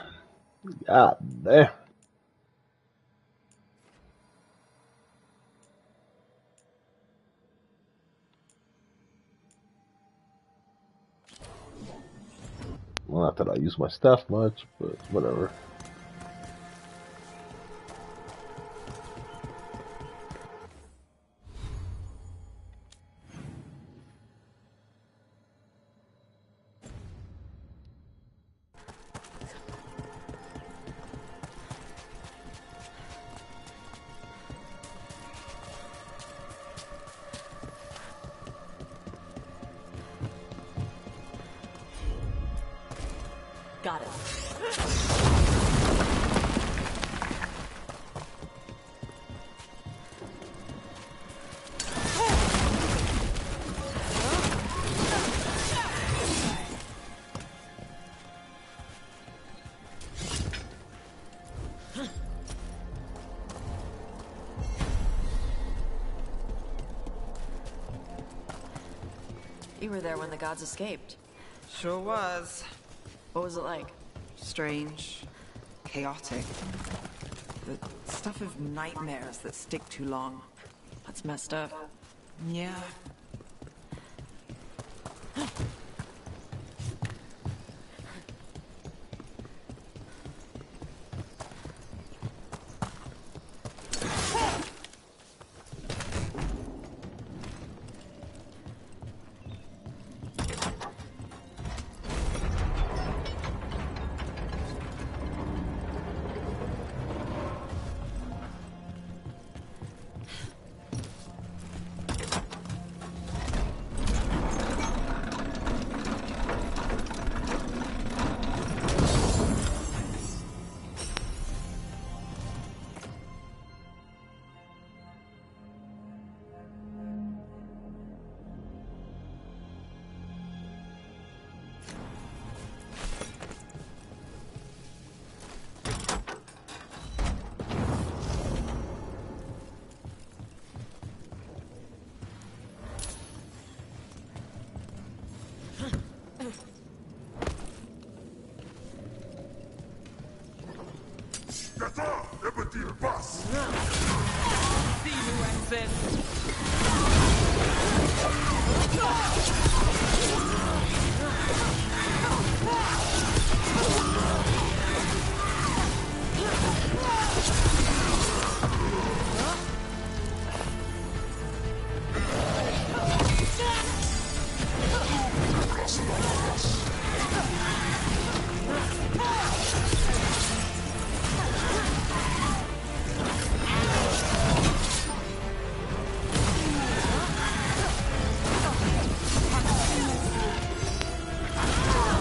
God damn. Well, not that I use my stuff much, but whatever. Got it. You were there when the gods escaped. Sure was. What was it like? Strange. Chaotic. The stuff of nightmares that stick too long. That's messed up. Yeah. See you, exit.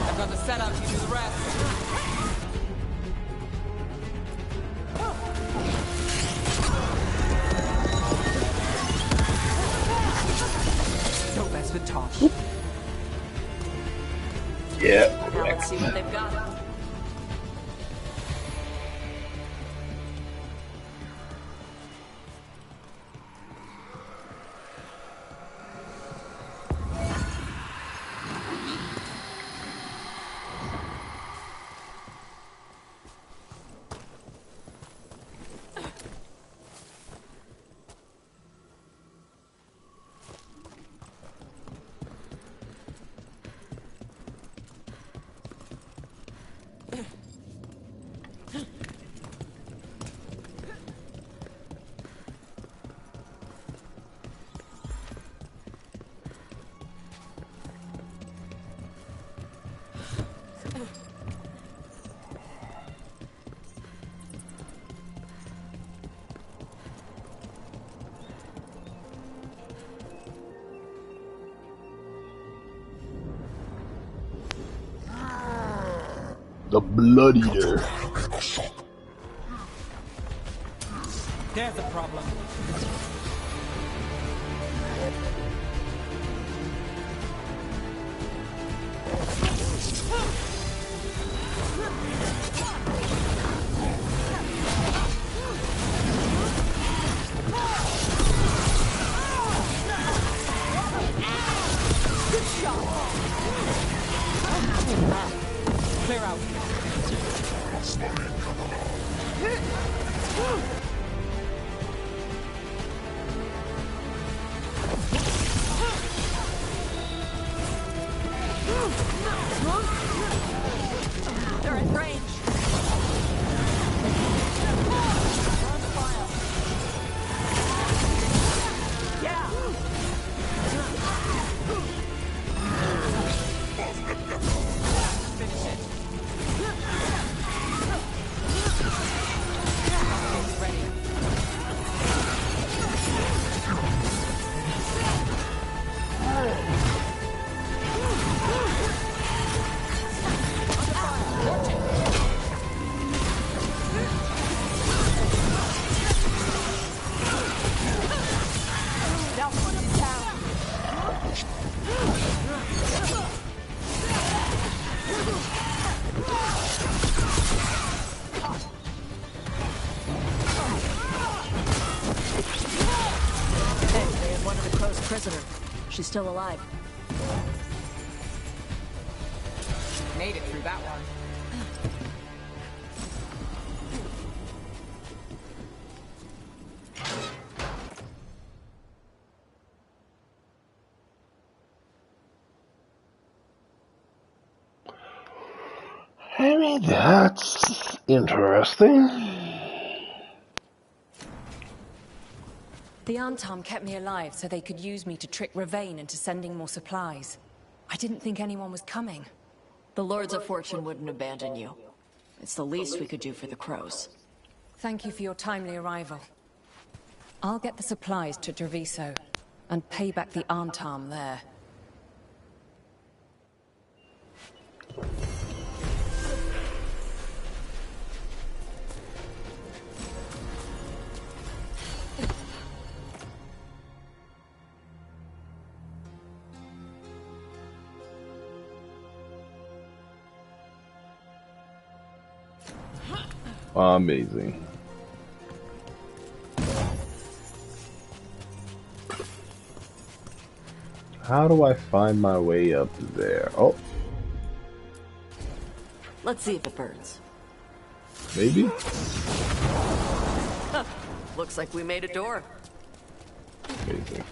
I've got the setup, you do the rest. Don't mess with Tosh. Yeah. Now let's see what they've got. The Blood Eater. There's a problem. Good shot. Clear out. They're in range. Yeah. Finish it. Now put him down. Hey, they had one of the Crow's prisoner. She's still alive. made it through that one. I mean, that's interesting. The Antam kept me alive so they could use me to trick Ravane into sending more supplies. I didn't think anyone was coming. The Lords of Fortune wouldn't abandon you. It's the least we could do for the Crows. Thank you for your timely arrival. I'll get the supplies to Treviso and pay back the Antam there. Amazing. How do I find my way up there? Oh. Let's see if it burns. Maybe? Huh. Looks like we made a door. Amazing.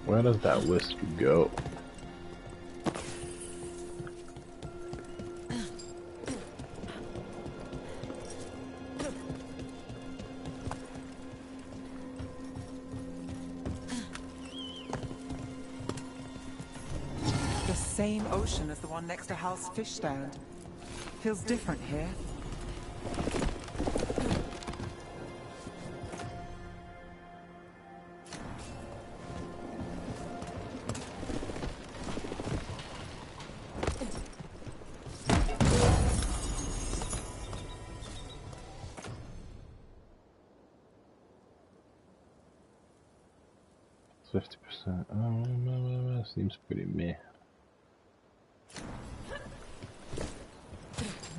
Where does that wisp go? The same ocean as the one next to Hal's fish stand. Feels different here. Seems pretty meh.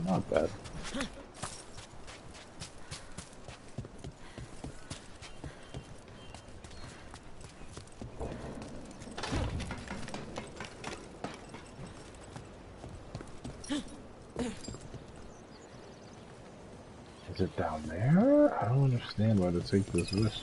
Not bad. Is it down there? I don't understand why to take this risk.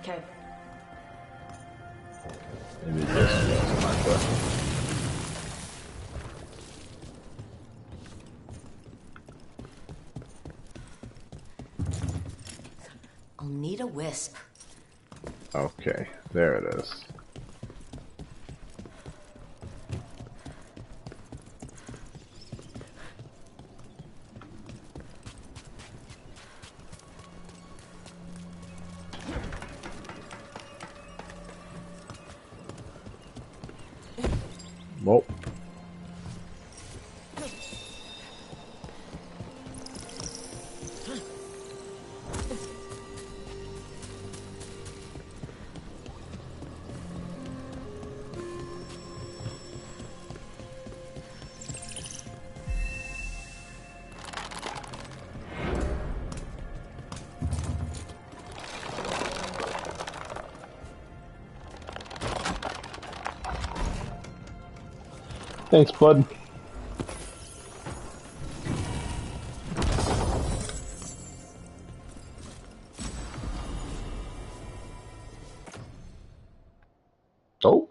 Okay. Maybe this is my question. I'll need a wisp. Okay, there it is. Well. Thanks, bud. Oh.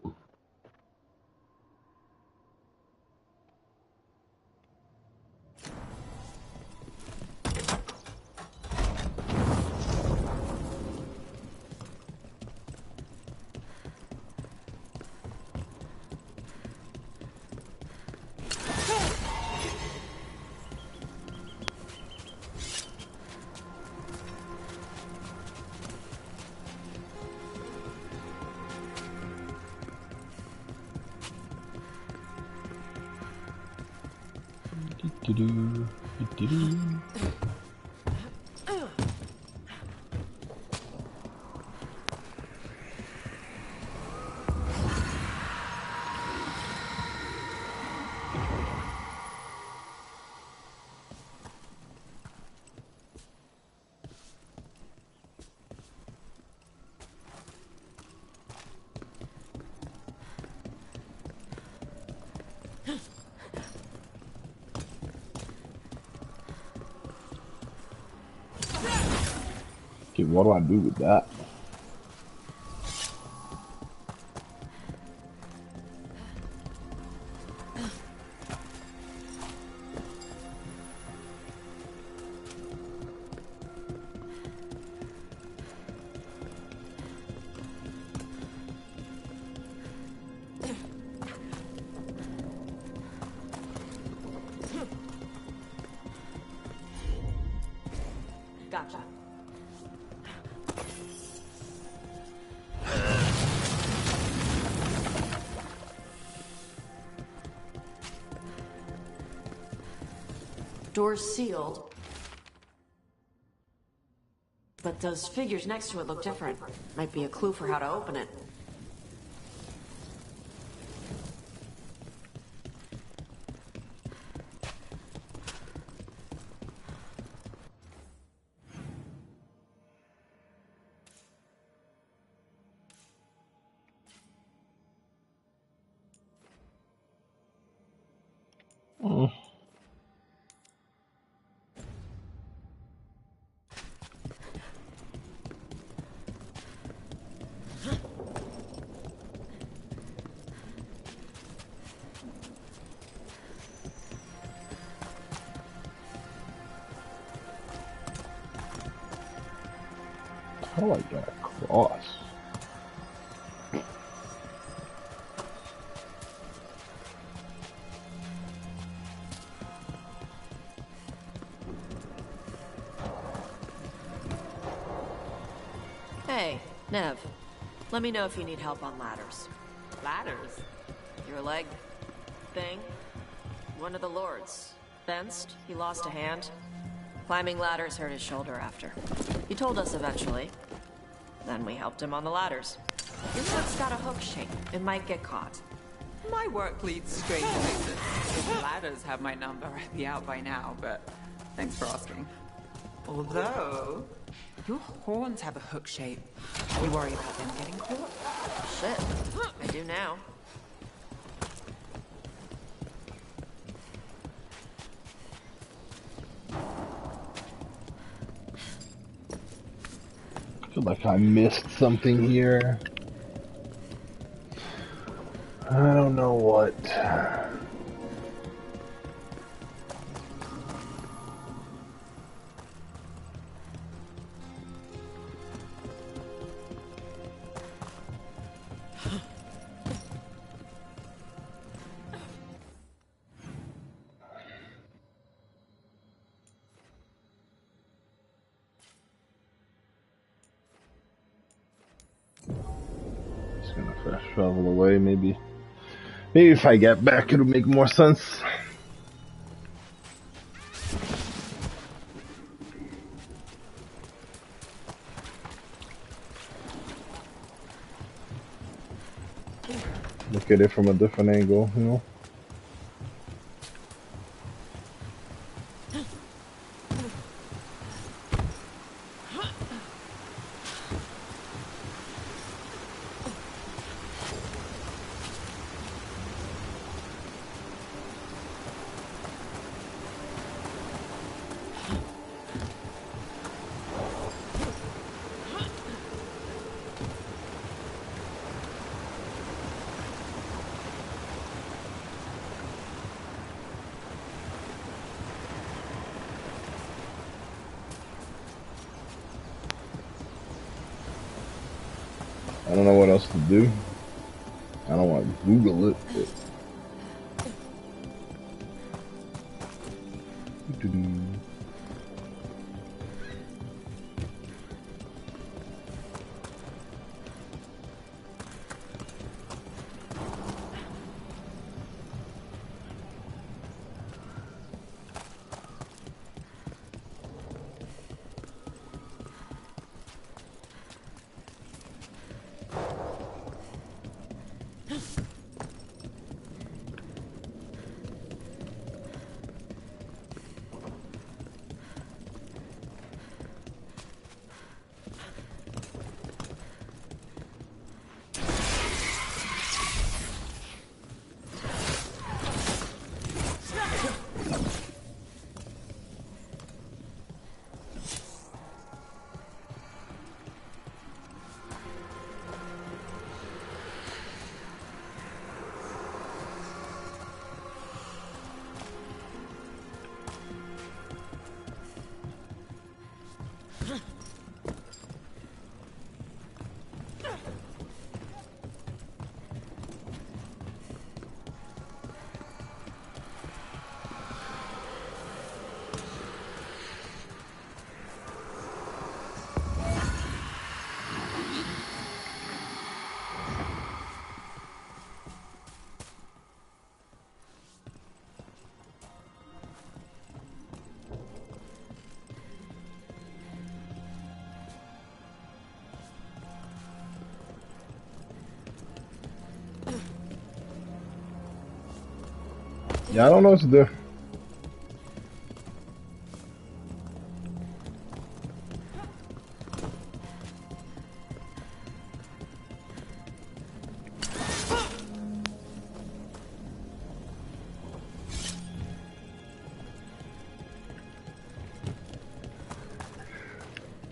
Okay, what do I do with that? Gotcha. Door's sealed. But those figures next to it look different. Might be a clue for how to open it. How do I get across? Hey, Nev. Let me know if you need help on ladders. Ladders? Your leg thing? One of the lords. Fenced, he lost a hand. Climbing ladders hurt his shoulder after. He told us eventually. Then we helped him on the ladders. This one's got a hook shape. It might get caught. My work leads strange places. If ladders have my number, I'd be out by now, but thanks for asking. Although, your horns have a hook shape. You worry about them getting caught? Shit. I do now. I feel like I missed something here. I don't know what. Just gonna fast travel away, maybe. Maybe if I get back, it'll make more sense. Look at it from a different angle, you know? I don't know what else to do. I don't want to Google it. But... Yeah, I don't know what to do.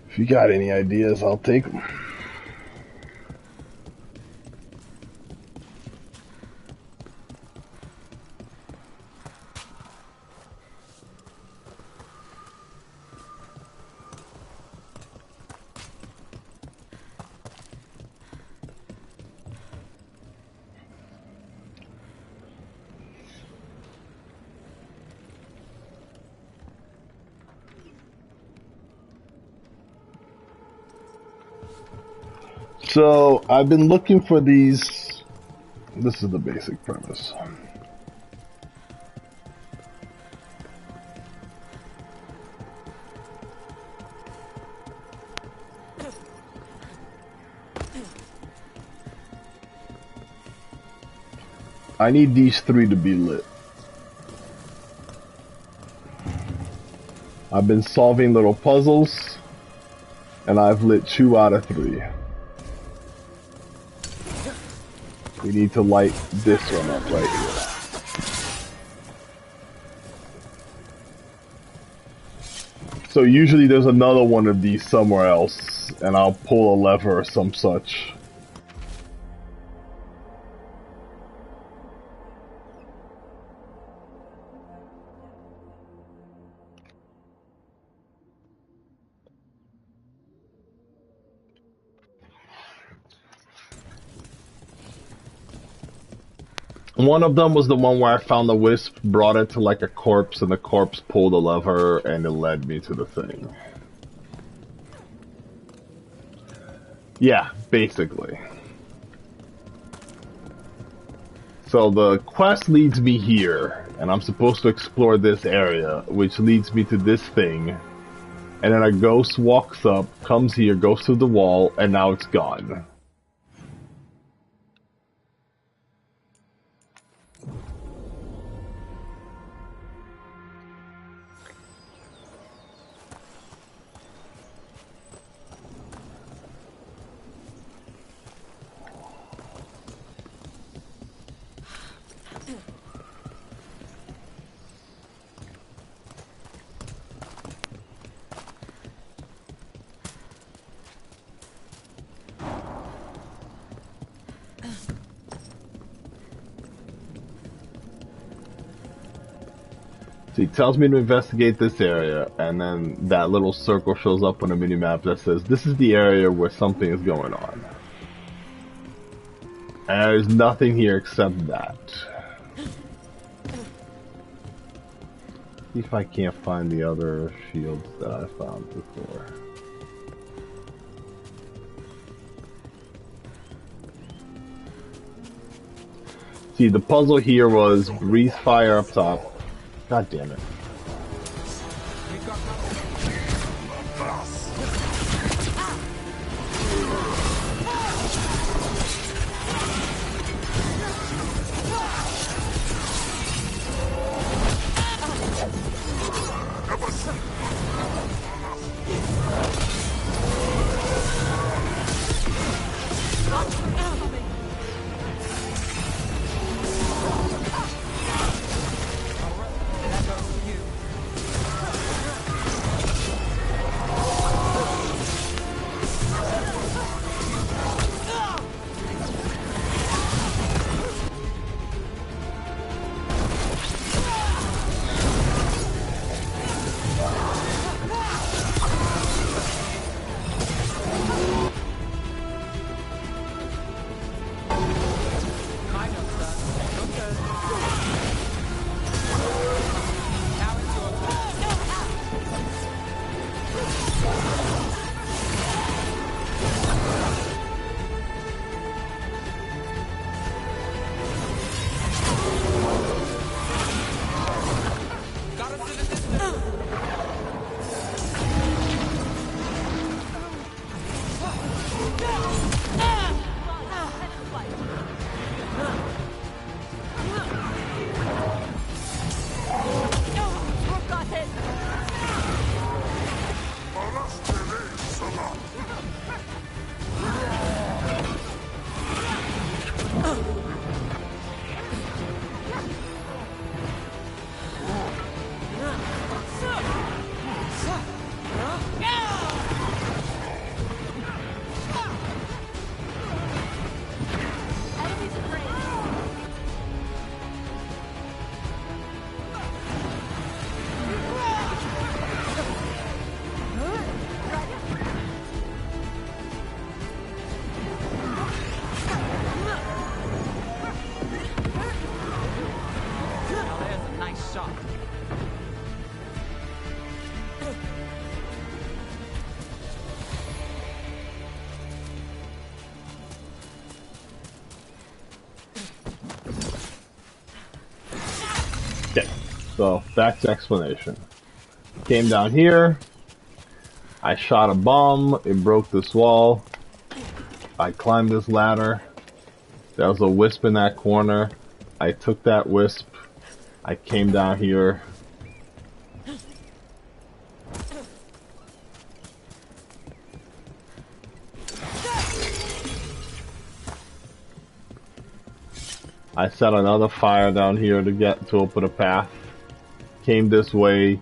If you got any ideas, I'll take them. So, I've been looking for these. This is the basic premise. I need these 3 to be lit. I've been solving little puzzles, and I've lit 2 out of 3. We need to light this one up right here. So usually there's another one of these somewhere else, and I'll pull a lever or some such. One of them was the one where I found the wisp, brought it to like a corpse, and the corpse pulled a lever, and it led me to the thing. Yeah, basically. So the quest leads me here, and I'm supposed to explore this area, which leads me to this thing. And then a ghost walks up, comes here, goes through the wall, and now it's gone. So he tells me to investigate this area, and then that little circle shows up on the minimap that says, this is the area where something is going on. And there's nothing here except that. See if I can't find the other shields that I found before. See, the puzzle here was breathe fire up top. God damn it. So, back to explanation. Came down here. I shot a bomb. It broke this wall. I climbed this ladder. There was a wisp in that corner. I took that wisp. I came down here. I set another fire down here to open a path. Came this way,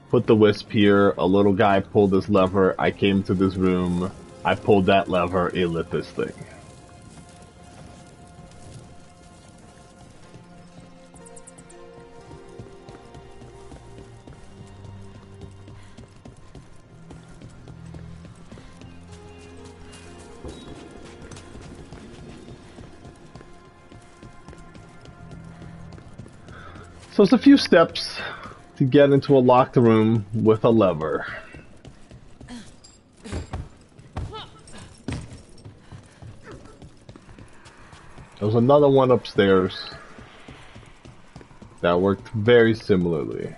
put the wisp here, a little guy pulled this lever, I came to this room, I pulled that lever, it lit this thing. So it's a few steps to get into a locked room with a lever. There was another one upstairs that worked very similarly.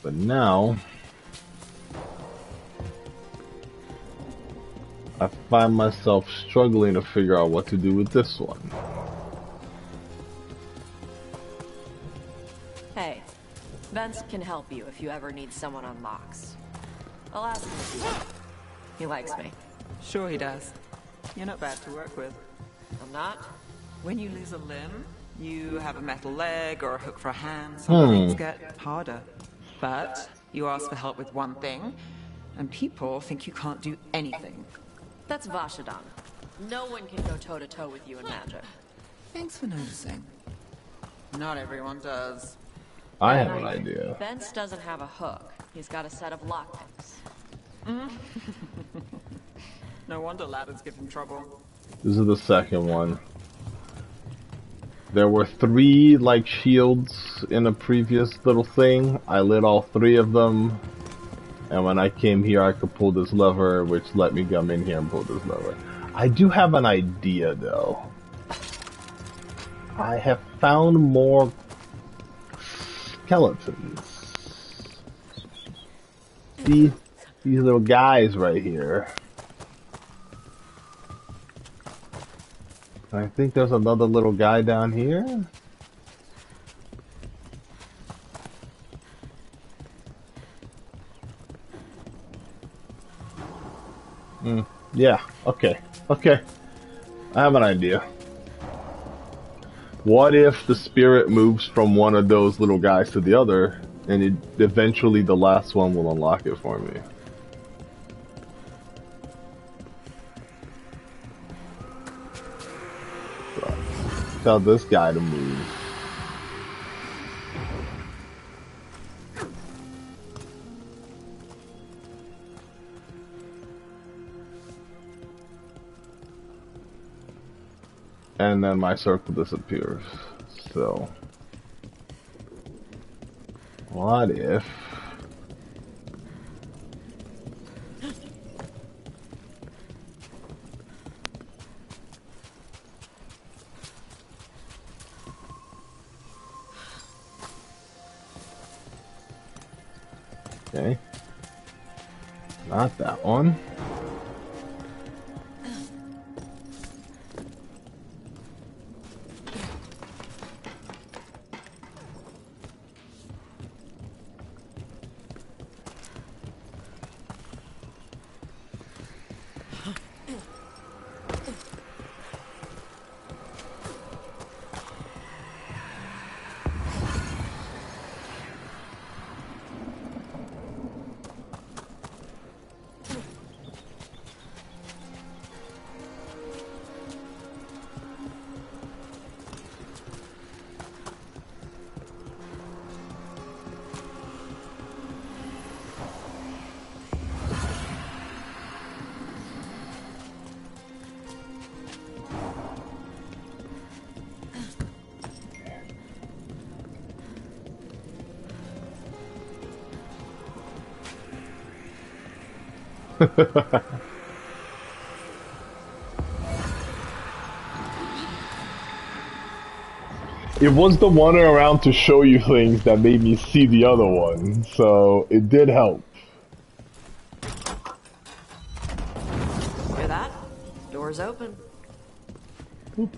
But now, I find myself struggling to figure out what to do with this one. Hey, Vince can help you if you ever need someone on locks. I'll ask him. He likes me. Sure he does. You're not bad to work with. I'm not? When you lose a limb, you have a metal leg or a hook for a hand, so things get harder. But you ask for help with one thing, and people think you can't do anything. That's Vashadan. No one can go toe-to-toe with you in magic. Thanks for noticing. Not everyone does. I have an idea. Vance doesn't have a hook. He's got a set of lockpicks. No wonder ladders give him trouble. This is the second one. There were 3 like shields in a previous little thing. I lit all 3 of them. And when I came here, I could pull this lever, which let me come in here and pull this lever. I do have an idea, though. I have found more skeletons. See? These little guys right here. I think there's another little guy down here. Yeah, okay. Okay. I have an idea. What if the spirit moves from one of those little guys to the other, and eventually the last one will unlock it for me? So, tell this guy to move. And then my circle disappears. So, what if okay, not that one. It was the one around to show you things that made me see the other one, so it did help. Hear that? Door's open. What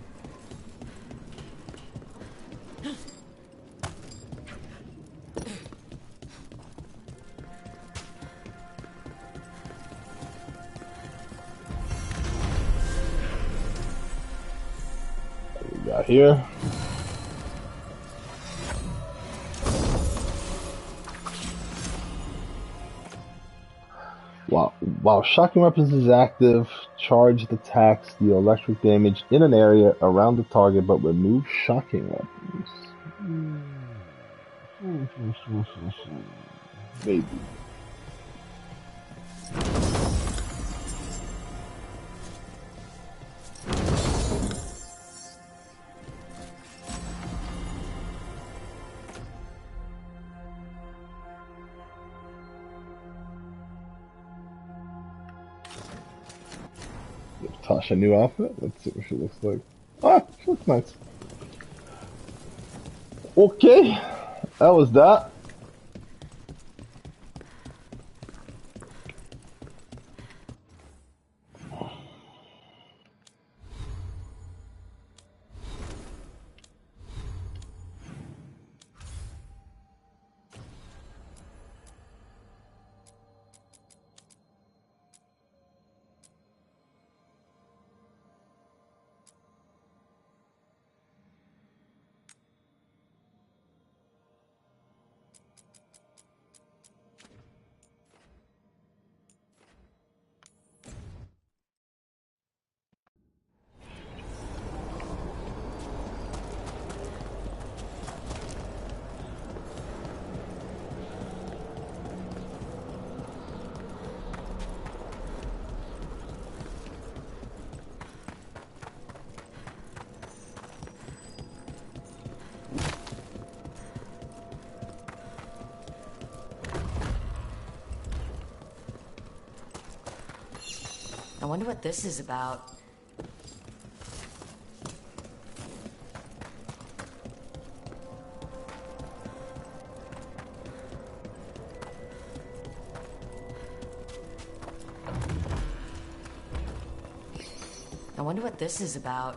we got here? While shocking weapons is active, charged attacks deal electric damage in an area around the target, but remove shocking weapons. Maybe. Tasha, new outfit? Let's see what she looks like. Ah, she looks nice. Okay, that was that. wonder what this is about. I wonder what this is about.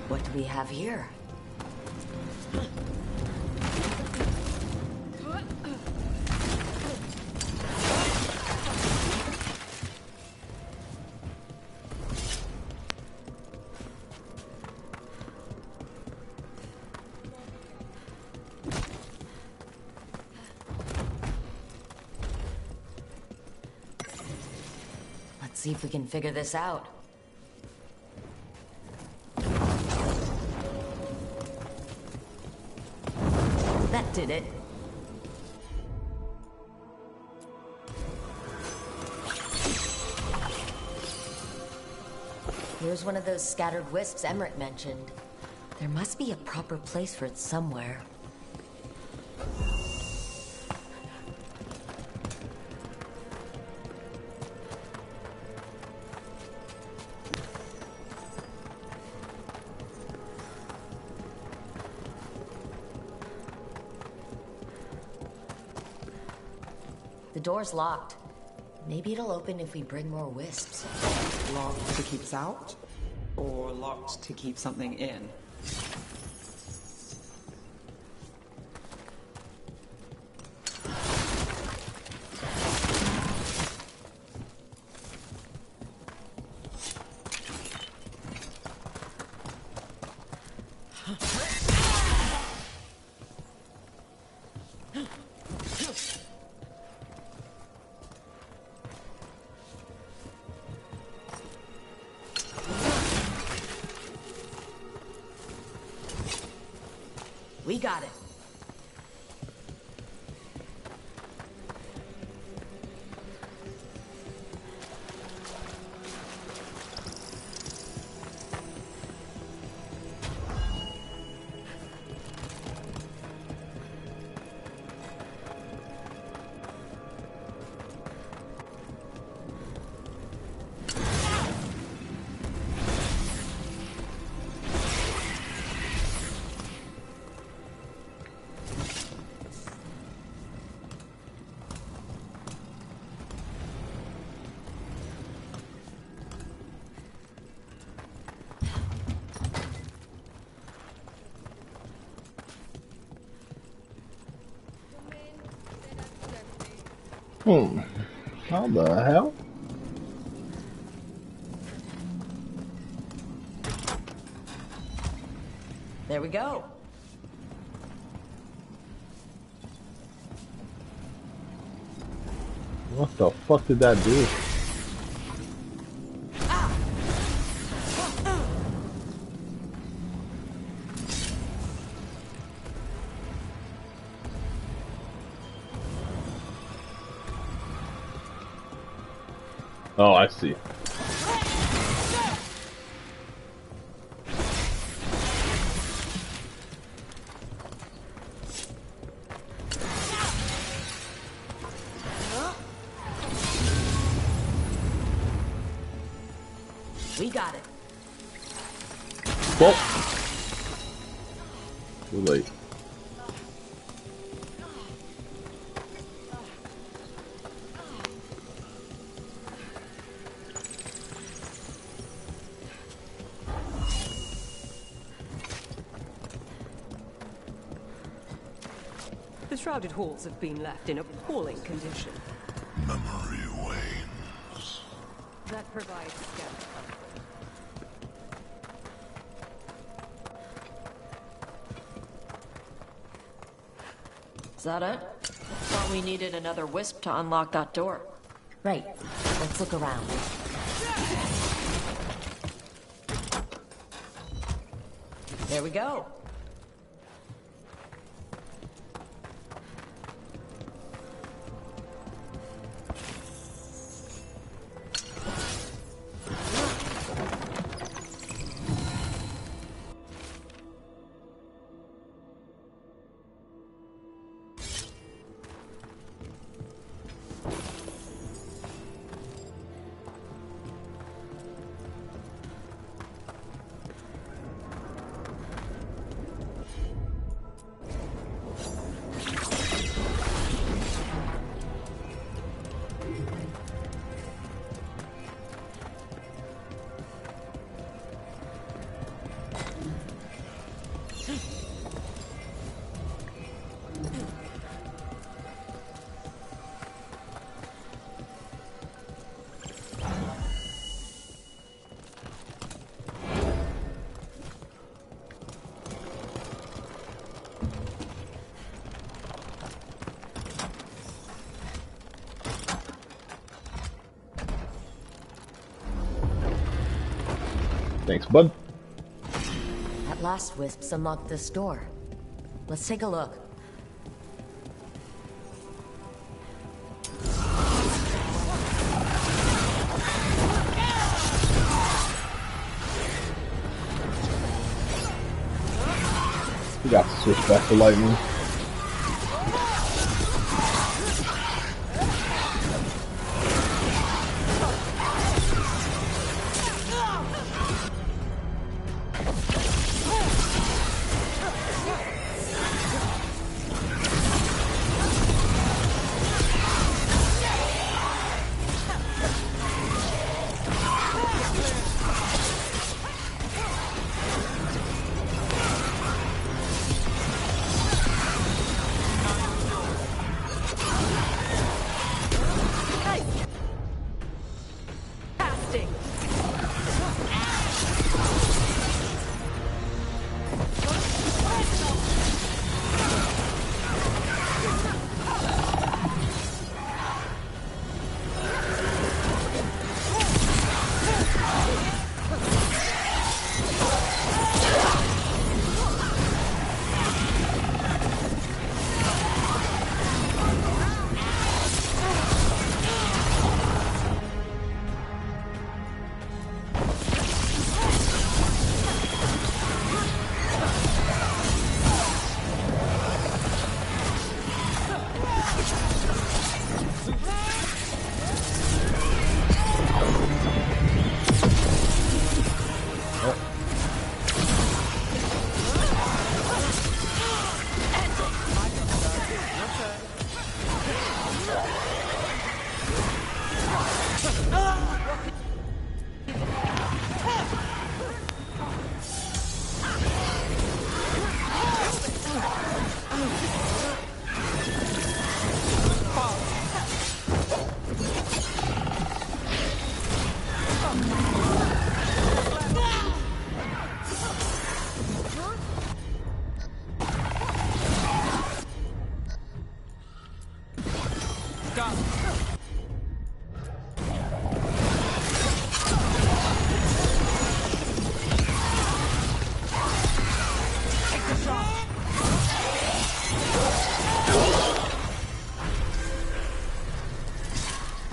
What do we have here? Let's see if we can figure this out. That did it. Here's one of those scattered wisps Emmerich mentioned. There must be a proper place for it somewhere. The door's locked. Maybe it'll open if we bring more wisps. Locked to keep us out? Or locked to keep something in? We got it. How the hell? There we go. What the fuck did that do? Oh, I see. We got it. Well, too late. The shrouded halls have been left in appalling condition. Memory wanes. That provides scale. Is that it? Thought we needed another wisp to unlock that door. Right. Let's look around. There we go. Thanks, bud. That last wisp's unlocked this door. Let's take a look. We got to switch back to lightning.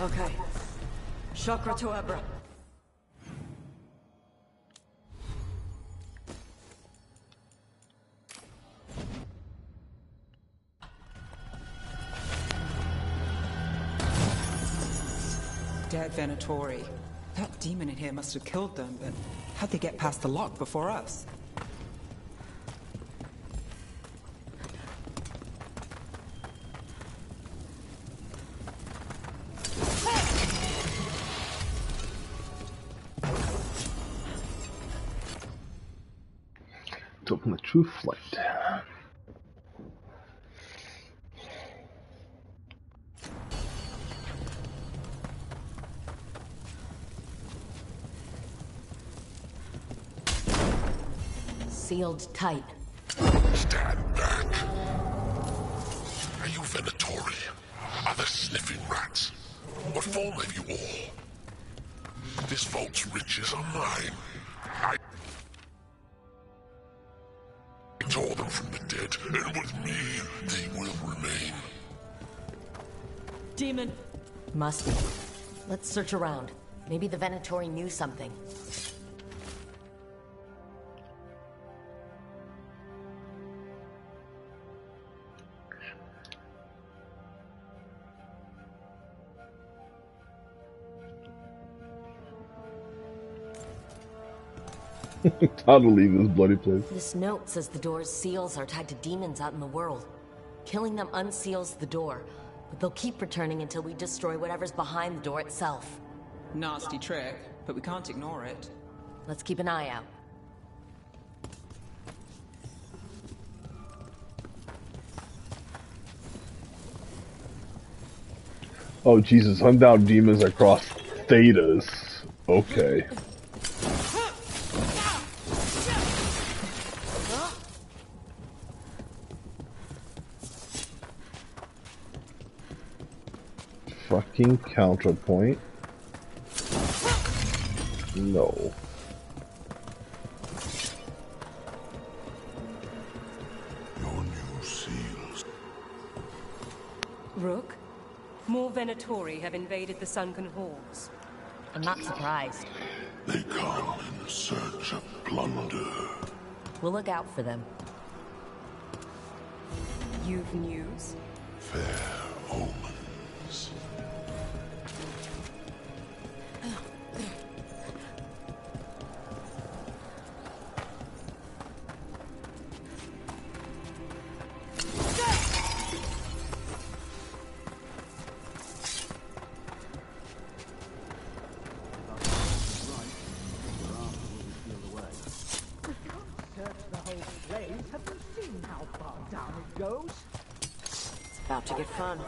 Okay. Chakra to Abra. Dead Venatori. That demon in here must have killed them, but how'd they get past the lock before us? To open the true flight. Sealed tight. Stand back. Are you Venatori? Are the sniffing rats? What form have you all? This vault's riches are mine. I tore them from the dead, and with me, they will remain. Demon. Must be. Let's search around. Maybe the Venatori knew something. How to leave this bloody place. This note says the door's seals are tied to demons out in the world. Killing them unseals the door, but they'll keep returning until we destroy whatever's behind the door itself. Nasty trick, but we can't ignore it. Let's keep an eye out. Oh Jesus, hunt down demons across Thedas. Okay. Fucking counterpoint. No. Venatori have invaded the Sunken Halls. I'm not surprised. They come in search of plunder. We'll look out for them. You've news? Fair omens. It's about to get fun.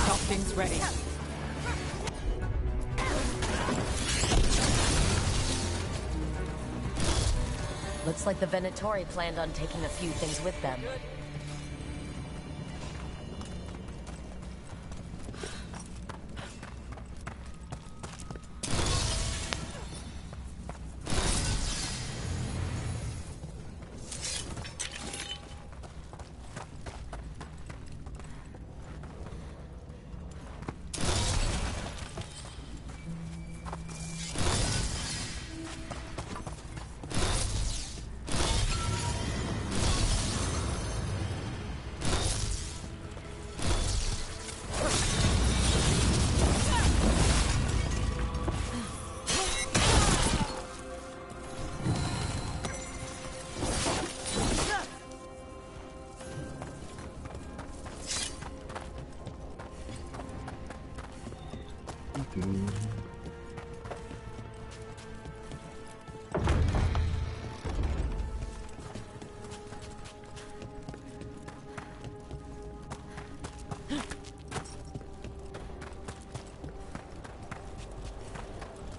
Something's ready. Looks like the Venatori planned on taking a few things with them.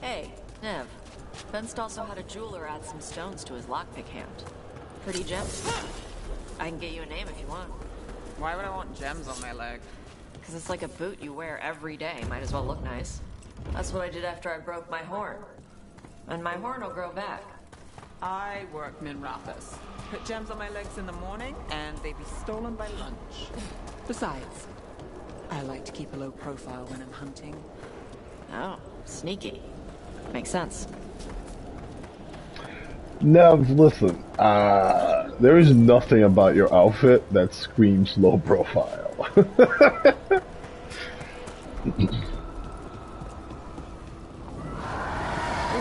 Hey, Nev. Benst also had a jeweler add some stones to his lockpick hand. Pretty gems. I can get you a name if you want. Why would I want gems on my leg? Because it's like a boot you wear every day. Might as well look nice. That's what I did after I broke my horn. And my horn will grow back. I work Minrathous. Put gems on my legs in the morning, and they'd be stolen by lunch. Besides, I like to keep a low profile when I'm hunting. Oh, sneaky. Makes sense. Nev, listen. There is nothing about your outfit that screams low profile. There's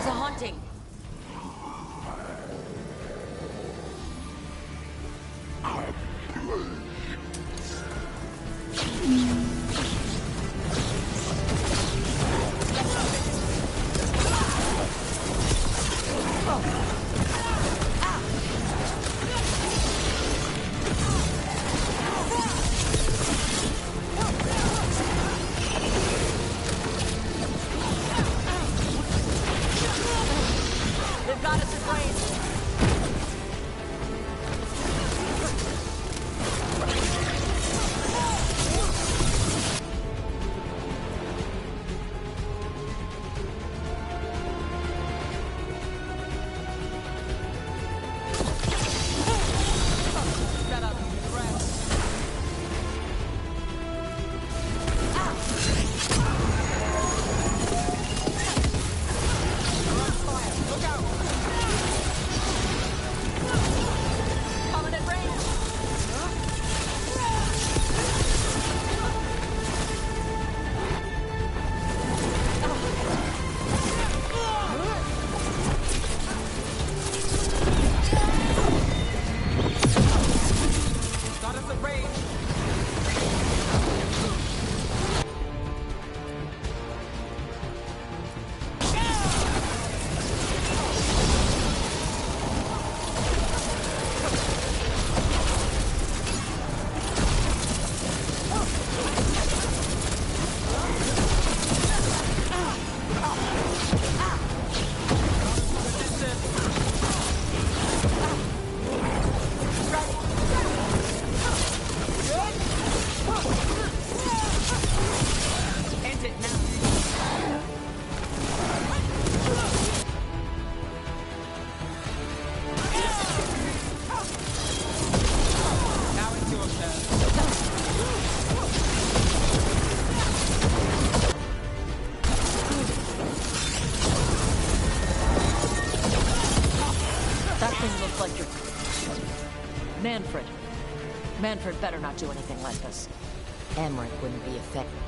a haunting. thing looks like you're... Manfred. Manfred better not do anything like this. Emmerich wouldn't be affected.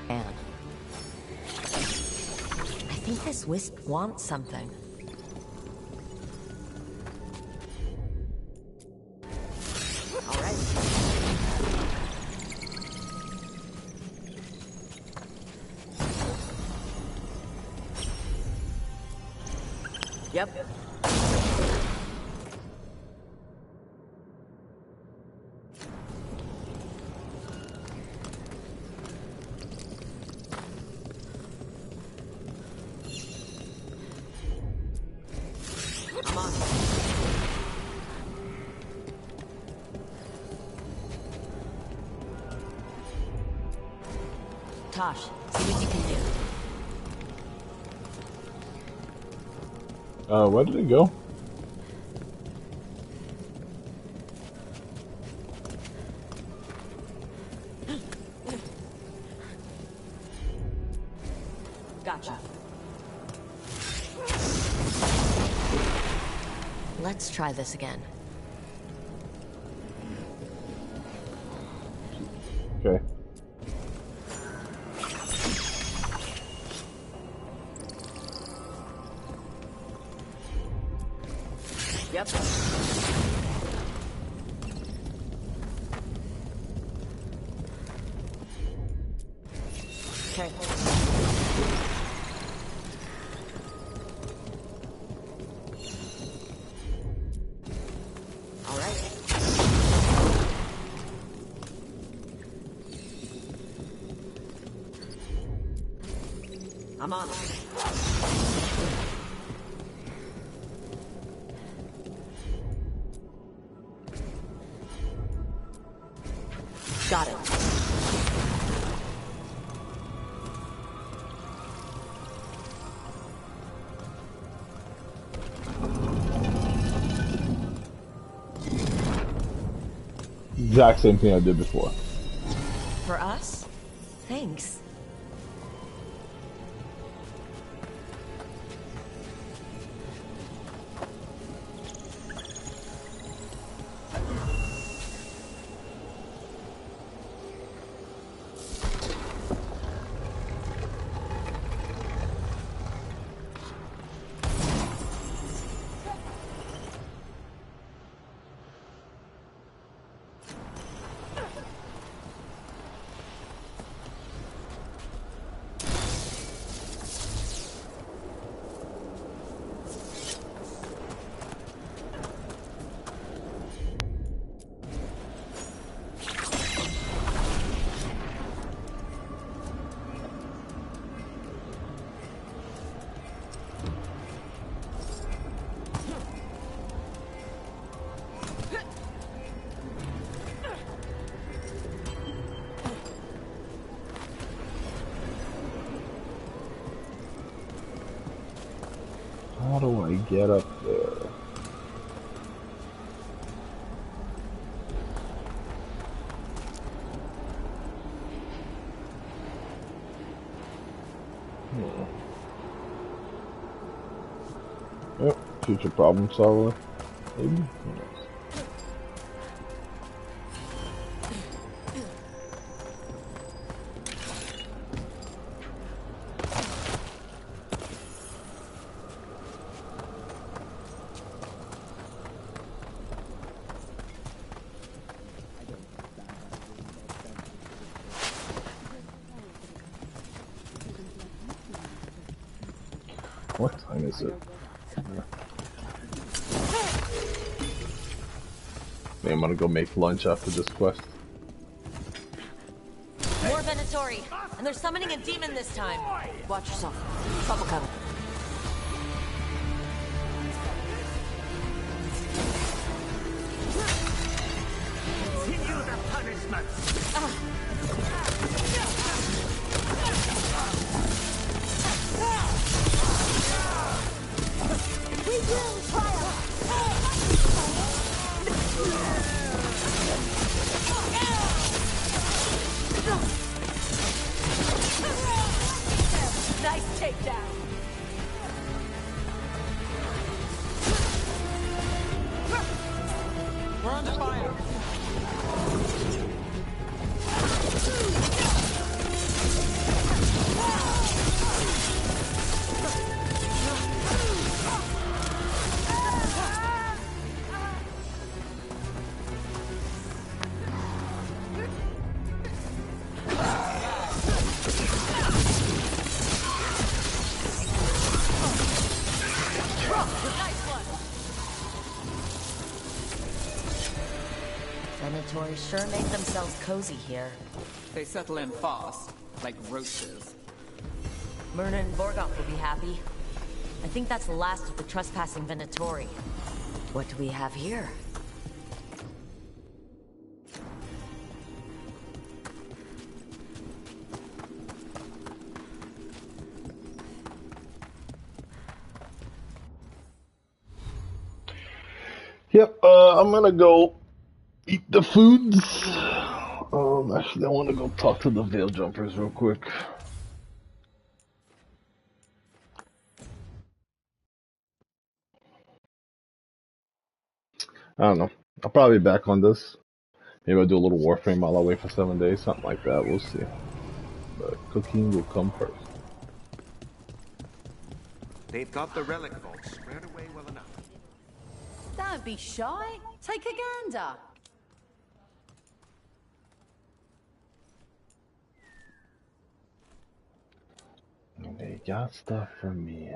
Anne. I think this wisp wants something. All right. Yep. I'm on. Tosh, see what you can do. Where did it go? Gotcha. Let's try this again. Okay. Yep. Okay. All right. I'm on it. Got it. Exact same thing I did before. For us? Thanks. How do I get up there? Yep, future problem solver. Maybe? Who knows? What time is it? I'm gonna go make lunch after this quest. More Venatori, and they're summoning a demon this time. Watch yourself. Trouble coming. Continue the punishments. We will triumph! Nice takedown! Nice one! Venatori sure make themselves cozy here. They settle in fast, like roaches. Myrna and Vorgoth will be happy. I think that's the last of the trespassing Venatori. What do we have here? Yep, I'm gonna go eat the foods. Actually, I want to go talk to the Veil Jumpers real quick. I don't know. I'll probably be back on this. Maybe I'll do a little Warframe while I wait for 7 days, something like that. We'll see. But cooking will come first. They've got the relic vault squared away well enough. Don't be shy. Take a gander. They got stuff for me.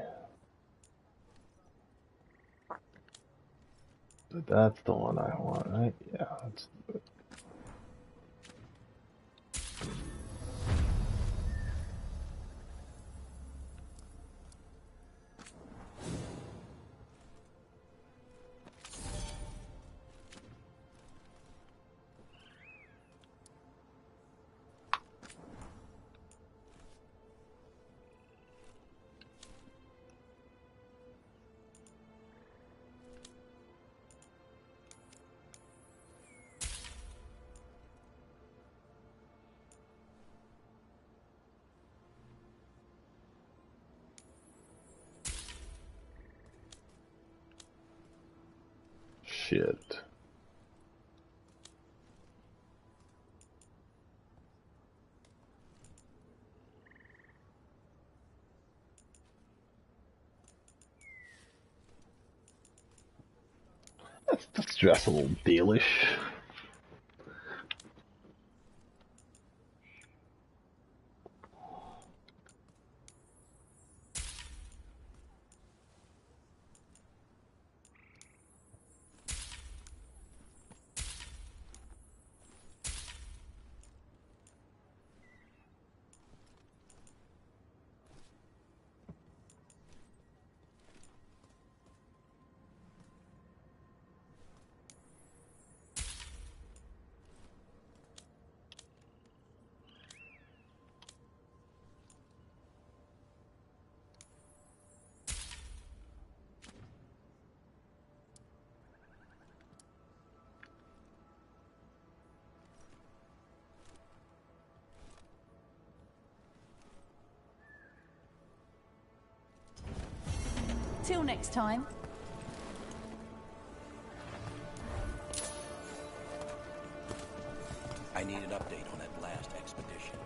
But that's the one I want, right? Yeah, let's do it. Shit. Let's dress a little Dalish. Till next time. I need an update on that last expedition.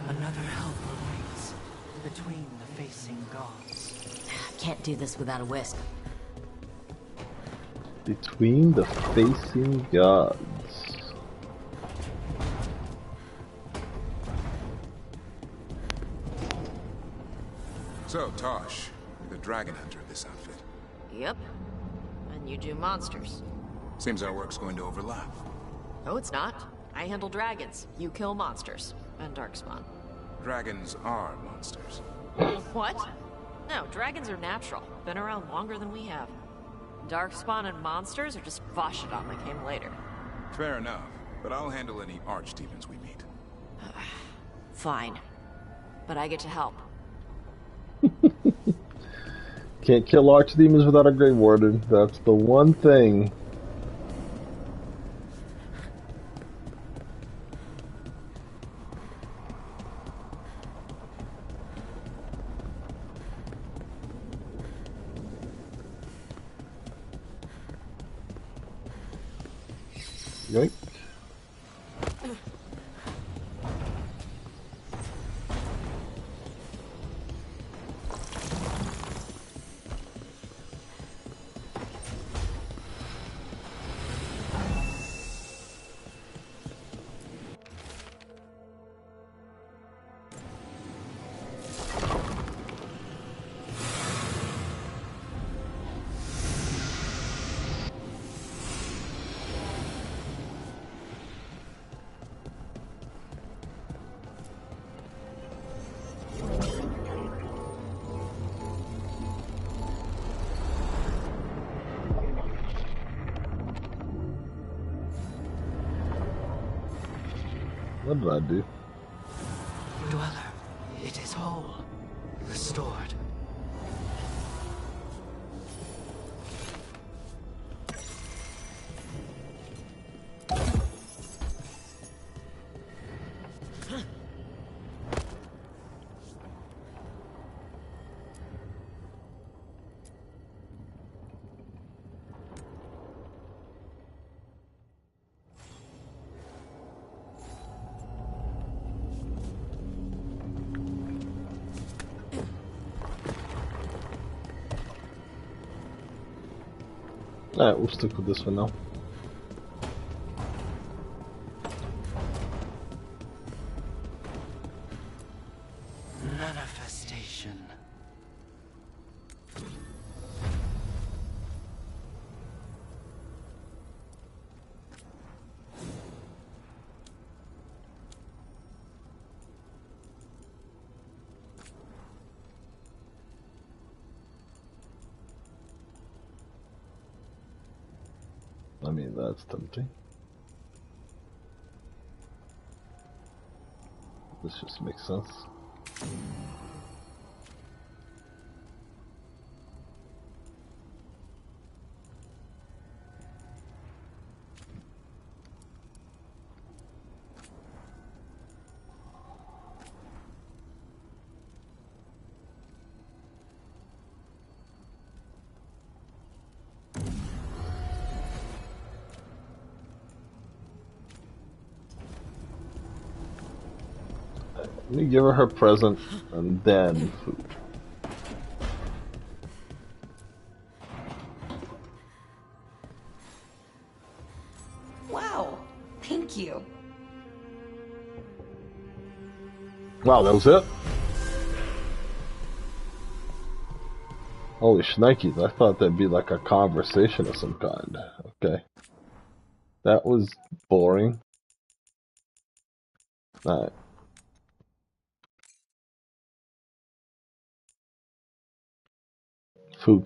Another helper waits between the facing gods. Can't do this without a Wisp. Between the facing gods. So, Tosh, you're the dragon hunter of this outfit. Yep. And you do monsters. Seems our work's going to overlap. No, it's not. I handle dragons. You kill monsters. And Darkspawn. Dragons are monsters. What? No, dragons are natural. Been around longer than we have. Darkspawn and monsters are just Vashidon that came later. Fair enough, but I'll handle any archdemons we meet. Fine. But I get to help. Can't kill archdemons without a Grey Warden. That's the one thing. Yoink. What did I do? Dweller, it is whole. Restored. Alright, we'll stick with this one now. Manifestation. I mean, that's tempting. This just makes sense. Let me give her present and then food. Wow, thank you. Wow, that was it? Holy shnikes, I thought that'd be like a conversation of some kind. Okay. That was boring. Alright. Food.